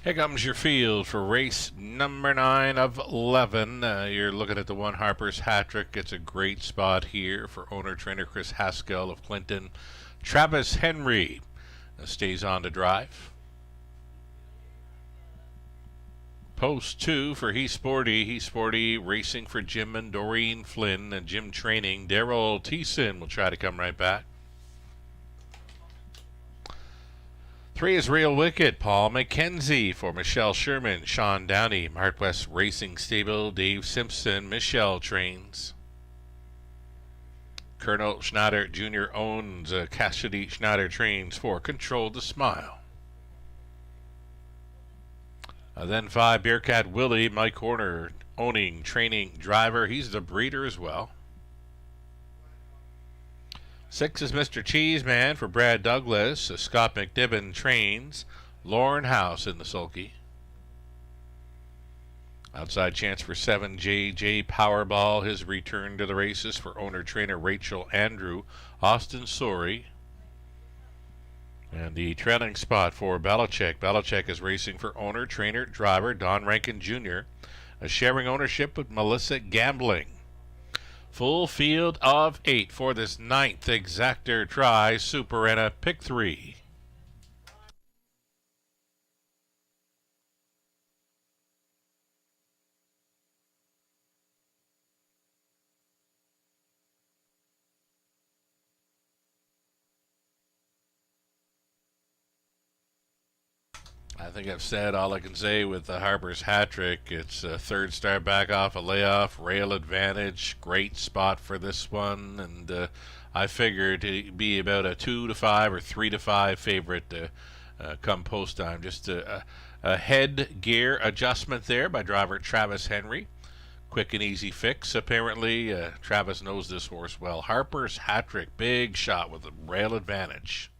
Here comes your field for race number 9 of 11. You're looking at the one Harper's Hat-Trick. It's a great spot here for owner-trainer Chris Haskell of Clinton. Travis Henry stays on to drive. Post 2 for He's Sporty. He's Sporty racing for Jim and Doreen Flynn and Jim Training. Daryl Thiessen will try to come right back. 3 is Real Wicked. Paul McKenzie for Michelle Sherman, Sean Downey, Mart West Racing Stable, Dave Simpson, Michelle Trains. Colonel Schneider Jr. owns Cassidy Schneider Trains for Control the Smile. Then 5, Bearcat Willie, Mike Horner owning Training Driver. He's the breeder as well. 6 is Mr. Cheeseman for Brad Douglas. Scott McNibbin Trains. Lauren House in the sulky. Outside chance for 7, JJ Powerball. His return to the races for owner-trainer Rachel Andrew. Austin Sori. And the trailing spot for Belichick. Belichick is racing for owner-trainer driver Don Rankin Jr. Sharing ownership with Melissa Gambling. Full field of 8 for this 9th exactor try. Superenna pick 3. I think I've said all I can say with the Harper's Hat-Trick. It's a third start back off a layoff, rail advantage, great spot for this one, and I figured it'd be about a 2 to 5 or 3 to 5 favorite come post time. Just a head gear adjustment there by driver Travis Henry. Quick and easy fix. Apparently, Travis knows this horse well. Harper's Hat-Trick, big shot with a rail advantage.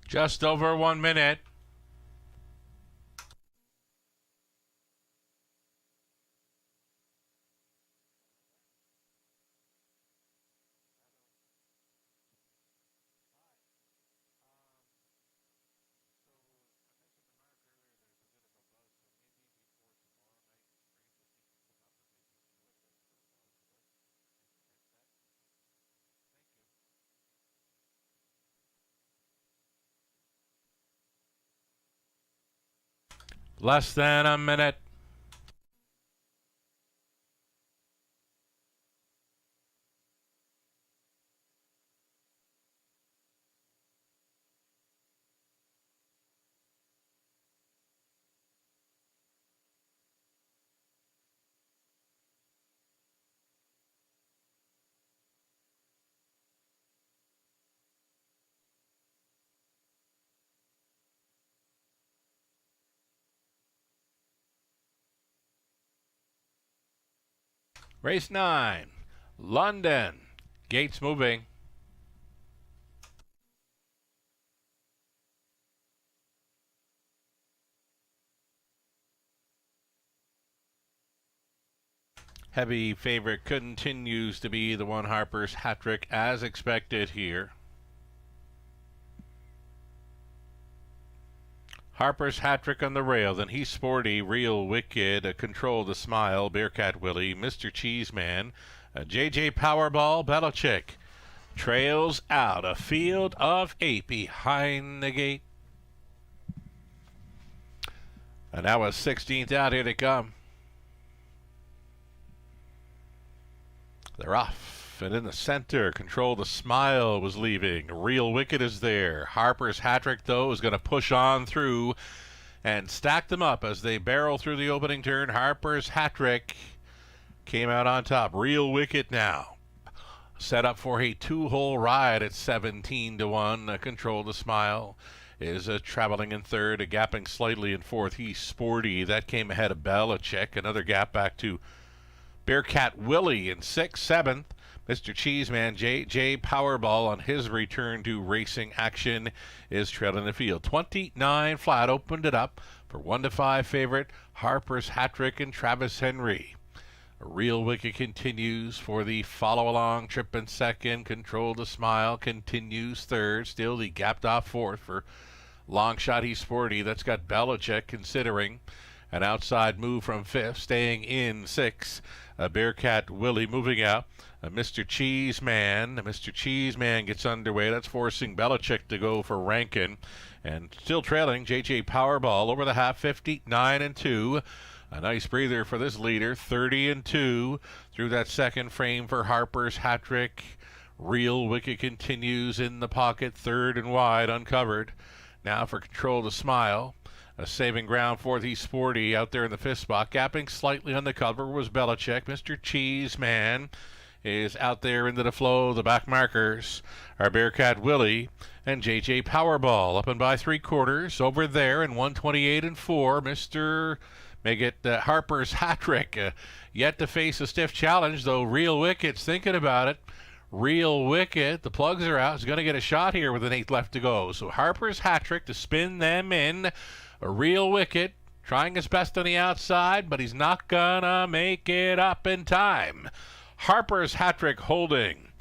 Just over 1 minute. Less than a minute. Race 9, London. Gates moving. Heavy favorite continues to be the one Harper's Hat Trick as expected here. Harper's Hat Trick on the rail, then He's Sporty, Real Wicked, Control the Smile, Bearcat Willie, Mr. Cheeseman, JJ Powerball, Belichick. Trails out, a field of 8 behind the gate. And that was 16th out, here they come. They're off, and in the center, Control the Smile was leaving. Real Wicked is there. Harper's Hat Trick, though, is going to push on through and stack them up as they barrel through the opening turn. Harper's Hat Trick came out on top. Real Wicked now set up for a 2-hole ride at 17-1. Control the Smile is traveling in third, gapping slightly in fourth. He's Sporty. That came ahead of Belichick. Another gap back to Bearcat Willie in 6th, 7th. Mr. Cheeseman, JJ Powerball on his return to racing action is trailing the field. 29 flat opened it up for 1-5 favorite Harper's Hat Trick and Travis Henry. Real Wicked continues for the follow-along trip in second. Control the Smile continues third. Still the gapped off fourth for long shot He's Sporty. That's got Belichick considering an outside move from fifth, staying in sixth. Bearcat Willie moving out. Mr. Cheeseman gets underway. That's forcing Belichick to go for Rankin. And still trailing, JJ Powerball over the half, 59-2. A nice breather for this leader, 30-2 through that second frame for Harper's Hat Trick. Real Wicked continues in the pocket, third and wide, uncovered. Now for Control the Smile. Saving ground fourth, He's Sporty out there in the fifth spot. Gapping slightly on the cover was Belichick. Mr. Cheeseman is out there into the flow. The back markers are Bearcat Willie and JJ Powerball. Up and by 3/4 over there in 128-4. Mr. Make it Harper's Hat Trick. Yet to face a stiff challenge, though. Real Wicked's thinking about it. Real Wicked, the plugs are out. He's going to get a shot here with an 8 left to go. So Harper's Hat Trick to spin them in. A Real Wicked trying his best on the outside, but he's not gonna make it up in time. Harper's Hat Trick holding.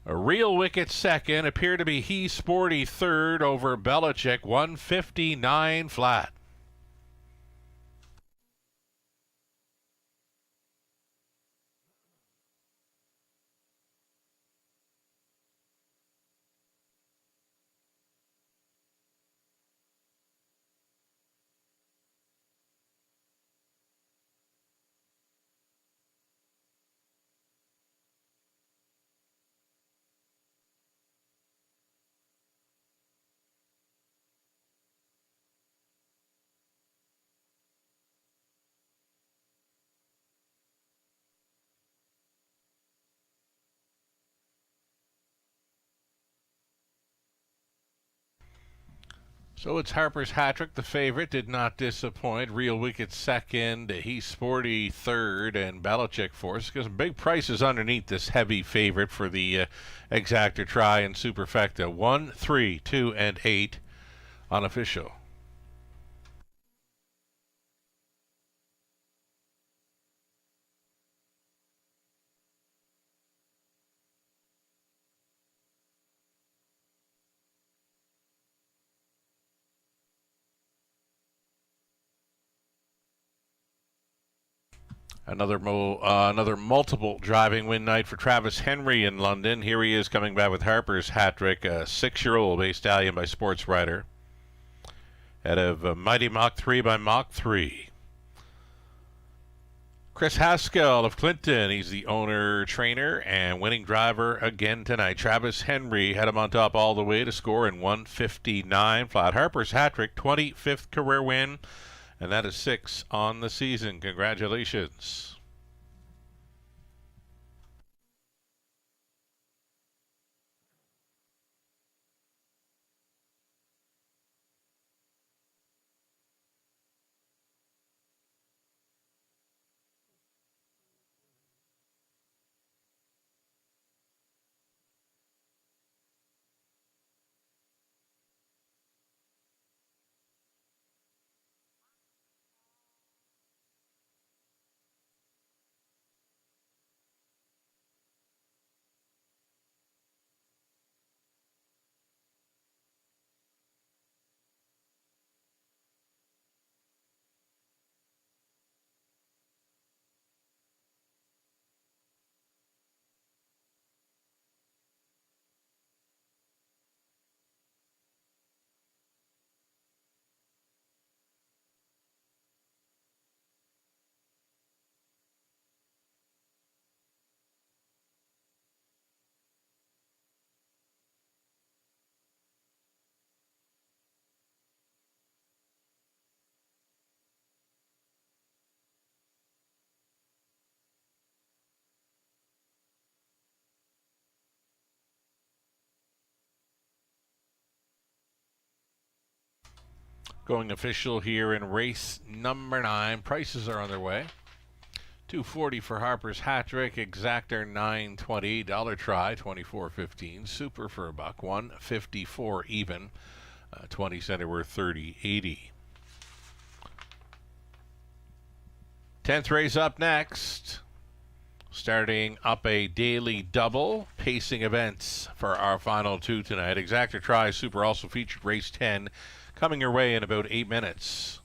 A Real Wicked second, appear to be He's Sporty third over Belichick, 159 flat. So it's Harper's Hat Trick, the favorite, did not disappoint. Real Wicked second, He's Sporty third, and Belichick fourth. Got some big prices underneath this heavy favorite for the Exactor Try and Superfecta. 1, 3, 2, and 8 unofficial. Another multiple driving win night for Travis Henry in London. Here he is coming back with Harper's Hat Trick, a 6-year-old based stallion by Sports Writer. Out of Mighty Mach 3 by Mach 3. Chris Haskell of Clinton, he's the owner, trainer, and winning driver again tonight. Travis Henry had him on top all the way to score in 159 flat. Harper's Hat Trick, 25th career win. And that is 6 on the season. Congratulations. Going official here in race number 9. Prices are on their way. $240 for Harper's Hat-Trick, Exactor $9.20, Dollar Try $24.15, Super for $1, $1.54 even, 20 center worth $30.80. 10th race up next. Starting up a daily double, pacing events for our final 2 tonight. Exactor Try Super also featured race 10, coming your way in about 8 minutes.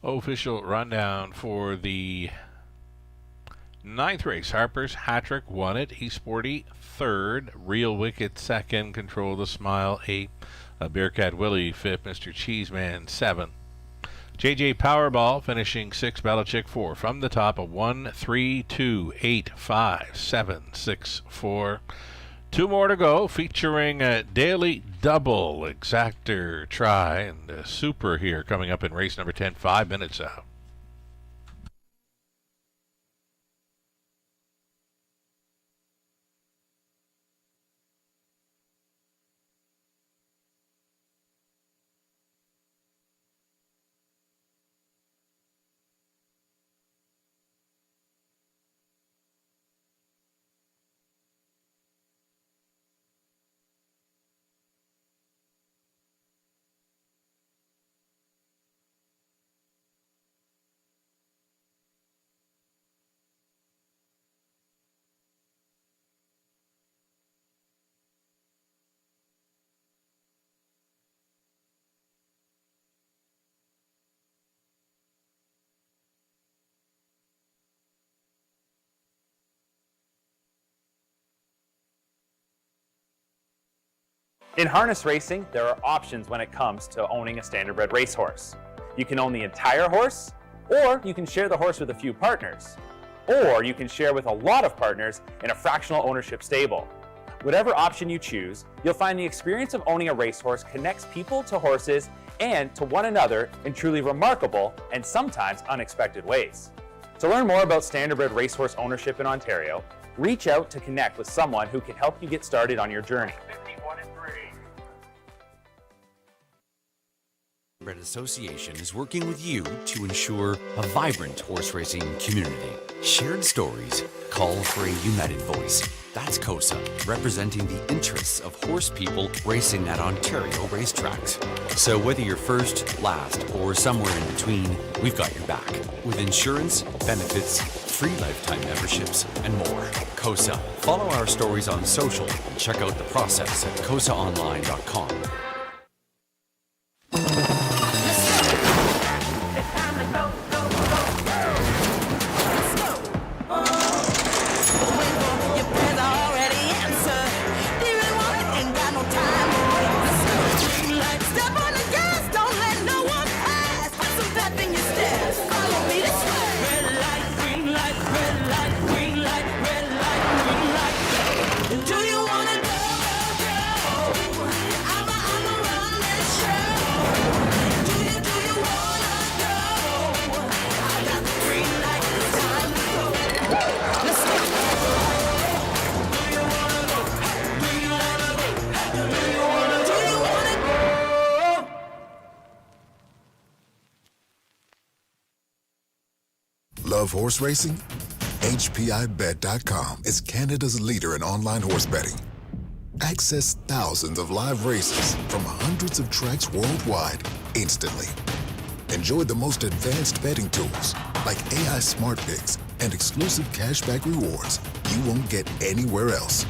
Official rundown for the 9th race. Harper's Hat-Trick won it. Esporty 3rd. Real Wicked 2nd. Control the Smile 8th. Bearcat Willie 5th. Mr. Cheeseman 7th. JJ Powerball finishing 6th. Belichick 4. From the top, a 1, 3, 2, 8, 5, 7, 6, 4. 2 more to go, featuring a daily double, Exactor Try, and a Super here coming up in race number 10, 5 minutes out. In harness racing, there are options when it comes to owning a standardbred racehorse. You can own the entire horse, or you can share the horse with a few partners, or you can share with a lot of partners in a fractional ownership stable. Whatever option you choose, you'll find the experience of owning a racehorse connects people to horses and to one another in truly remarkable and sometimes unexpected ways. To learn more about standardbred racehorse ownership in Ontario, reach out to connect with someone who can help you get started on your journey. Standardbred Association is working with you to ensure a vibrant horse racing community. Shared stories call for a united voice. That's COSA, representing the interests of horse people racing at Ontario racetracks. So whether you're first, last, or somewhere in between, we've got your back. With insurance, benefits, free lifetime memberships, and more. COSA. Follow our stories on social and check out the process at cosaonline.com. Love horse racing? HPIBet.com is Canada's leader in online horse betting. Access thousands of live races from hundreds of tracks worldwide instantly. Enjoy the most advanced betting tools like AI Smart Picks and exclusive cashback rewards you won't get anywhere else.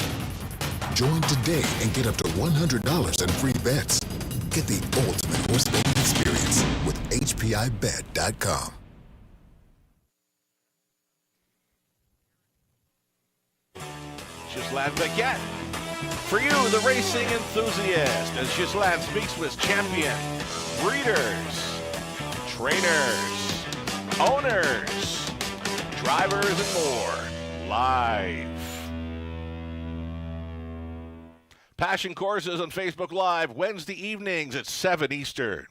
Join today and get up to $100 in free bets. Get the ultimate horse betting experience with HPIBet.com. Ghislain Baguette. For you, the racing enthusiast, as Ghislain speaks with champion, breeders, trainers, owners, drivers, and more, live. Passion Courses on Facebook Live, Wednesday evenings at 7 Eastern.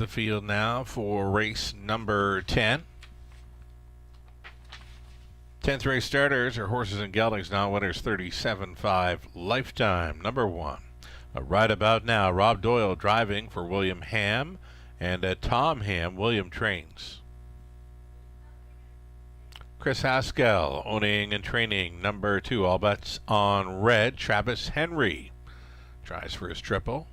the field now for race number 10. 10th race starters are horses and geldings now. Winners 37.5 Lifetime. Number 1. Right about now, Rob Doyle driving for William Ham, and Tom Ham, William trains. Chris Haskell owning and training number 2. All bets on red. Travis Henry tries for his triple.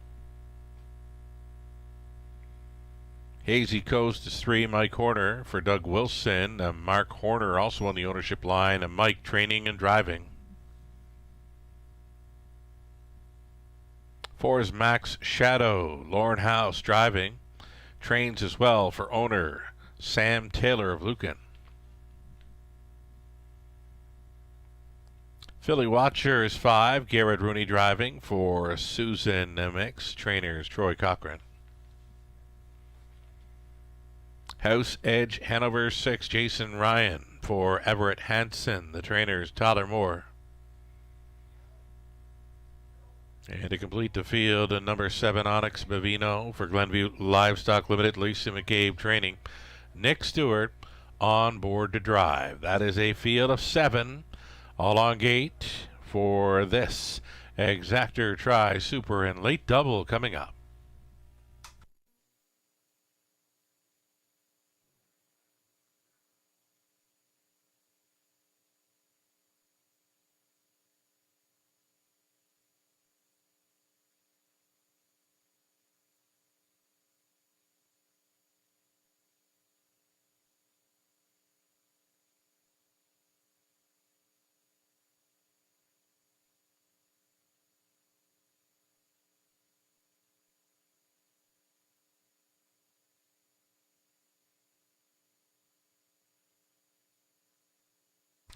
Hazy Coast is 3. Mike Horner for Doug Wilson. Mark Horner also on the ownership line. Mike training and driving. 4 is Max Shadow. Lauren House driving. Trains as well for owner Sam Taylor of Lucan. Philly Watcher is 5. Garrett Rooney driving for Susan Mix. Trainers Troy Cochran. House Edge Hanover 6. Jason Ryan for Everett Hansen. The trainers Tyler Moore. And to complete the field, number 7 Onyx Bavino for Glenview Livestock Limited. Lisa McCabe training. Nick Stewart on board to drive. That is a field of 7. All on gate for this Exactor Tri Super and late double coming up.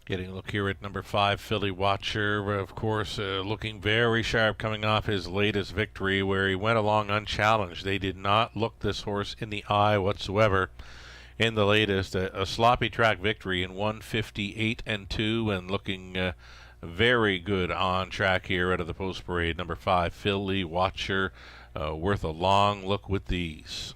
Getting a look here at number 5, Philly Watcher, of course, looking very sharp coming off his latest victory where he went along unchallenged. They did not look this horse in the eye whatsoever in the latest. A sloppy track victory in 158 and 2 and looking very good on track here out of the post parade. Number 5, Philly Watcher, worth a long look with these.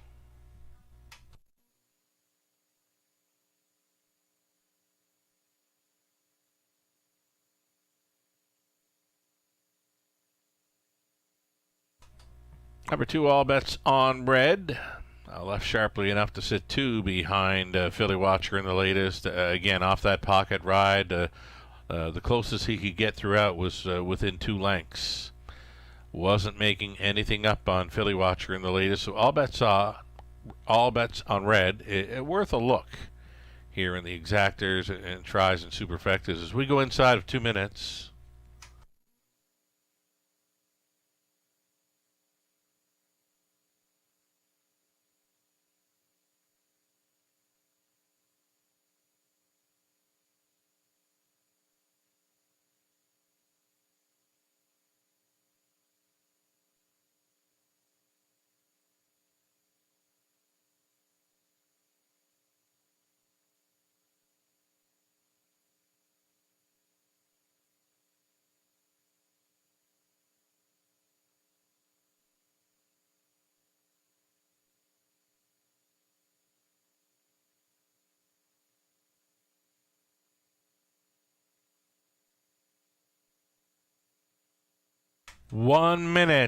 Number 2, All Bets on Red. Left sharply enough to sit 2 behind Philly Watcher in the latest. Again, off that pocket ride, the closest he could get throughout was within 2 lengths. Wasn't making anything up on Philly Watcher in the latest. So all bets on Red. Worth a look here in the exactors and tries and superfectas as we go inside of 2 minutes.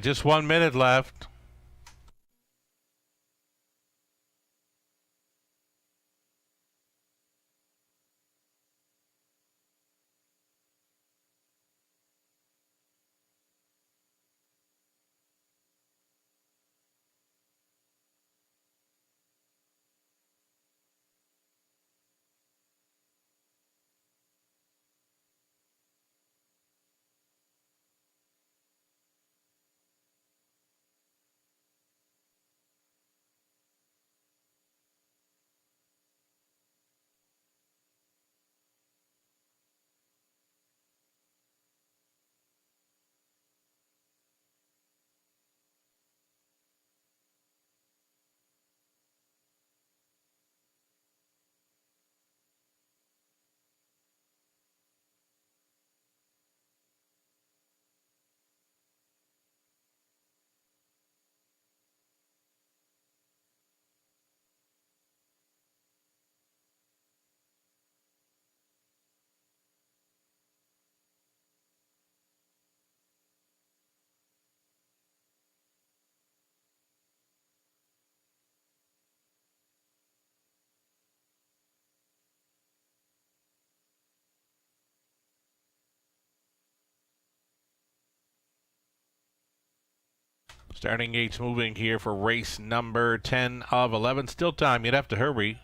Just 1 minute left. Starting gates moving here for race number 10 of 11. Still time. You'd have to hurry.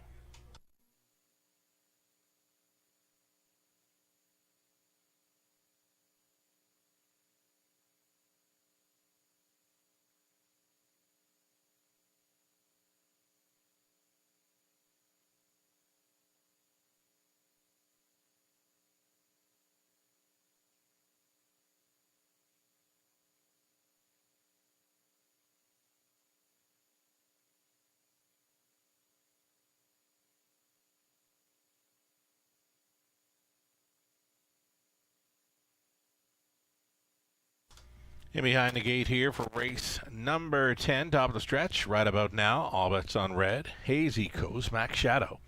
In behind the gate here for race number 10, top of the stretch, right about now. All bets on red. Hazy Coast, Max Shadow.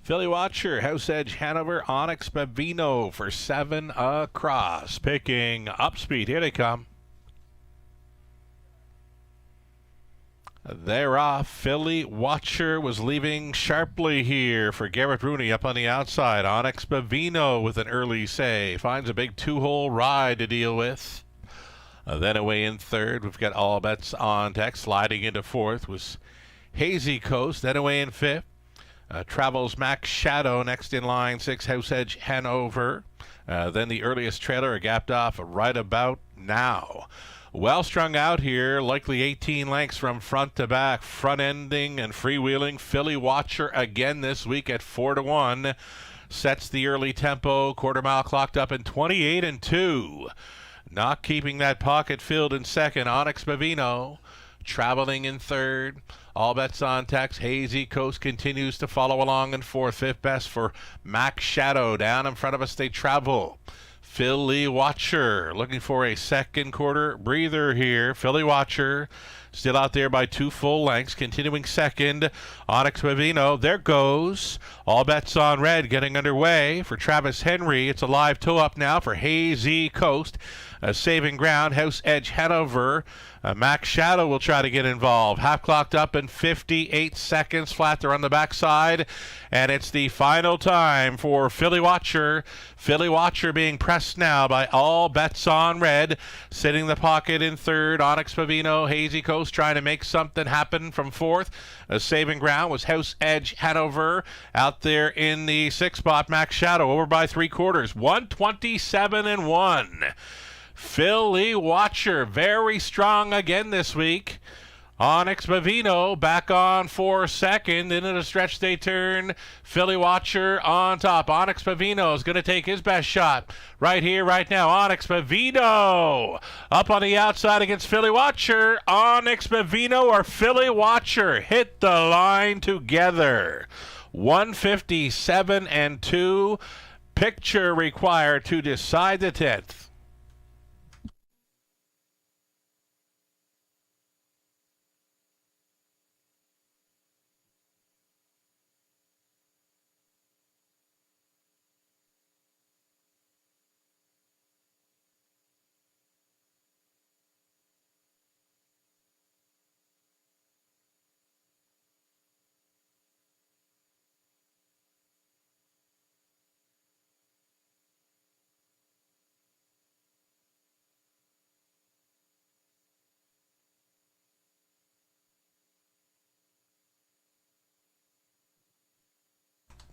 Philly Watcher, House Edge, Hanover, Onyx Bavino for 7 across. Picking up speed. Here they come. They're off. Philly Watcher was leaving sharply here for Garrett Rooney up on the outside. Onyx Bavino with an early say. Finds a big 2-hole ride to deal with. Then away in third, we've got All Bets on Deck. Sliding into fourth was Hazy Coast. Then away in fifth, Travels Max Shadow. Next in line, 6 House Edge Hanover. Then the earliest trailer gapped off right about now. Well strung out here, likely 18 lengths from front to back. Front ending and freewheeling. Philly Watcher again this week at 4-1. Sets the early tempo. Quarter mile clocked up in 28-2. Not keeping that pocket filled in second, Onyx Bavino. Traveling in third. All Bets on Text. Hazy Coast continues to follow along in fourth. Fifth best for Max Shadow. Down in front of us they travel. Philly Watcher looking for a second quarter breather here. Philly Watcher still out there by 2 full lengths. Continuing second, Onyx Bavino. There goes. All Bets on Red getting underway for Travis Henry. It's a live toe up now for Hazy Coast. Saving ground, House Edge Hanover. Max Shadow will try to get involved. Half clocked up in 58 seconds. Flat there on the backside. And it's the final time for Philly Watcher. Philly Watcher being pressed now by All Bets on Red. Sitting the pocket in third. Onyx Bavino, Hazy Coast trying to make something happen from fourth. Saving ground was House Edge Hanover. Out there in the sixth spot, Max Shadow over by 3/4. 127-1. Philly Watcher very strong again this week. Onyx Bavino back on for second. Into the stretch they turn. Philly Watcher on top. Onyx Bavino is going to take his best shot right here, right now. Onyx Bavino up on the outside against Philly Watcher. Onyx Bavino or Philly Watcher hit the line together. 157-2. Picture required to decide the 10th.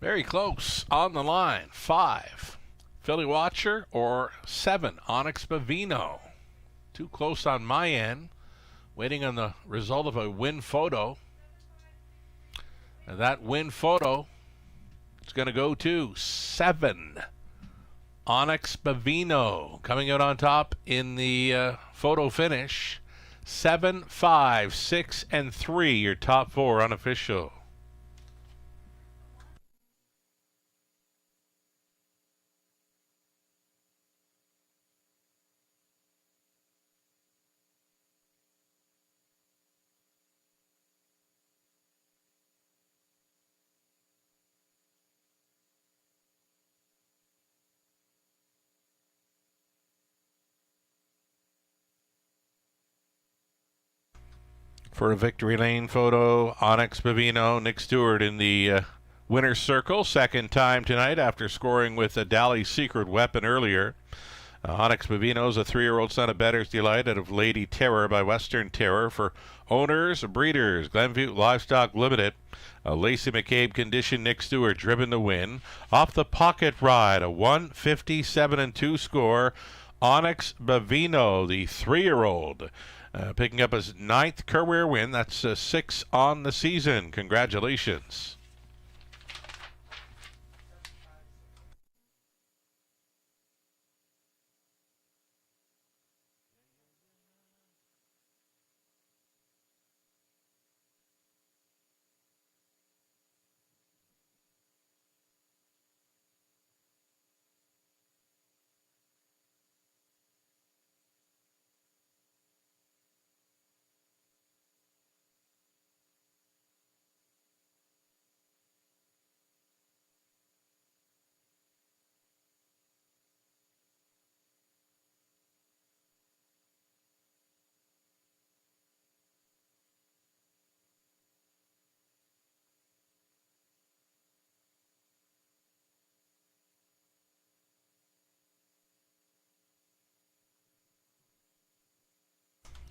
Very close on the line. 5, Philly Watcher, or 7, Onyx Bavino. Too close on my end. Waiting on the result of a win photo. And that win photo is going to go to 7, Onyx Bavino. Coming out on top in the photo finish. 7, 5, 6, and 3, your top 4 unofficial. For a victory lane photo, Onyx Bavino, Nick Stewart in the winner's circle. Second time tonight after scoring with a Dally Secret Weapon earlier. Onyx Bovino's a 3-year-old son of Better's Delight out of Lady Terror by Western Terror for owners, breeders, Glenview Livestock Limited. A Lacey McCabe condition, Nick Stewart driven to win. Off the pocket ride, a 157-2 score. Onyx Bovino, the 3-year-old, picking up his 9th career win. That's 6 on the season. Congratulations.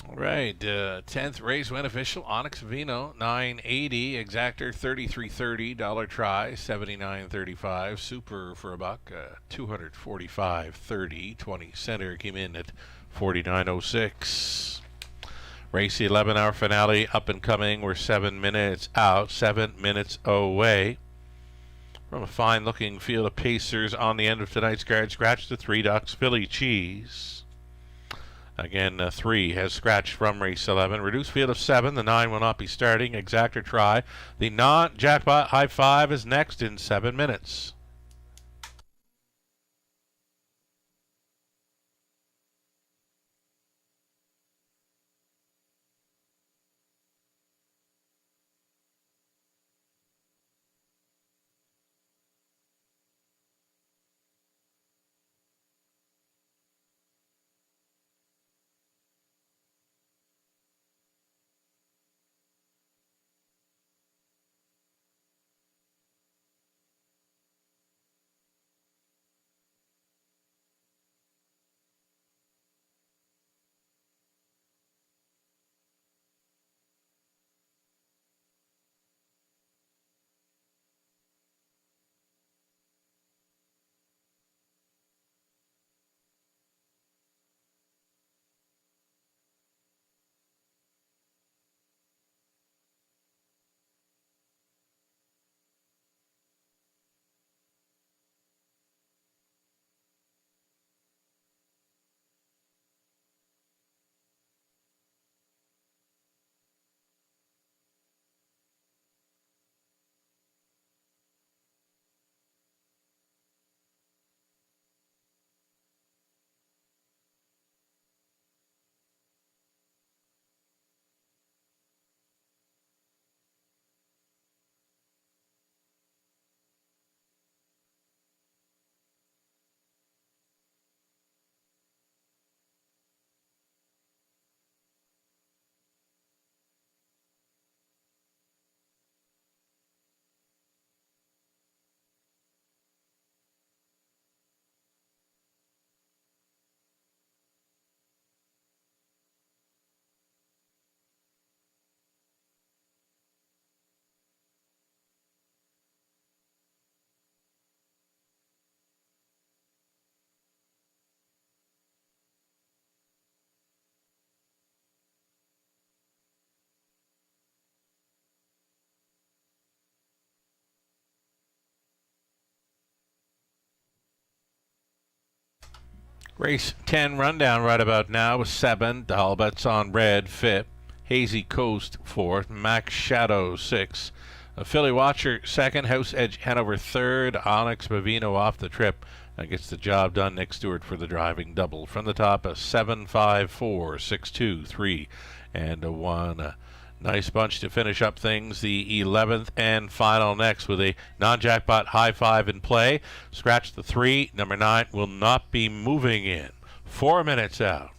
All right, 10th race win official, Onyx Vino, 980, exactor, 3330, dollar try, 79.35, super for a buck, 245.30, 20 center came in at 49.06. Race 11-hour finale up and coming. We're 7 minutes out, 7 minutes away from a fine-looking field of pacers on the end of tonight's card. Scratch the 3 Ducks, Philly Cheese. Again, 3 has scratched from race 11. Reduced field of 7. The 9 will not be starting. Exactor try. The non-jackpot high 5 is next in 7 minutes. Race 10 rundown right about now with 7. All bets on red, 5th. Hazy Coast, 4th. Max Shadow, 6th. Philly Watcher, 2nd. House Edge Hanover, 3rd. Onyx Bovino off the trip. Gets the job done. Nick Stewart for the driving double. From the top, a 7, 5, 4, 6, 2, 3, and a 1. Nice bunch to finish up things. The 11th and final next with a non-jackpot high 5 in play. Scratch the 3. Number 9 will not be moving in. 4 minutes out.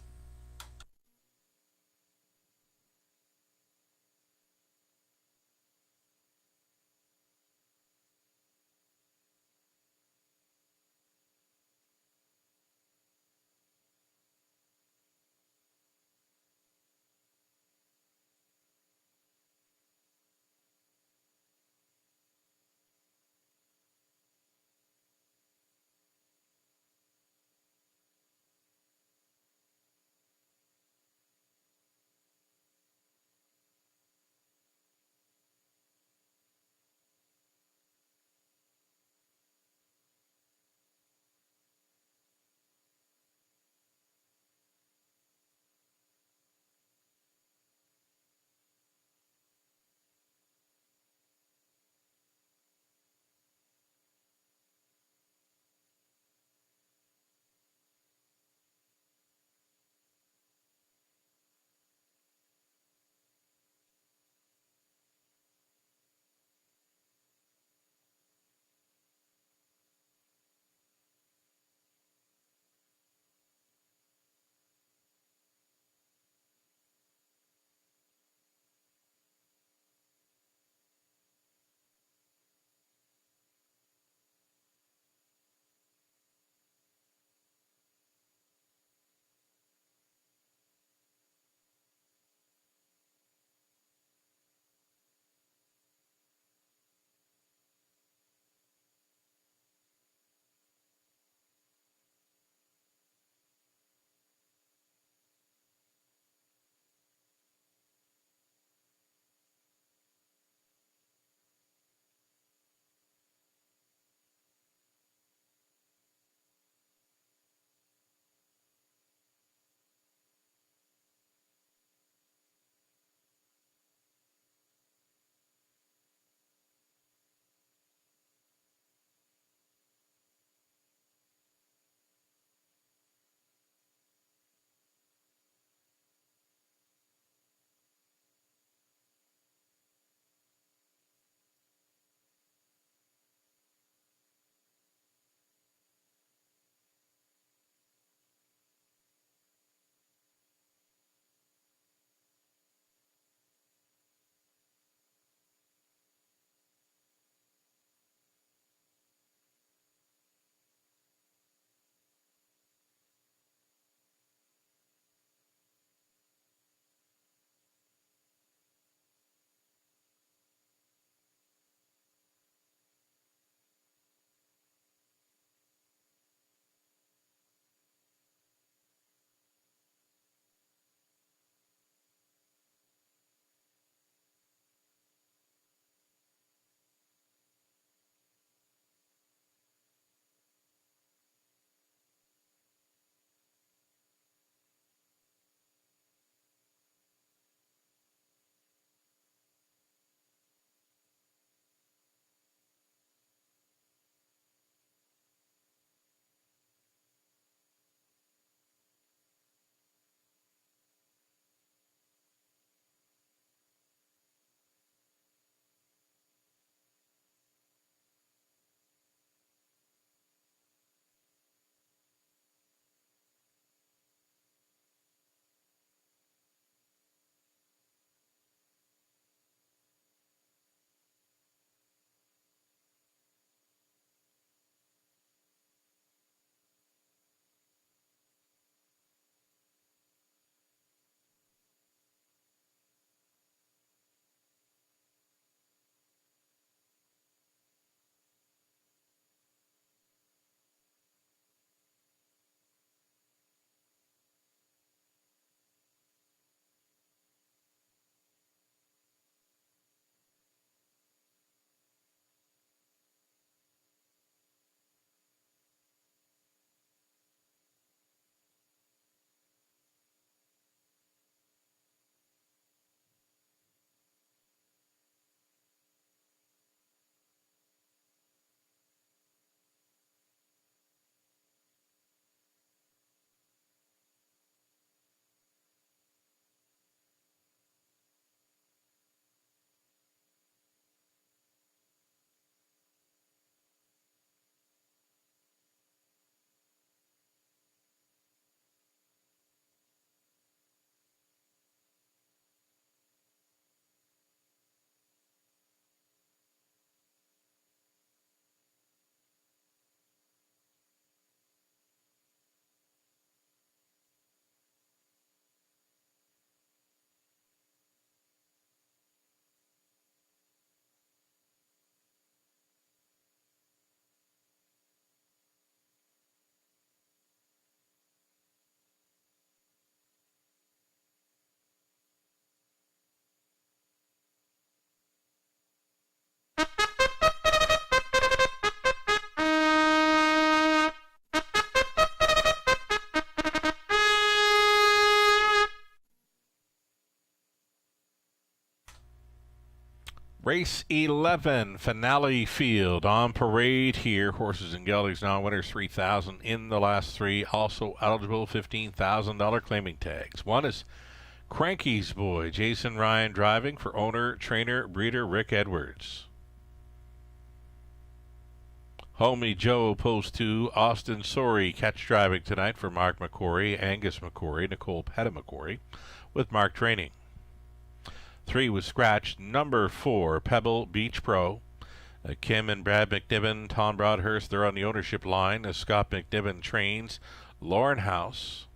Race 11, Finale Field on parade here. Horses and geldings non-winners 3,000 in the last three. Also eligible $15,000 claiming tags. One is Cranky's Boy, Jason Ryan driving for owner, trainer, breeder Rick Edwards. Homie Joe, post 2, Austin Sorey, catch driving tonight for Mark McCory, Angus McCory, Nicole Pettit-McCory, with Mark training. 3 was scratched. Number 4, Pebble Beach Pro. Kim and Brad McNiven, Tom Broadhurst, they're on the ownership line as Scott McNiven trains Lauren House.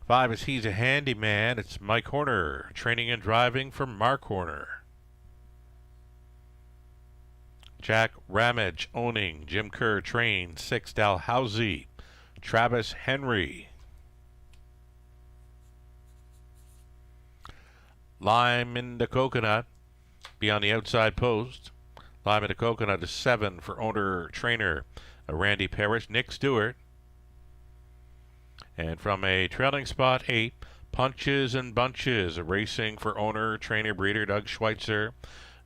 5 is He's a Handyman. It's Mike Horner, training and driving for Mark Horner. Jack Ramage owning, Jim Kerr trains 6, Dalhousie, Travis Henry. Lime in the Coconut, be on the outside post. Lime in the Coconut is 7 for owner trainer Randy Parrish, Nick Stewart. And from a trailing spot 8, Punches and Bunches, racing for owner trainer breeder Doug Schweitzer.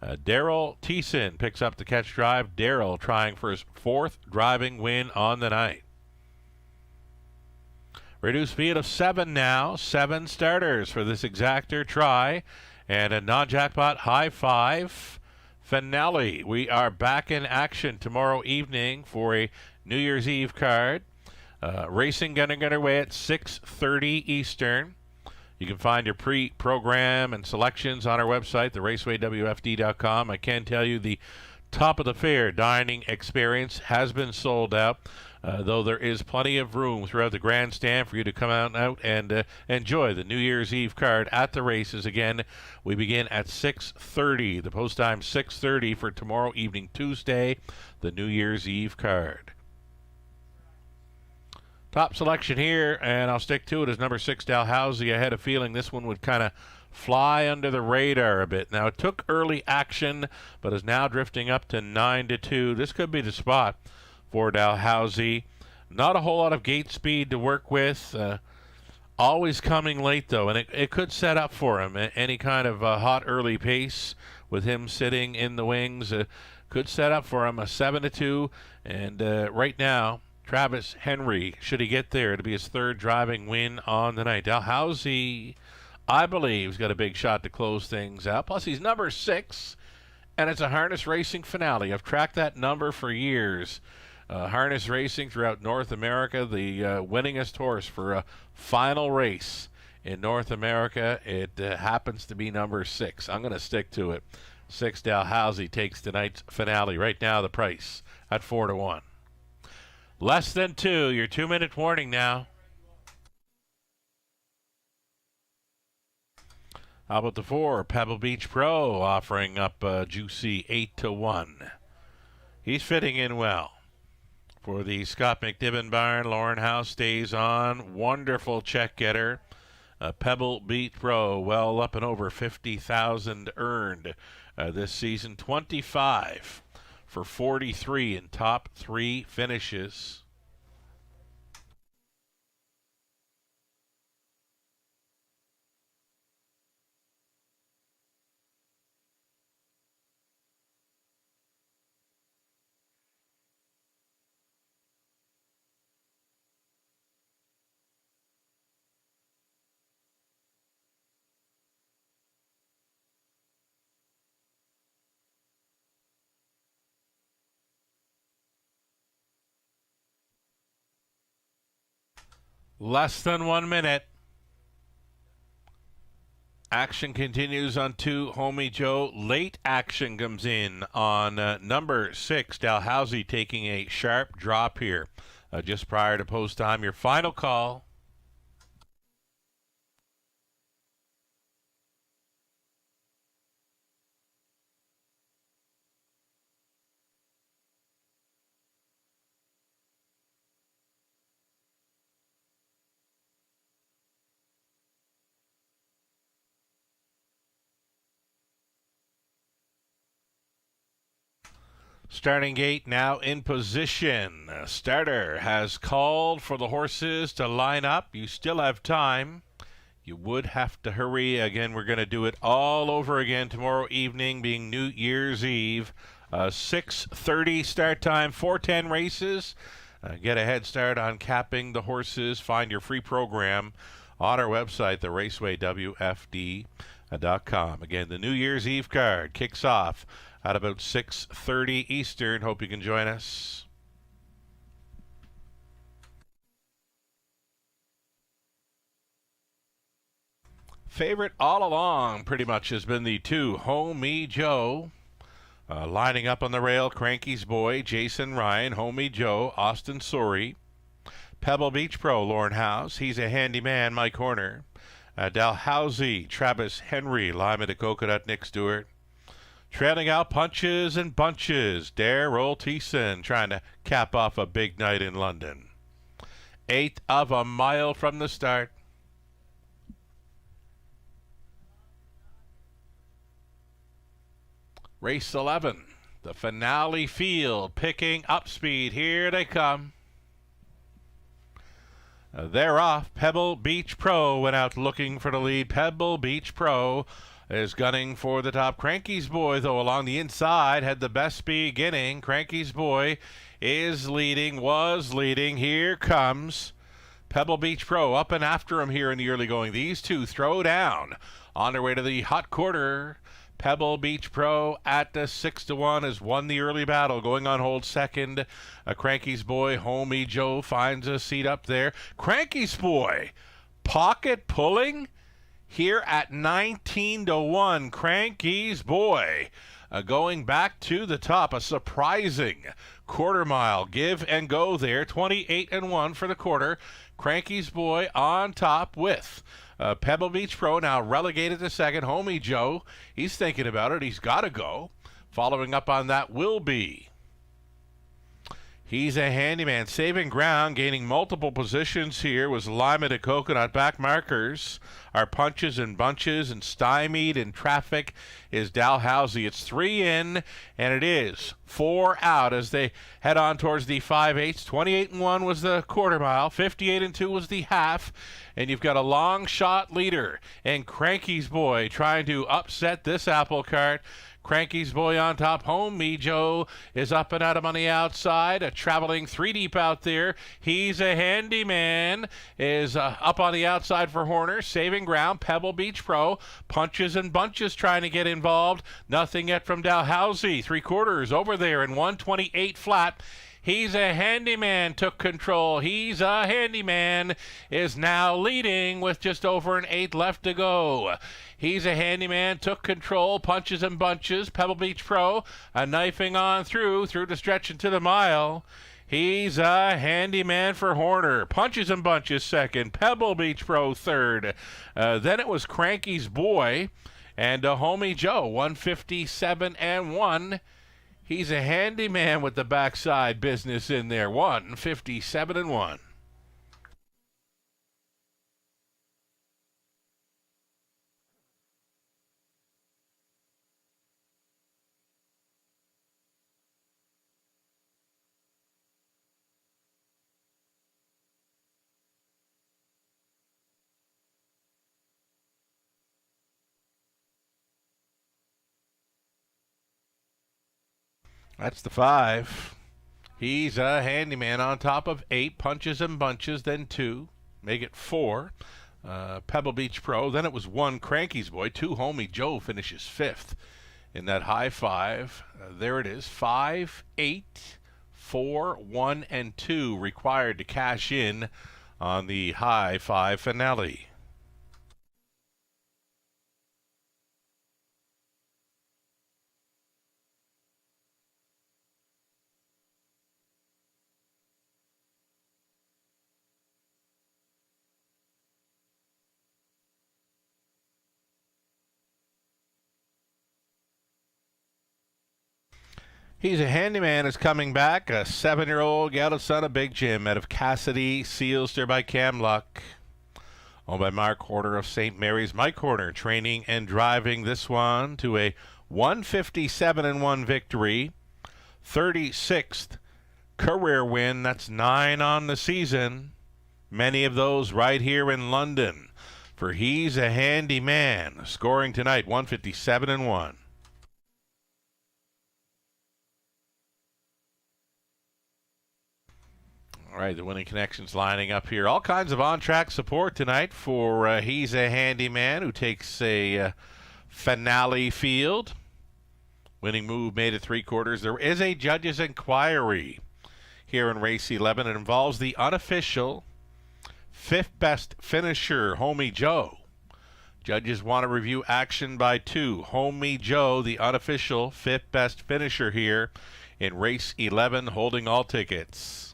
Daryl Thiessen picks up the catch drive. Daryl trying for his 4th driving win on the night. Reduced field of 7 now. 7 starters for this exactor try. And a non-jackpot high 5 finale. We are back in action tomorrow evening for a New Year's Eve card. Racing gonna get away at 6:30 Eastern. You can find your pre-program and selections on our website, theracewaywfd.com. I can tell you the top of the fair dining experience has been sold out. Though there is plenty of room throughout the grandstand for you to come out and enjoy the New Year's Eve card at the races. Again, we begin at 6:30. The post time 6:30 for tomorrow evening, Tuesday, the New Year's Eve card. Top selection here, and I'll stick to it, is number 6, Dalhousie. I had a feeling this one would kind of fly under the radar a bit. Now, it took early action, but is now drifting up to 9-2. This could be the spot for Dalhousie. Not a whole lot of gate speed to work with. Always coming late, though, and it could set up for him. Any kind of hot early pace with him sitting in the wings could set up for him a 7-2. And right now, Travis Henry, should he get there, to be his 3rd driving win on the night. Dalhousie, I believe, has got a big shot to close things out. Plus, he's number 6, and it's a harness racing finale. I've tracked that number for years. Harness racing throughout North America, the winningest horse for a final race in North America. It happens to be number 6. I'm going to stick to it. 6, Dalhousie takes tonight's finale. Right now, the price at 4-1. Less than 2. Your 2-minute warning now. How about the 4, Pebble Beach Pro, offering up a juicy 8-1. He's fitting in well. For the Scott McNiven barn, Lauren House stays on. Wonderful check getter. Pebble Beach Pro, well up and over 50,000 earned this season. 25 for 43 in top 3 finishes. Less than 1 minute. Action continues on 2, Homie Joe. Late action comes in on number 6, Dalhousie, taking a sharp drop here just prior to post time. Your final call. Starting gate now in position. Starter has called for the horses to line up. You still have time. You would have to hurry. Again, we're going to do it all over again tomorrow evening, being New Year's Eve. 6:30 start time, 4:10 races. Get a head start on capping the horses. Find your free program on our website, theRacewaywfd.com. Again, the New Year's Eve card kicks off at about 6:30 Eastern. Hope you can join us. Favorite all along pretty much has been the two, Homie Joe. Lining up on the rail, Cranky's Boy, Jason Ryan, Homie Joe, Austin Sorey. Pebble Beach Pro, Lauren House. He's a handyman, Mike Horner. Dalhousie, Travis Henry, Lima to Coconut, Nick Stewart. Trailing out Punches and Bunches, Darrell Thiessen, trying to cap off a big night in London. 1/8 of a mile from the start. Race 11, the finale field, picking up speed. Here they come. They're off. Pebble Beach Pro went out looking for the lead. Pebble Beach Pro is gunning for the top. Cranky's Boy, though, along the inside, had the best beginning. Cranky's Boy is leading, was leading. Here comes Pebble Beach Pro up and after him here in the early going. These two throw down on their way to the hot quarter. Pebble Beach Pro at the 6-1 has won the early battle, going on hold second. Cranky's Boy, Homie Joe, finds a seat up there. Cranky's Boy, pocket pulling here at 19-1. Cranky's Boy going back to the top. A surprising quarter mile give and go there. 28-1 for the quarter. Cranky's Boy on top with Pebble Beach Pro now relegated to second. Homie Joe, he's thinking about it. He's got to go. Following up on that will be. He's a handyman. Saving ground, gaining multiple positions here was Lima to Coconut. Back markers are Punches and Bunches, and stymied in traffic is Dalhousie. It's 3 in, and it is 4 out as they head on towards the 5/8. 28-1 was the quarter mile. 58-2 was the half. And you've got a long shot leader and Cranky's Boy trying to upset this apple cart. Cranky's Boy on top. Homie Joe is up and at him on the outside. Traveling 3 deep out there. He's a handyman. Is up on the outside for Horner. Saving ground. Pebble Beach Pro. Punches and Bunches trying to get involved. Nothing yet from Dalhousie. 3/4 over there in 128 flat. He's a handyman, took control. He's a handyman, is now leading with just over an 8 left to go. He's a handyman, took control. Punches and Bunches. Pebble Beach Pro, knifing on through the stretch into the mile. He's a handyman for Horner. Punches and Bunches second. Pebble Beach Pro third. Then it was Cranky's Boy and Homie Joe, 157-1. He's a handyman with the backside business in there. 157-1. That's the 5. He's a handyman on top of 8. Punches and Bunches, then 2. Make it 4. Pebble Beach Pro. Then it was 1 Cranky's Boy. 2 Homie Joe finishes 5th in that high 5. There it is. 5, 8, 4, 1, and 2 required to cash in on the high 5 finale. He's a handyman is coming back. A 7-year-old gal son of Big Jim out of Cassidy, Sealster by Cam Luck. Owned by Mark Horner of St. Mary's. Mike Horner training and driving this one to a 157-1 victory. 36th career win. That's 9 on the season. Many of those right here in London. for He's a Handy Man. Scoring tonight, 157-1. All right, the winning connections lining up here. All kinds of on-track support tonight for He's a Handy Man, who takes a finale field. Winning move made it 3/4. There is a judge's inquiry here in race 11. It involves the unofficial fifth best finisher, Homie Joe. Judges want to review action by 2. Homie Joe, the unofficial fifth best finisher here in race 11, holding all tickets.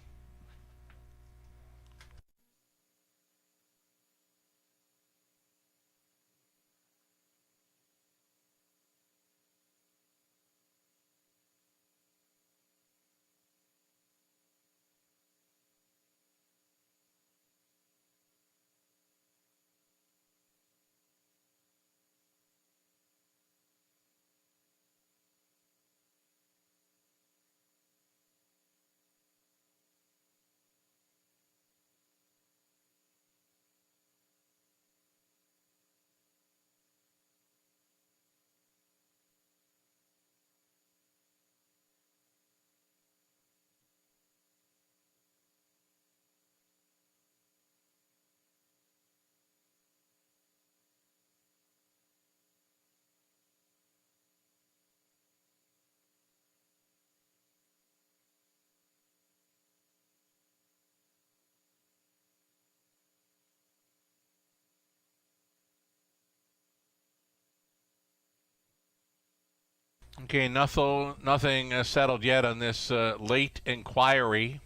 Okay, nothing settled yet on this late inquiry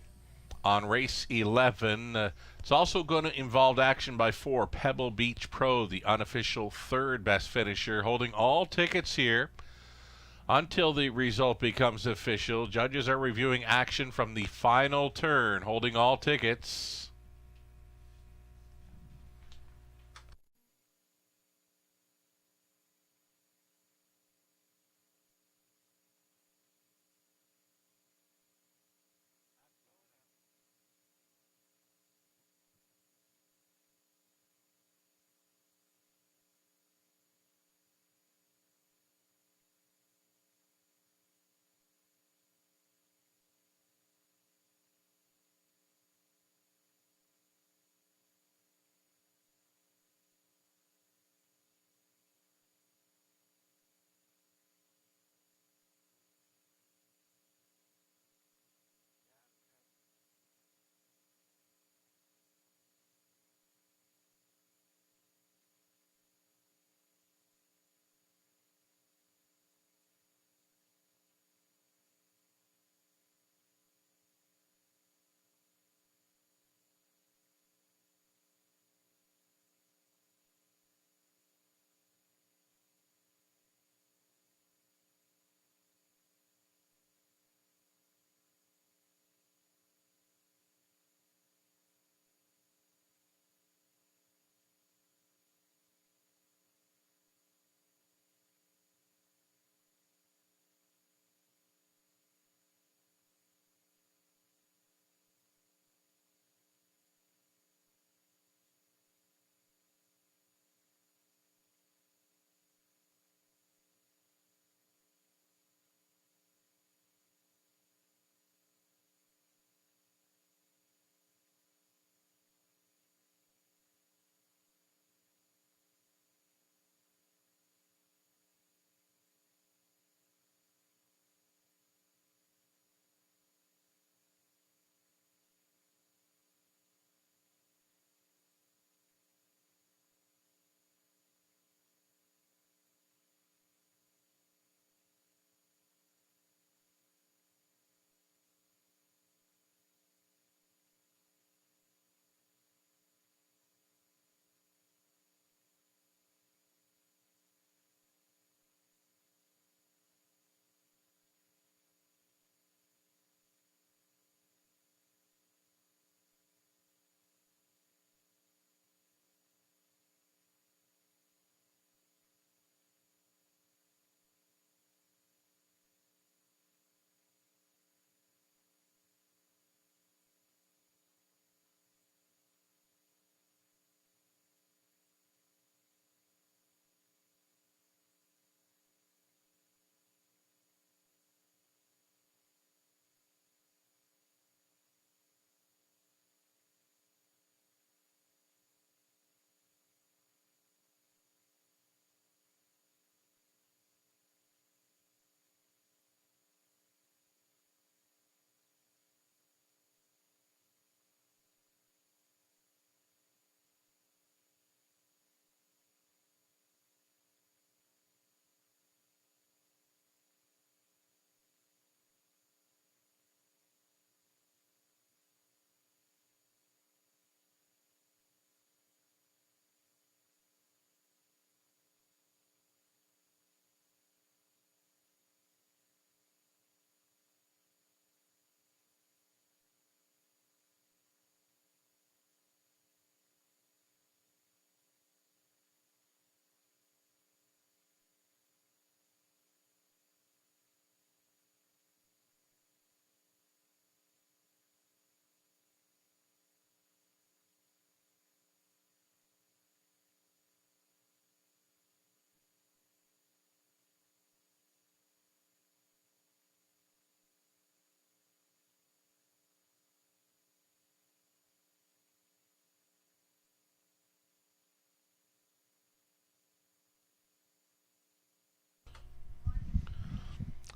on race 11. It's also going to involve action by 4. Pebble Beach Pro, the unofficial third best finisher, holding all tickets here until the result becomes official. Judges are reviewing action from the final turn, holding all tickets.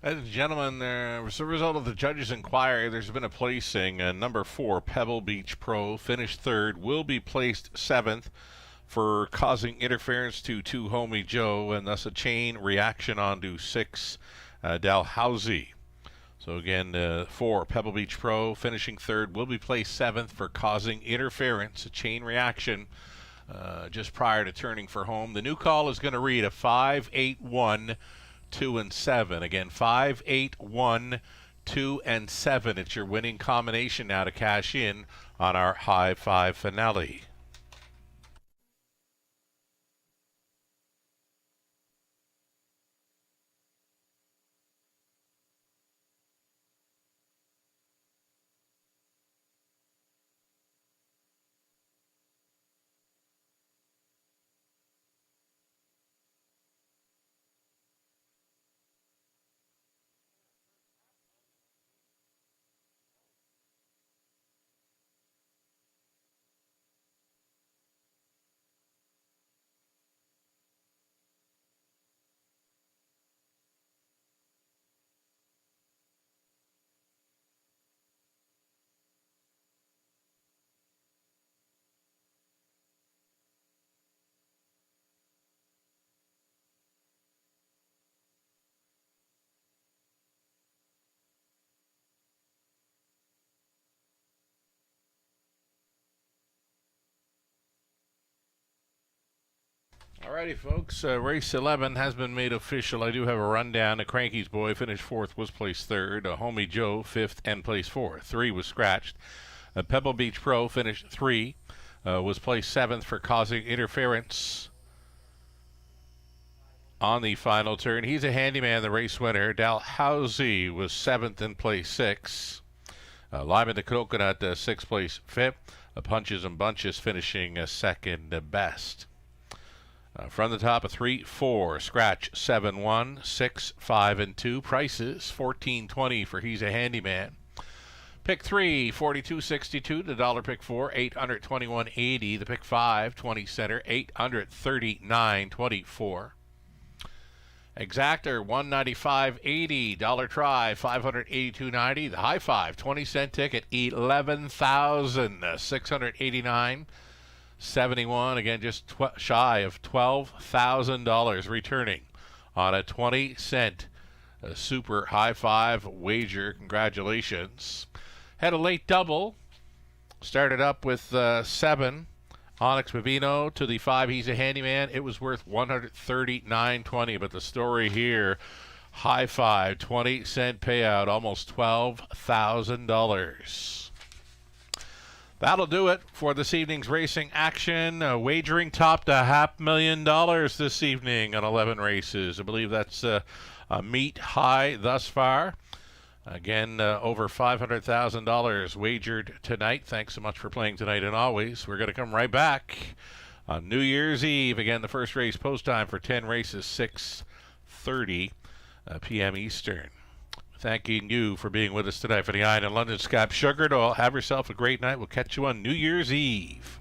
Ladies and gentlemen, as a result of the judge's inquiry, there's been a placing. Number 4, Pebble Beach Pro, finished third, will be placed 7th for causing interference to 2, Homie Joe, and thus a chain reaction onto 6, Dalhousie. So again, 4, Pebble Beach Pro, finishing third, will be placed 7th for causing interference, a chain reaction, just prior to turning for home. The new call is going to read a 5-8-1, 2 and 7. Again, 5-8-1, 2 and 7. It's your winning combination now to cash in on our High Five finale. Alrighty, folks. Race 11 has been made official. I do have a rundown. A Cranky's Boy finished 4th, was placed 3rd. A Homie Joe 5th and placed 4th. 3 was scratched. A Pebble Beach Pro finished 3, was placed 7th for causing interference on the final turn. He's a handyman, the race winner. Dalhousie was 7th and placed 6. Lime in the Coconut, 6th place 5th. Punches and Bunches finishing 2nd best. From the top of 3, 4, scratch 7, 1, 6, 5, and 2. Prices $14.20 for He's a Handyman. Pick 3, $42.62. The dollar pick 4, $821.80. The pick 5, 20 center, $839.24. Exactor $195.80. Dollar try $582.90. The high five 20-cent ticket $11,689.71. Again, just shy of $12,000 returning on a 20-cent super high five wager. Congratulations. Had a late double. Started up with 7. Onyx Bavino to the 5. He's a Handyman. It was worth $139.20. But the story here, high five, 20-cent payout, almost $12,000. That'll do it for this evening's racing action. Wagering topped $500,000 this evening on 11 races. I believe that's a meet high thus far. Again, over $500,000 wagered tonight. Thanks so much for playing tonight and always. We're going to come right back on New Year's Eve. Again, the first race post time for 10 races, 6:30 p.m. Eastern. Thanking you for being with us tonight for the Iron and London Scap Sugar. Have yourself a great night. We'll catch you on New Year's Eve.